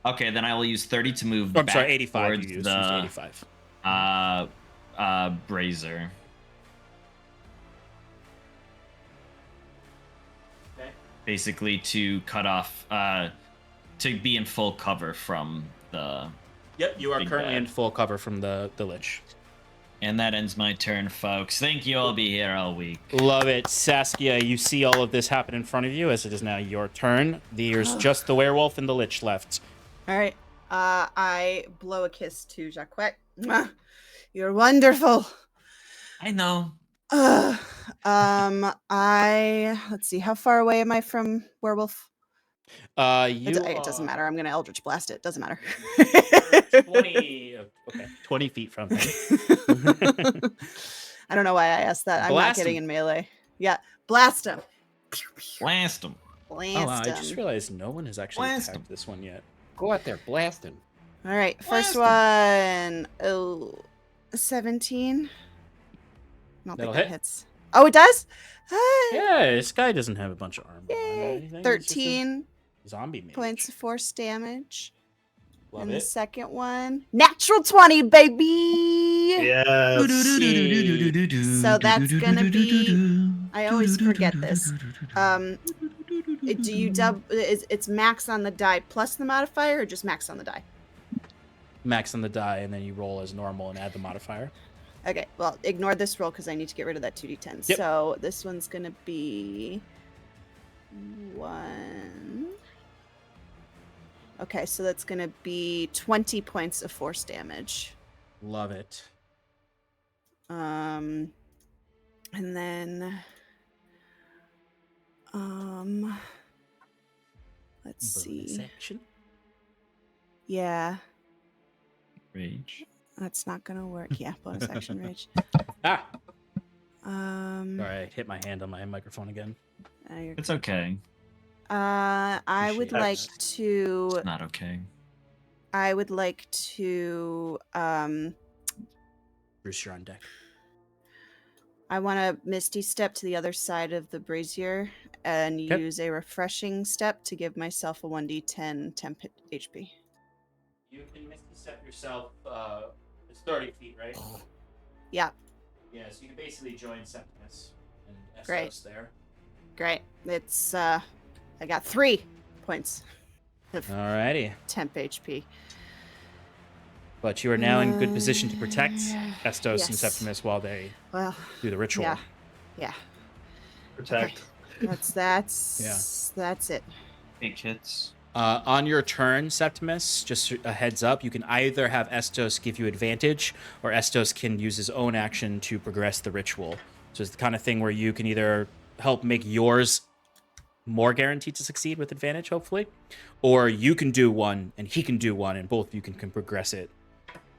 Okay, then I will use 30 to move
I'm
back
sorry, 85
towards
you used.
the
85.
brazier.
Okay.
Basically to cut off, to be in full cover from the...
Yep, you are currently
bad.
in full cover from the lich.
And that ends my turn, folks. Thank you. I'll be here all week.
Love it. Saskia, you see all of this happen in front of you as it is now your turn. There's just the werewolf and the lich left.
All right. I blow a kiss to Jacquet. You're wonderful.
I know.
Let's see. How far away am I from werewolf?
It
doesn't matter. I'm gonna Eldritch Blast it. Doesn't matter.
20 feet from him.
I don't know why I asked that. I'm not getting in melee. Yeah, blast him.
Blast him.
Blast
Oh, wow, I
him.
just realized no one has actually attacked this one yet.
Go out there, blast him.
All right, first one. Oh, 17. I don't
That'll
think that
hit.
hits. Oh, it does?
Yeah, this guy doesn't have a bunch of armor. on or
Yay.
anything. He's just a
13
zombie mage.
points of force damage.
Love
and
it.
the second one, natural 20, baby.
Yes.
So that's gonna be. I always forget this. Do you it's max on the die plus the modifier, or just max on the die?
Max on the die, and then you roll as normal and add the modifier.
Okay, well, ignore this roll because I need to get rid of that 2d10.
Yep.
So this one's gonna be 1. Okay, so that's gonna be 20 points of force damage.
Love it.
And then let's see.
Action.
Yeah,
Rage.
that's not gonna work. Yeah, bonus action rage.
Ah!
Um,
Sorry, I hit my hand on my microphone again.
It's okay.
I would
Appreciate
like
that.
to.
It's not okay.
I would like to.
Bruce, you're on deck.
I want to Misty Step to the other side of the brazier and
Okay.
use a refreshing step to give myself a 1d10 temp HP.
You can misty step yourself. It's 30 feet, right?
Yeah,
Yeah, so you can basically join Septimus and Estos
Great.
there.
great. It's I got 3 points of
Alrighty.
temp HP.
But you are now in good position to protect Estos and
Yes.
Septimus while they
Well,
do the ritual.
yeah.
Protect.
That's it.
Big hits.
On your turn, Septimus, just a heads up, you can either have Estos give you advantage, or Estos can use his own action to progress the ritual. So it's the kind of thing where you can either help make yours more guaranteed to succeed with advantage, hopefully, or you can do one and he can do one, and both of you can progress it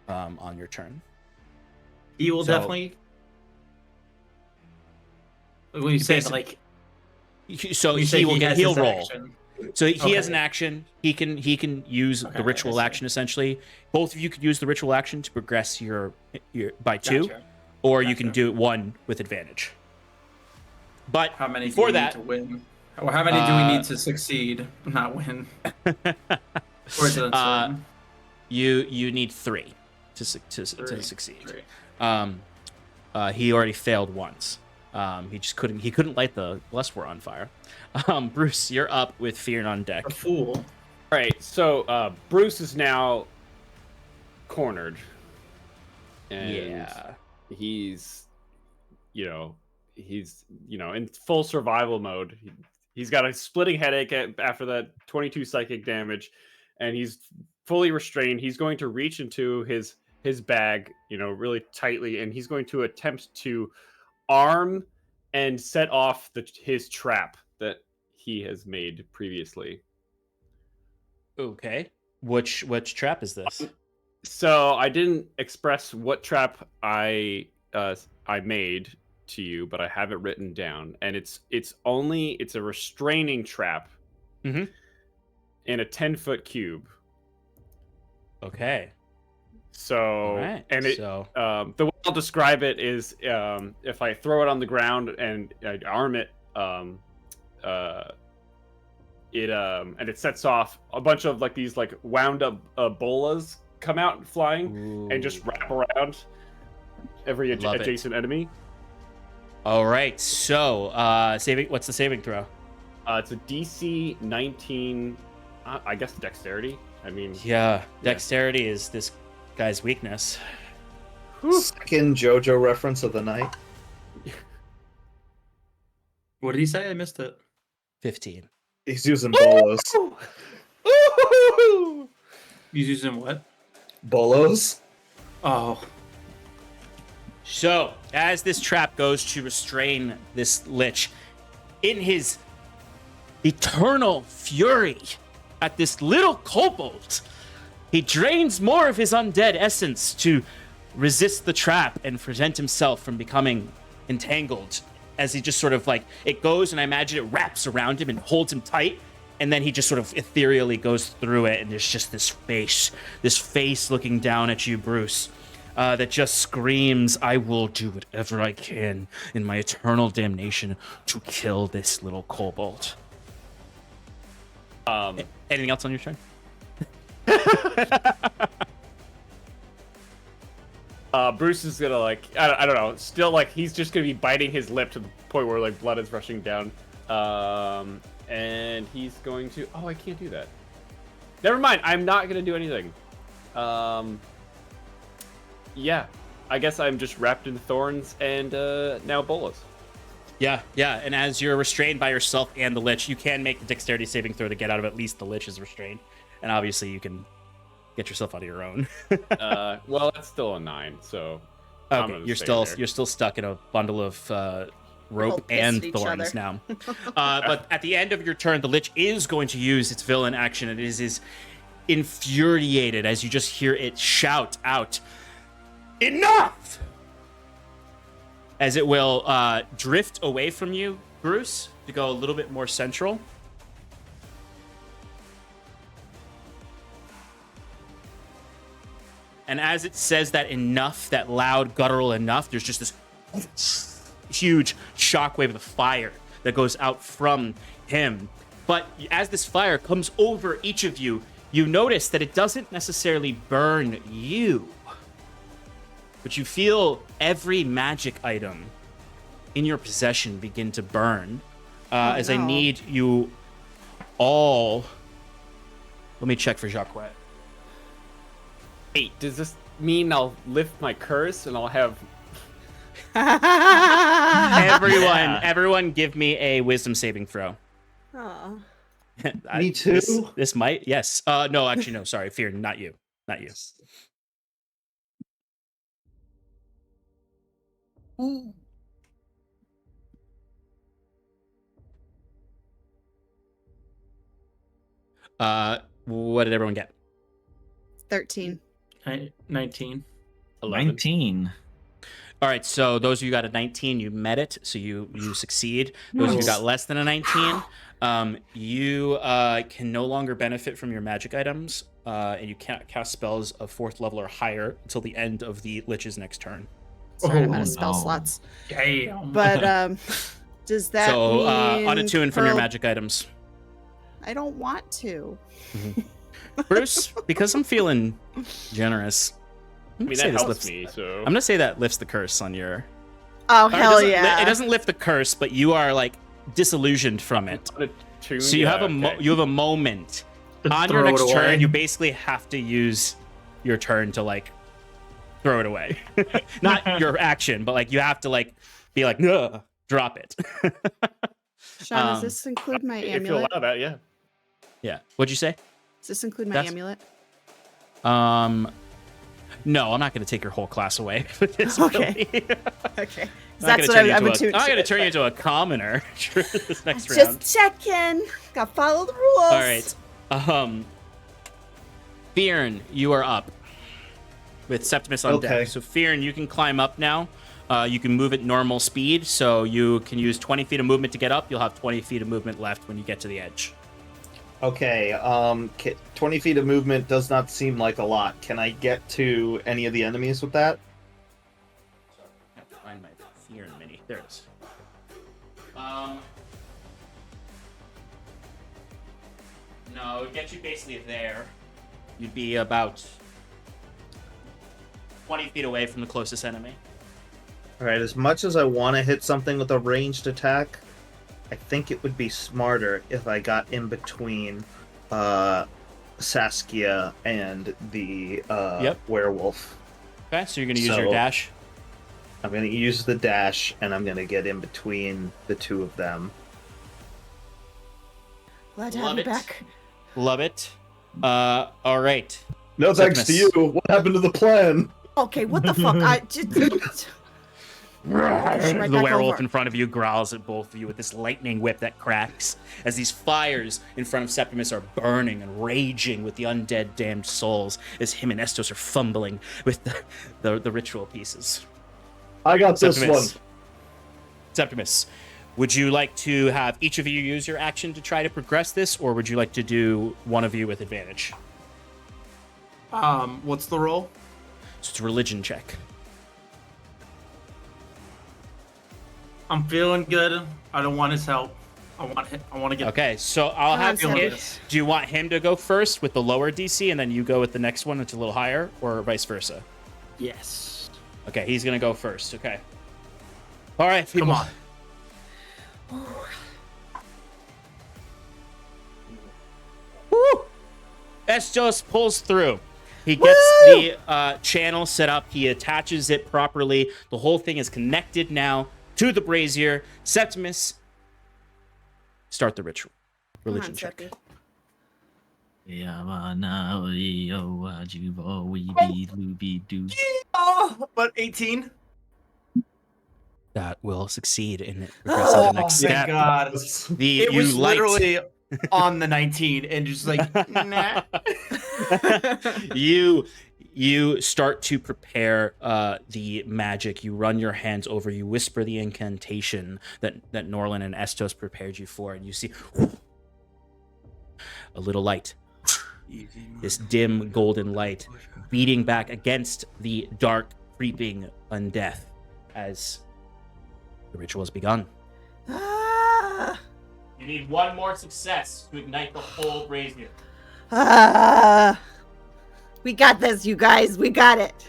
on your turn.
He will
So-
definitely. When you say
Basic-
like,
So
you say
he'll
has
he'll
his
roll.
action.
So he has
Okay.
an action. He can use
Okay,
the ritual
I see.
action essentially. Both of you could use the ritual action to progress your by 2,
Gotcha.
or you can
Gotcha.
do it 1 with advantage. But
How many
before
do you
that,
need to win? Well, how many do we need to succeed, not win? Or is it uncertain?
You need 3 to succeed. 3. He already failed once. He couldn't light the lustwort on fire. Bruce, you're up with Fear on deck.
A fool.
All right, so Bruce is now cornered, and he's in full survival mode. He's got a splitting headache after that 22 psychic damage, and he's fully restrained. He's going to reach into his bag, really tightly, and he's going to attempt to arm and set off his trap that he has made previously.
Okay. Which trap is this?
So I didn't express what trap I made to you, but I have it written down, and it's a restraining trap in a 10-foot cube.
Okay.
So
right.
The way I'll describe it is if I throw it on the ground and I arm it, it sets off a bunch of these wound up bolas come out flying and just wrap around every adjacent enemy.
All right. So what's the saving throw?
It's a DC 19. I guess dexterity.
Dexterity is this guy's weakness.
Second JoJo reference of the night.
What did he say? I missed it.
15.
He's using bolos.
He's using what?
Bolos.
Oh.
So, as this trap goes to restrain this lich, in his eternal fury at this little kobold, he drains more of his undead essence to resist the trap and prevent himself from becoming entangled. As he just sort of it goes, and I imagine it wraps around him and holds him tight, and then he just sort of ethereally goes through it, and there's just this face looking down at you, Bruce, that just screams, "I will do whatever I can in my eternal damnation to kill this little kobold." Anything else on your turn?
Bruce is gonna I don't know, still he's just gonna be biting his lip to the point where blood is rushing down, and he's going to. Oh, I can't do that. Never mind. I'm not gonna do anything. Yeah, I guess I'm just wrapped in thorns and now bolas.
Yeah, and as you're restrained by yourself and the lich, you can make the dexterity saving throw to get out of at least the lich is restrained, and obviously you can get yourself out of your own.
Well, that's still a 9, so
okay, you're still stuck in a bundle of rope and thorns now. But at the end of your turn, the lich is going to use its villain action, and it is infuriated as you just hear it shout out, "Enough!" As it will drift away from you, Bruce, to go a little bit more central. And as it says that enough, that loud guttural enough, there's just this huge shockwave of fire that goes out from him. But as this fire comes over each of you, you notice that it doesn't necessarily burn you. But you feel every magic item in your possession begin to burn. I need you all... Let me check for Jacques.
Wait, does this mean I'll lift my curse and I'll have...
Everyone give me a wisdom saving throw.
Oh.
Me too?
This might, yes. No, actually, no, sorry. Fear, not you. Not you.
Ooh.
What did everyone get?
13.
19.
11.
19.
All right, so those of you got a 19, you met it, so you succeed. Those of you got less than a 19, you can no longer benefit from your magic items, and you can't cast spells of 4th level or higher until the end of the Lich's next turn.
Sorry, I'm out of spell slots.
Damn.
But Does that
So
mean
unattune from your magic items.
I don't want to.
Bruce, because I'm feeling generous.
I mean, that helps me, so...
I'm gonna say that lifts the curse on your...
Oh,
Or
hell
it
yeah.
It doesn't lift the curse, but you are, like, disillusioned from it. So you have you have a moment. On your next turn, you basically have to use your turn to, like, throw it away. Not your action, but, like, you have to, like, be like, ugh, drop it.
Sean, does this include my
If you
amulet?
allow that, yeah.
Yeah. What'd you say?
Does this include my amulet?
No, I'm not going to take your whole class away.
Okay. Okay.
I'm
That's what I'm attuned
I'm
to.
going to turn you into a commoner this next round.
Just checking. Got to follow the rules.
All right. Fearn, you are up with Septimus on deck. So Fearn, you can climb up now. You can move at normal speed, so you can use 20 feet of movement to get up. You'll have 20 feet of movement left when you get to the edge.
Okay, 20 feet of movement does not seem like a lot. Can I get to any of the enemies with that?
Sorry, I have to find my Fearn mini. There it is. No, it would get you basically there. You'd be about 20 feet away from the closest enemy.
Alright, as much as I want to hit something with a ranged attack, I think it would be smarter if I got in between Saskia and the werewolf.
Okay, so you're going to use your dash?
I'm going to use the dash, and I'm going to get in between the two of them.
Glad to have you back.
Love it. All right.
No thanks to you. What happened to the plan?
Okay, what the fuck? I just...
The werewolf in front of you growls at both of you with this lightning whip that cracks as these fires in front of Septimus are burning and raging with the undead damned souls as him and Estos are fumbling with the ritual pieces.
I got this one.
Septimus, would you like to have each of you use your action to try to progress this, or would you like to do one of you with advantage?
What's the roll?
So it's a religion check.
I'm feeling good. I don't want his help. I want to get.
Okay, so I'll have him get. Do you want him to go first with the lower DC, and then you go with the next one that's a little higher, or vice versa?
Yes.
Okay, he's gonna go first. Okay. All right, people.
Come on.
Woo! Estos pulls through. He gets the channel set up. He attaches it properly. The whole thing is connected now to the brazier. Septimus, start the ritual. Religion check.
But 18.
That will succeed in progressing to the next step.
Thank God. It was literally on the 19 and just like, nah.
You start to prepare the magic. You run your hands over. You whisper the incantation that Norlin and Estos prepared you for, and you see a little light. This dim golden light beating back against the dark, creeping undeath as the ritual has begun. You need one more success to ignite the whole brazier.
We got this, you guys. We got it.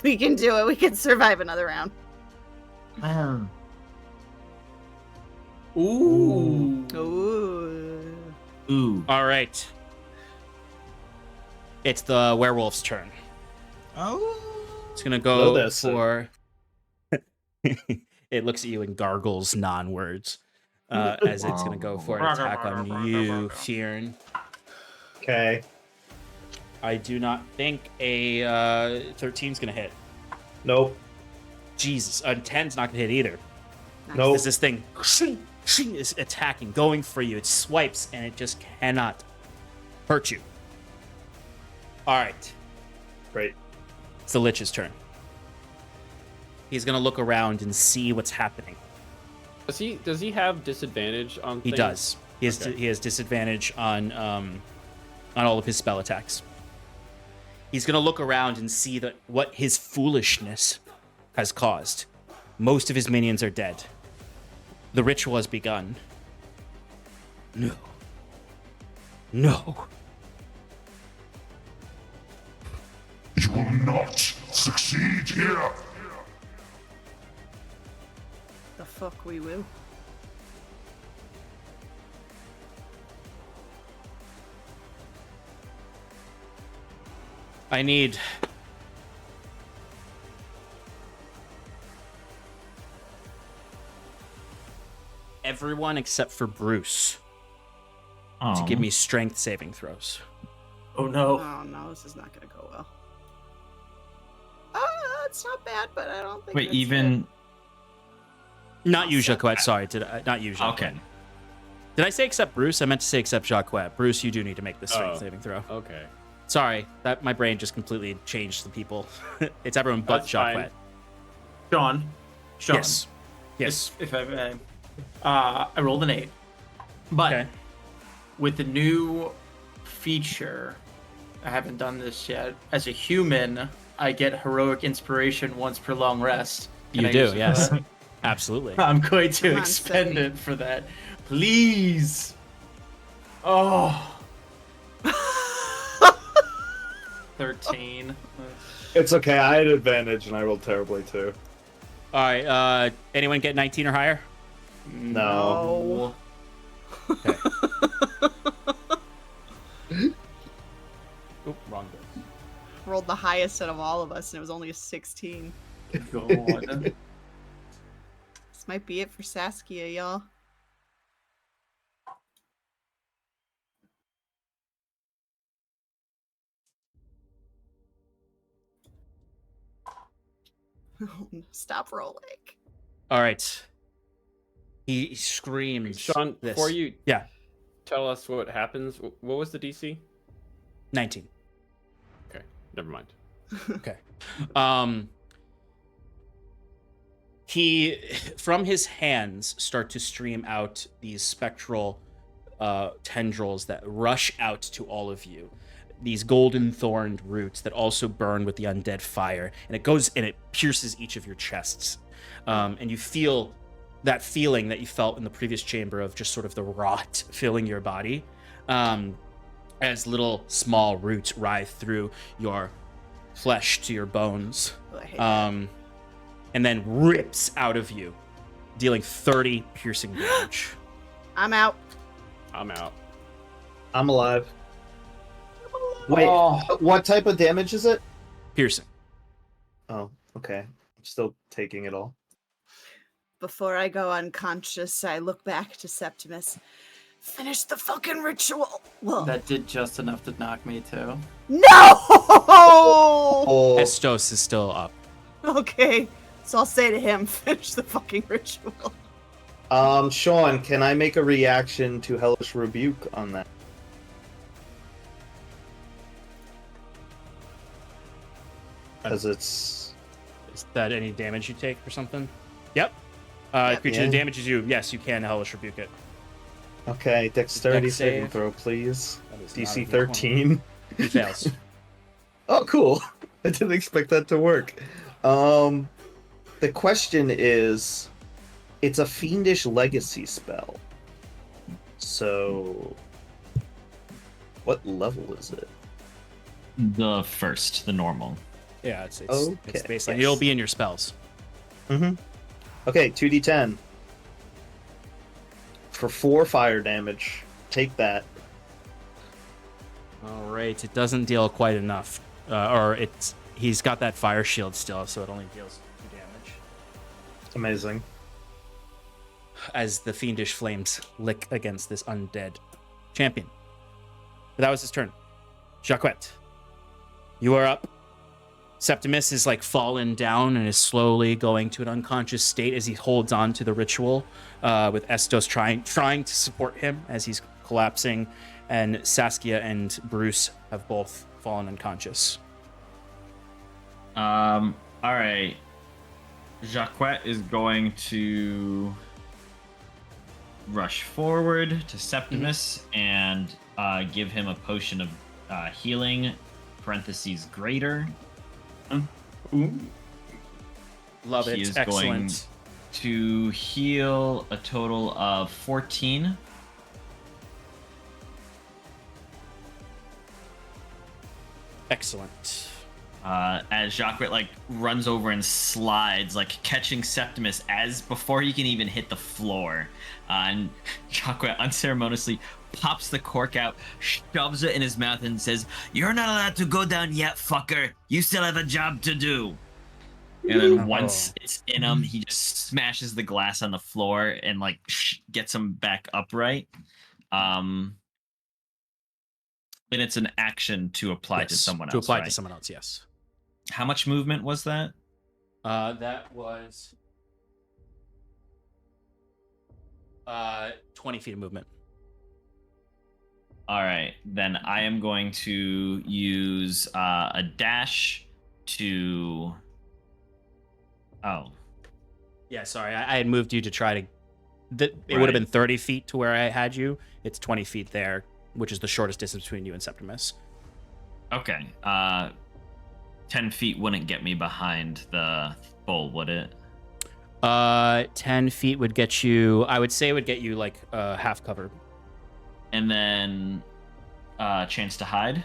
We can do it. We can survive another round.
Ooh.
Ooh.
All right. It's the werewolf's turn.
Oh.
It's going to go for... It looks at you and gargles non-words as it's going to go for an attack on you, Fearn.
Okay.
I do not think a 13's going to hit.
Nope.
Jesus. A 10's not going to hit either.
Nope.
As this thing is attacking, going for you. It swipes, and it just cannot hurt you. All right.
Great.
It's the Lich's turn. He's going to look around and see what's happening.
Does he have disadvantage on things?
He does. He has disadvantage on all of his spell attacks. He's going to look around and see what his foolishness has caused. Most of his minions are dead. The ritual has begun. No. No.
You will not succeed here.
The fuck we will.
I need... everyone except for Bruce to give me strength saving throws.
Oh no.
Oh no, this is not gonna go well. It's not bad, but I don't think.
Wait,
that's
even.
Not you, Jacquet. Sorry, not you, Jacquet.
Okay.
Did I say except Bruce? I meant to say except Jacquet. Bruce, you do need to make the strength saving throw.
Okay.
Sorry, that my brain just completely changed the people. It's everyone but
That's fine.
Jacquet.
Sean.
Yes. Yes.
If I may. I rolled an 8. But
Okay.
with the new feature, I haven't done this yet. As a human, I get heroic inspiration once per long rest. Can
You
I
do,
use it for
yes.
that?
Absolutely.
I'm going to
Come on,
expend
Seppi.
it for that. Please. Oh. 13.
It's okay. I had advantage and I rolled terribly too.
All right. Anyone get 19 or higher?
No.
Okay.
Oop, wrong dice.
Rolled the highest out of all of us, and it was only a 16.
God.
This might be it for Saskia, y'all. Stop rolling.
All right. He screams.
Sean,
this.
before you
Yeah,
tell us what happens, what was the DC?
19.
Okay, never mind.
Okay. He, from his hands, start to stream out these spectral tendrils that rush out to all of you. These golden thorned roots that also burn with the undead fire, and it goes and it pierces each of your chests. And you feel that feeling that you felt in the previous chamber of just sort of the rot filling your body, as little small roots writhe through your flesh to your bones,
Oh, I hate that.
and then rips out of you, dealing 30 piercing damage.
I'm out.
I'm out.
I'm alive. Wait, what type of damage is it?
Piercing.
Oh, okay. I'm still taking it all.
Before I go unconscious, I look back to Septimus. Finish the fucking ritual. Well,
That did just enough to knock me too.
no!
Oh,
Estos is still up.
Okay, so I'll say to him, finish the fucking ritual.
Sean, can I make a reaction to Hellish Rebuke on that? Because it's...
Is that any damage you take or something? Yep.
Yep.
Creature
Yeah.
that damages you, yes, you can Hellish Rebuke it.
Okay, dexterity
Dex
saving
save.
throw, please.
That is
DC
not a
13.
He fails.
Oh, cool. I didn't expect that to work. The question is, it's a Fiendish Legacy spell. So, what level is it?
The first, the normal.
Yeah, it's
Okay,
baseline.
yes.
It'll be in your spells.
Mm-hmm. Okay, 2d10. For 4 fire damage. Take that.
All right, it doesn't deal quite enough, he's got that fire shield still, so it only deals 2 damage.
Amazing.
As the fiendish flames lick against this undead champion. But that was his turn. Jacquet, you are up. Septimus is like fallen down and is slowly going to an unconscious state as he holds on to the ritual, with Estos trying to support him as he's collapsing, and Saskia and Bruce have both fallen unconscious.
All right. Jacquet is going to rush forward to Septimus and give him a potion of healing, parentheses greater.
Ooh.
Love
He
it.
is
Excellent.
going to heal a total of 14.
Excellent.
As Jacques runs over and slides, catching Septimus before he can even hit the floor. And Jacques unceremoniously pops the cork out, shoves it in his mouth, and says, "You're not allowed to go down yet, fucker. You still have a job to do." And then once it's in him, he just smashes the glass on the floor and gets him back upright. And it's an action to apply to someone else.
To apply to someone else, yes.
How much movement was that?
That was 20 feet of movement.
All right, then I am going to use a dash to. Oh.
Yeah, sorry. I had moved you to try to. It would have been 30 feet to where I had you. It's 20 feet there, which is the shortest distance between you and Septimus.
Okay. 10 feet wouldn't get me behind the bull, would it?
10 feet would get you. I would say it would get you half cover.
And then chance to hide.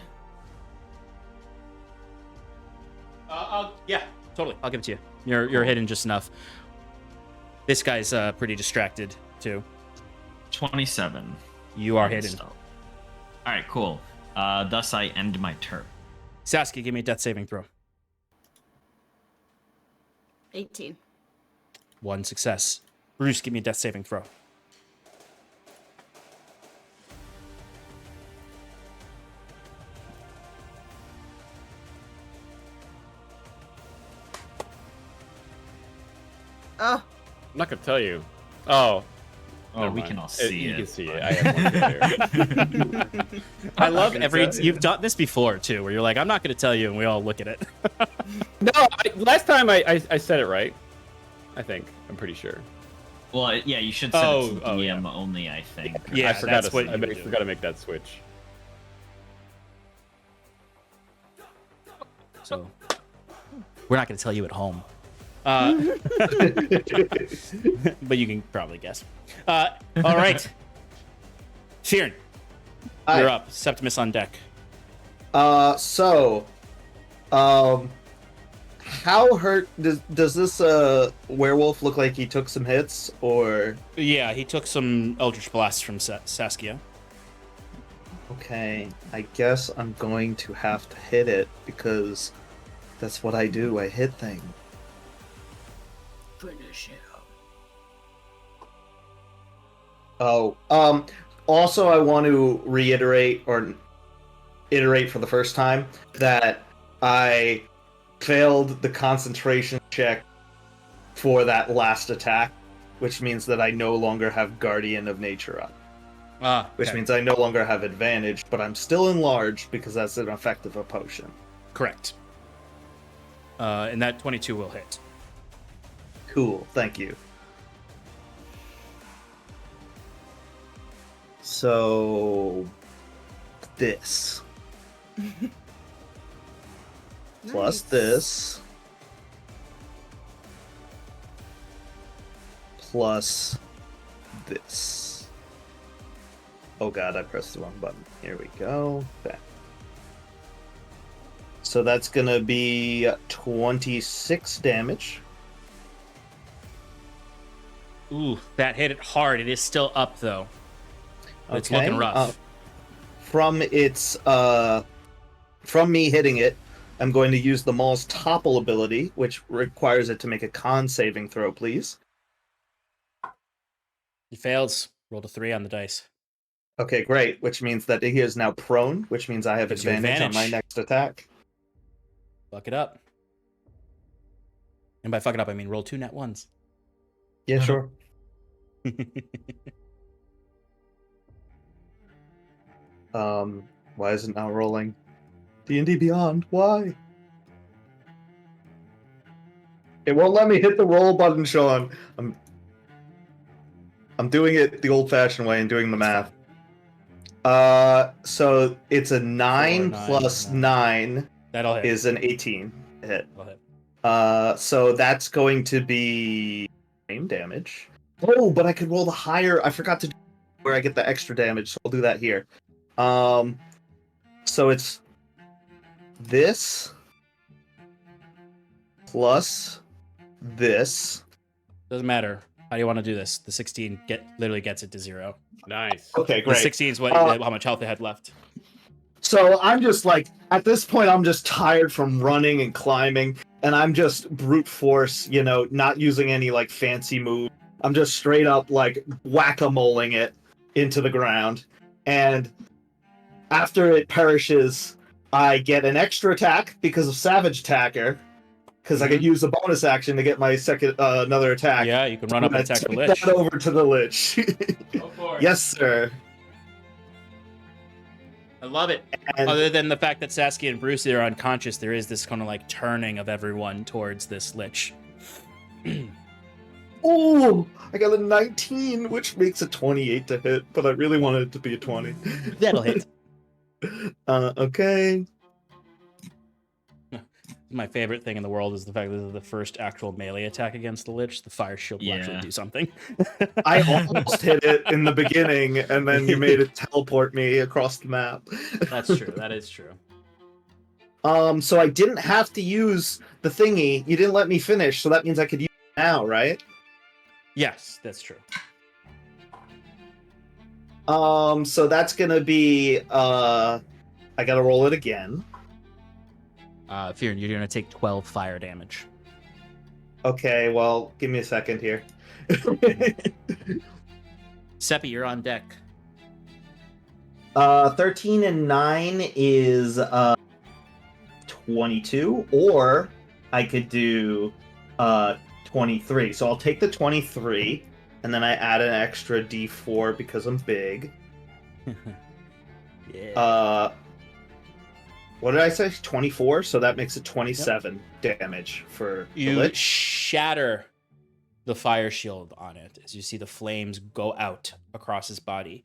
Yeah, totally. I'll give it to you. You're hidden just enough. This guy's pretty distracted too.
27.
You are hidden.
All right, cool. Thus I end my turn.
Saskia, give me a death saving throw.
18.
1 success. Bruce, give me a death saving throw.
Oh.
I'm not gonna tell you. Oh.
Oh, we can all see it.
You can see it. I have one there.
I love you've done this before too, where you're like, I'm not going to tell you, and we all look at it.
No, last time I said it right. I think. I'm pretty sure.
Well, yeah, you should set it to DM only, I think.
Yeah,
I forgot
that's what
I forgot to make that switch.
So, we're not going to tell you at home. But you can probably guess. All right. Sheeran, you're up. Septimus on deck.
How hurt does this werewolf look like he took some hits, or?
Yeah, he took some Eldritch Blasts from Saskia.
Okay, I guess I'm going to have to hit it, because that's what I do. I hit things.
Finish him.
Oh, also I want to reiterate or iterate for the first time that I failed the concentration check for that last attack, which means that I no longer have Guardian of Nature up. Which means I no longer have advantage, but I'm still enlarged because that's an effect of a potion.
Correct. And that 22 will hit.
Cool, thank you. So, this. Plus this. Plus this. Oh god, I pressed the wrong button. Here we go. Okay. So that's gonna be 26 damage.
Ooh, that hit it hard. It is still up though. It's looking rough.
From me hitting it, I'm going to use the Maul's Topple ability, which requires it to make a con saving throw, please.
He fails. Rolled a 3 on the dice.
Okay, great. Which means that he is now prone, which means I have
Gives you
advantage on my next attack.
Fuck it up. And by fuck it up, I mean roll 2 nat 1s.
Yeah, sure. Why is it not rolling? D&D Beyond, why? It won't let me hit the roll button, Sean. I'm doing it the old-fashioned way and doing the math. So it's a 9 plus 9
That'll hit.
is an 18 hit.
That'll hit.
So that's going to be flame damage. Oh, but I could roll the higher. I forgot to do where I get the extra damage, so I'll do that here. So it's this plus this.
Doesn't matter. How do you want to do this? The 16 literally gets it to 0.
Nice.
Okay,
The
great.
16 is how much health they had left.
So I'm just like, at this point, I'm just tired from running and climbing, and I'm just brute force, not using any like fancy move. I'm just straight up like whack-a-moling it into the ground. And after it perishes, I get an extra attack because of Savage Attacker, because I could use a bonus action to get my second another attack.
Yeah, you can run up and attack the
Take
Lich.
that over to the Lich.
Go for it.
Yes, sir.
I love it.
And
Other than the fact that Saskia and Bruce are unconscious, there is this kind of like turning of everyone towards this Lich.
oh, I got a 19, which makes a 28 to hit, but I really wanted it to be a 20.
That'll hit.
Okay.
My favorite thing in the world is the fact that this is the first actual melee attack against the Lich. The fire shield will actually do something.
I almost hit it in the beginning, and then you made it teleport me across the map.
That's true. That is true.
So I didn't have to use the thingy. You didn't let me finish, so that means I could use it now, right?
Yes, that's true.
So that's gonna be I gotta roll it again.
Fear, you're gonna take 12 fire damage.
Okay, well, give me a second here.
Seppi, you're on deck.
13 and 9 is 22, or I could do 23. So I'll take the 23, and then I add an extra d4 because I'm big.
Yeah.
What did I say? 24? So that makes it 27 damage for the
You
Lich.
shatter the fire shield on it as you see the flames go out across his body.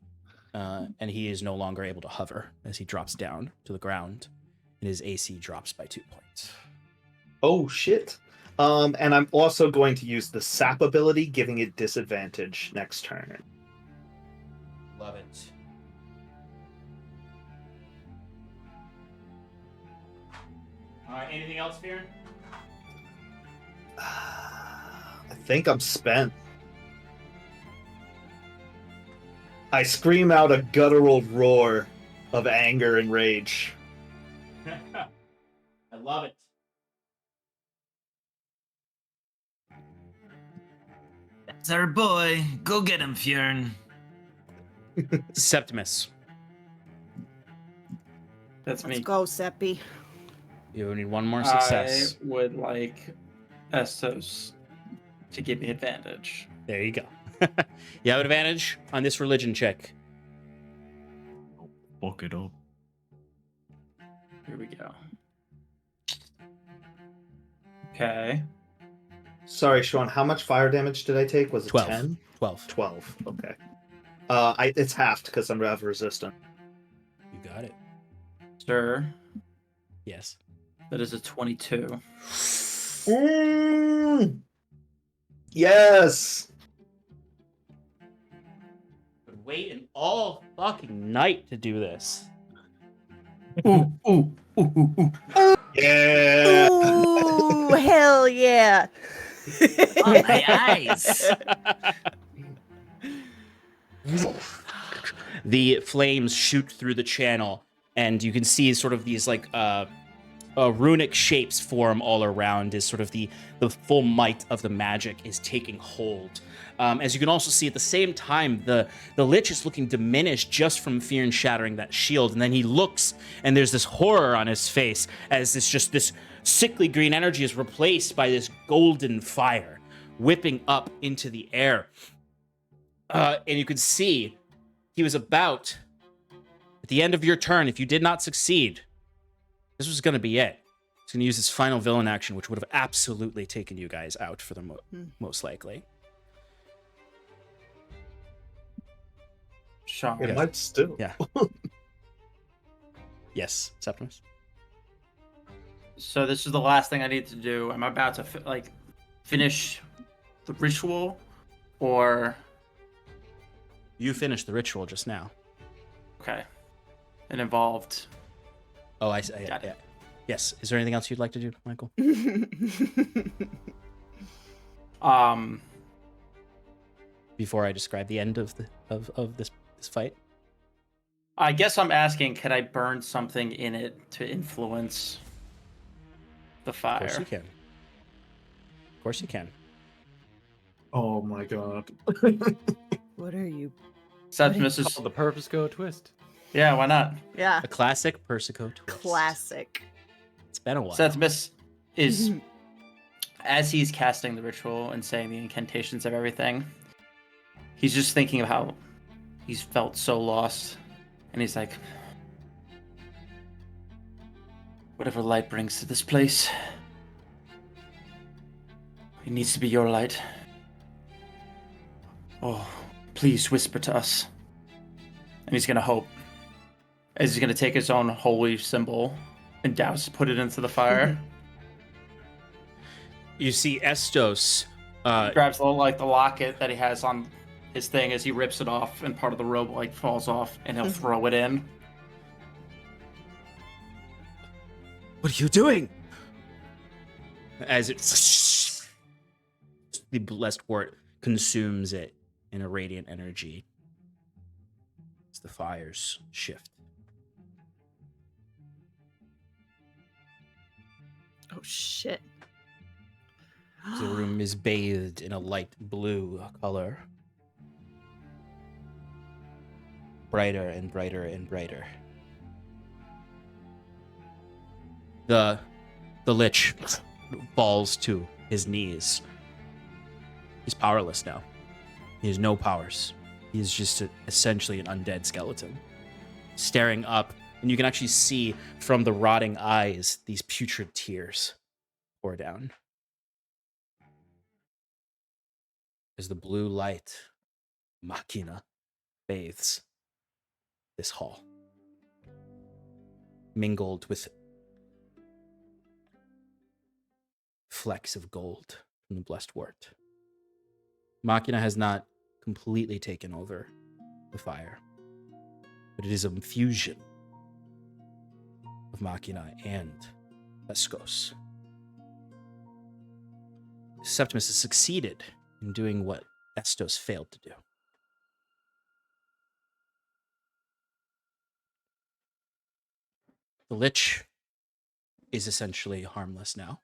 And he is no longer able to hover as he drops down to the ground. And his AC drops by 2 points.
Oh, shit. And I'm also going to use the sap ability, giving it disadvantage next turn.
Love it. Alright, anything else, Fear?
I think I'm spent. I scream out a guttural roar of anger and rage.
I love it.
That's our boy. Go get him, Fjern.
Septimus.
That's
Let's
me.
go, Seppi.
You need one more success.
I would like Estos to give me advantage.
There you go. You have advantage on this religion check.
Fuck it up.
Here we go. Okay.
Sorry, Sean, how much fire damage did I take? Was it
12.
10?
12.
12, okay. It's halved because I'm rather resistant.
You got it.
Sir,
Yes.
that is a 22.
Yes!
Waiting all fucking night to do this.
Ooh, ooh, ooh, ooh, ooh.
Yeah!
Ooh, hell yeah.
Oh, my eyes.
The flames shoot through the channel, and you can see sort of these like runic shapes form all around as sort of the full might of the magic is taking hold. As you can also see at the same time, the Lich is looking diminished just from fear and shattering that shield, and then he looks and there's this horror on his face as this sickly green energy is replaced by this golden fire whipping up into the air. And you can see he was about, at the end of your turn, if you did not succeed, this was going to be it. He's going to use his final villain action, which would have absolutely taken you guys out for the most likely.
Sean.
It might still.
Yeah. Yes, Septimus.
So this is the last thing I need to do. I'm about to finish the ritual, or
You finished the ritual just now.
okay, it involved.
Oh, I see.
Got
Yeah.
it.
Yes. Is there anything else you'd like to do, Michael? Before I describe the end of the of this fight.
I guess I'm asking, can I burn something in it to influence the fire?
Of course you can. Of course you can.
Oh my god.
What are you?
Septimus is.
Called the Purpose Go twist.
Yeah, why not?
Yeah,
A classic Persico twist.
classic.
It's been a while.
Septimus is, as he's casting the ritual and saying the incantations of everything, he's just thinking of how he's felt so lost. And he's like, whatever light brings to this place, it needs to be your light. Oh, please whisper to us. And he's going to hope. As he's going to take his own holy symbol and put it into the fire.
You see Estos.
He grabs the locket that he has on his thing as he rips it off, and part of the robe falls off, and he'll throw it in.
What are you doing? As it, the blessed wart consumes it in a radiant energy. As the fires shift.
Oh shit.
The room is bathed in a light blue color. Brighter and brighter and brighter. The lich falls to his knees. He's powerless now. He has no powers. He is just essentially an undead skeleton. Staring up, and you can actually see from the rotting eyes these putrid tears pour down. As the blue light machina bathes this hall, mingled with flecks of gold from the blessed wort. Machina has not completely taken over the fire, but it is a fusion of Machina and Escos. Septimus has succeeded in doing what Estos failed to do. The lich is essentially harmless now.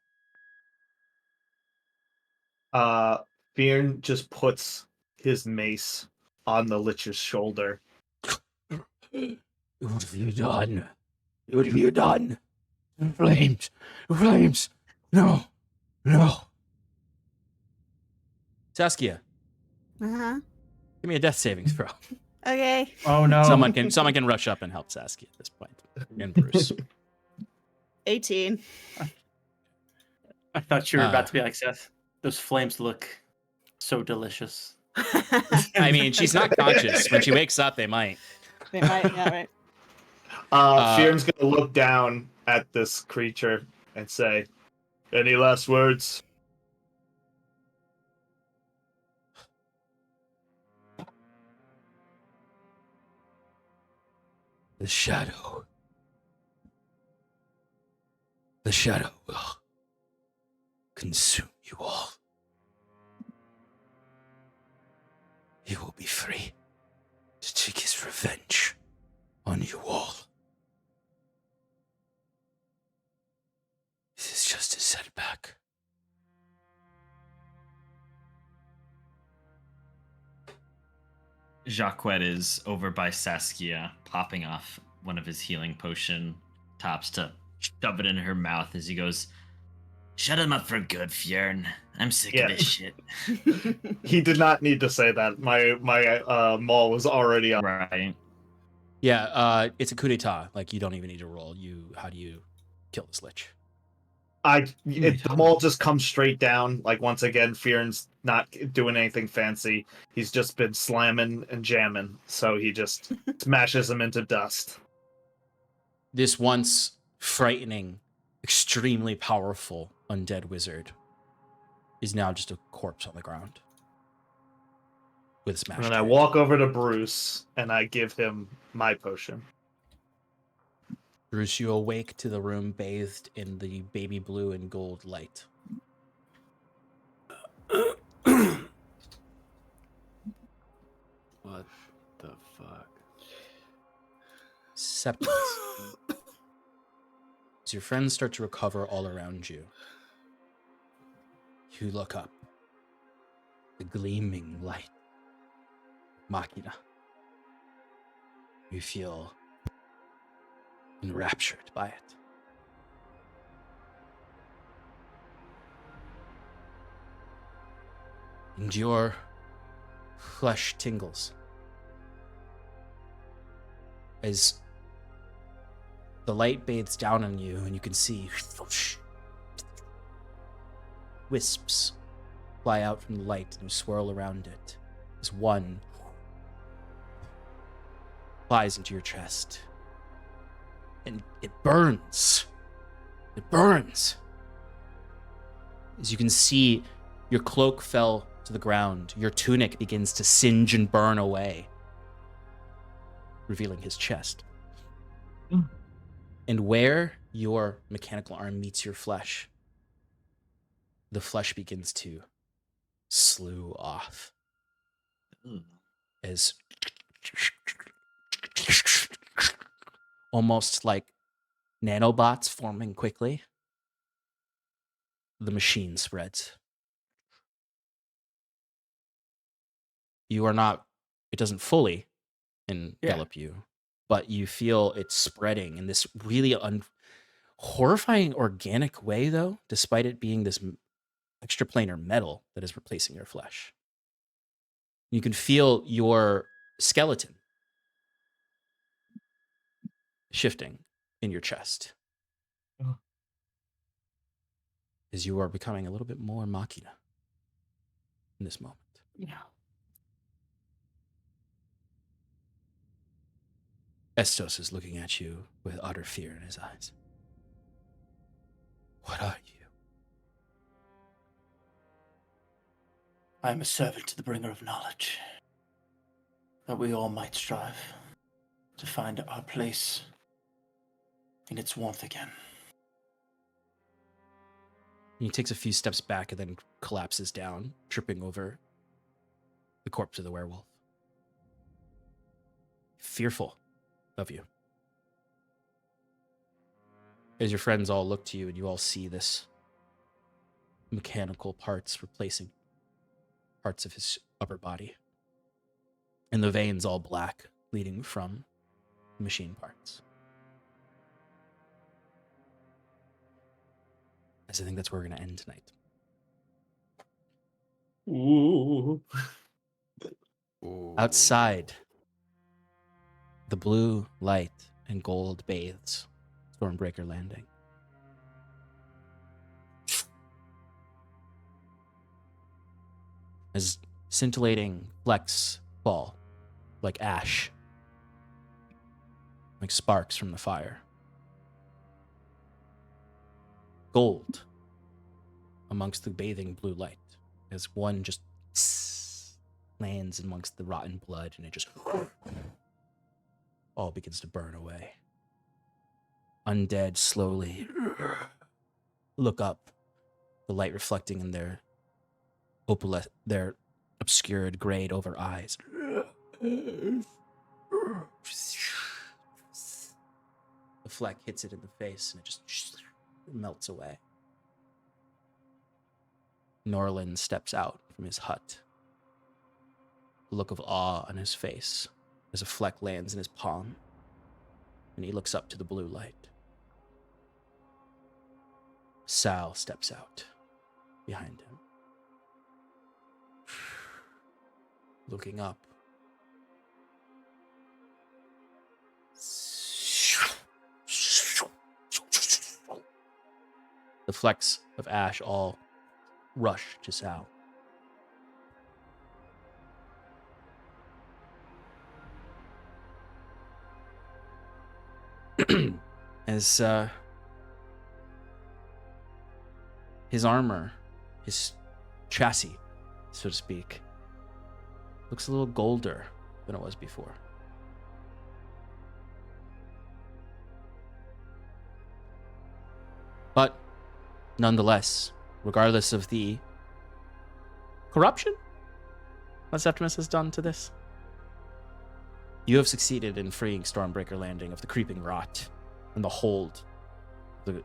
Bjorn just puts his mace on the lich's shoulder.
What have you done? What have you done? Flames! Flames! No! No!
Saskia,
Uh-huh.
give me a death savings throw.
Okay.
Oh no.
Someone can rush up and help Saskia at this point. And Bruce.
18.
I thought you were about to be like, Seth, those flames look so delicious.
I mean, she's not conscious. When she wakes up, they might.
They might, yeah, right.
Bjorn's gonna look down at this creature and say, "Any last words?"
The shadow. The shadow will consume you all. He will be free to take his revenge on you all. This is just a setback.
Jacquet is over by Saskia, popping off one of his healing potion tops to shove it in her mouth as he goes, "Shut him up for good, Fjern. I'm sick of this shit."
He did not need to say that. My maul was already up.
Right.
Yeah, it's a coup d'etat. Like, you don't even need to roll. How do you kill this lich?
The maul just comes straight down. Like, once again, Fjern's not doing anything fancy. He's just been slamming and jamming, so he just smashes him into dust.
This once frightening, extremely powerful undead wizard is now just a corpse on the ground with smashed.
And I
hand.
walk over to Bruce and I give him my potion.
Bruce, you awake to the room bathed in the baby blue and gold light.
What the fuck?
Septimus. As your friends start to recover all around you, you look up. The gleaming light. Machina. You feel enraptured by it. And your flesh tingles as the light bathes down on you, and you can see wisps fly out from the light and swirl around it as one flies into your chest. And it burns. It burns. As you can see, your cloak fell to the ground. Your tunic begins to singe and burn away, revealing his chest. And where your mechanical arm meets your flesh, the flesh begins to slew off. As almost like nanobots forming quickly, the machine spreads. You are not, it doesn't fully envelop you, but you feel it spreading in this really horrifying organic way, though, despite it being this extraplanar metal that is replacing your flesh. You can feel your skeleton shifting in your chest as you are becoming a little bit more machina in this moment.
Yeah.
Estos is looking at you with utter fear in his eyes. What are you?
I am a servant to the bringer of knowledge, that we all might strive to find our place in its warmth again.
He takes a few steps back and then collapses down, tripping over the corpse of the werewolf. Fearful of you. As your friends all look to you and you all see this mechanical parts replacing parts of his upper body. And the veins all black, leading from machine parts. As I think that's where we're going to end tonight.
Ooh.
Outside, the blue light and gold bathes Stormbreaker Landing. As scintillating flecks fall, like ash, like sparks from the fire. Gold amongst the bathing blue light, as one just lands amongst the rotten blood, and it just all begins to burn away. Undead slowly look up, the light reflecting in their their obscured, grayed over eyes. The fleck hits it in the face, and it just melts away. Norlin steps out from his hut, a look of awe on his face as a fleck lands in his palm, and he looks up to the blue light. Sal steps out behind him, looking up. The flecks of ash all rush to Sal. As his armor, his chassis, so to speak, looks a little golder than it was before. But nonetheless, regardless of the corruption that Septimus has done to this, you have succeeded in freeing Stormbreaker Landing of the creeping rot and the hold, the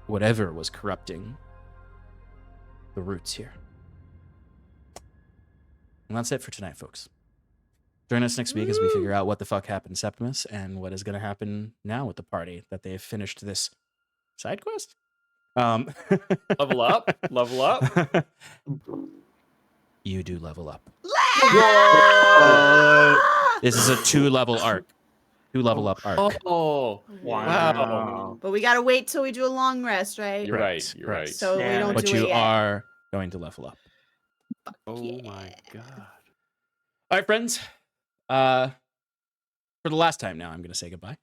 whatever was corrupting the roots here. And that's it for tonight, folks. Join us next week as we figure out what the fuck happened to Septimus and what is going to happen now with the party that they have finished this side quest.
Level up. Level up.
You do level up.
What?
This is a 2-level arc. 2-level up arc.
Oh,
Wow.
But we gotta wait till we do a long rest, right?
You're right. You're right.
So we
Damn
don't
it.
But
do
you
it yet.
are going to level up.
Oh
Yeah.
my god.
All right, friends. For the last time now, I'm going to say goodbye.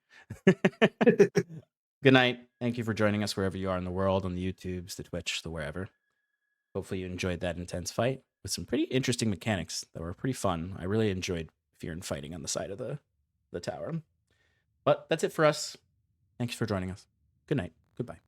Good night. Thank you for joining us wherever you are in the world, on the YouTubes, the Twitch, the wherever. Hopefully you enjoyed that intense fight with some pretty interesting mechanics that were pretty fun. I really enjoyed Fear and fighting on the side of the tower. But that's it for us. Thanks for joining us. Good night. Goodbye.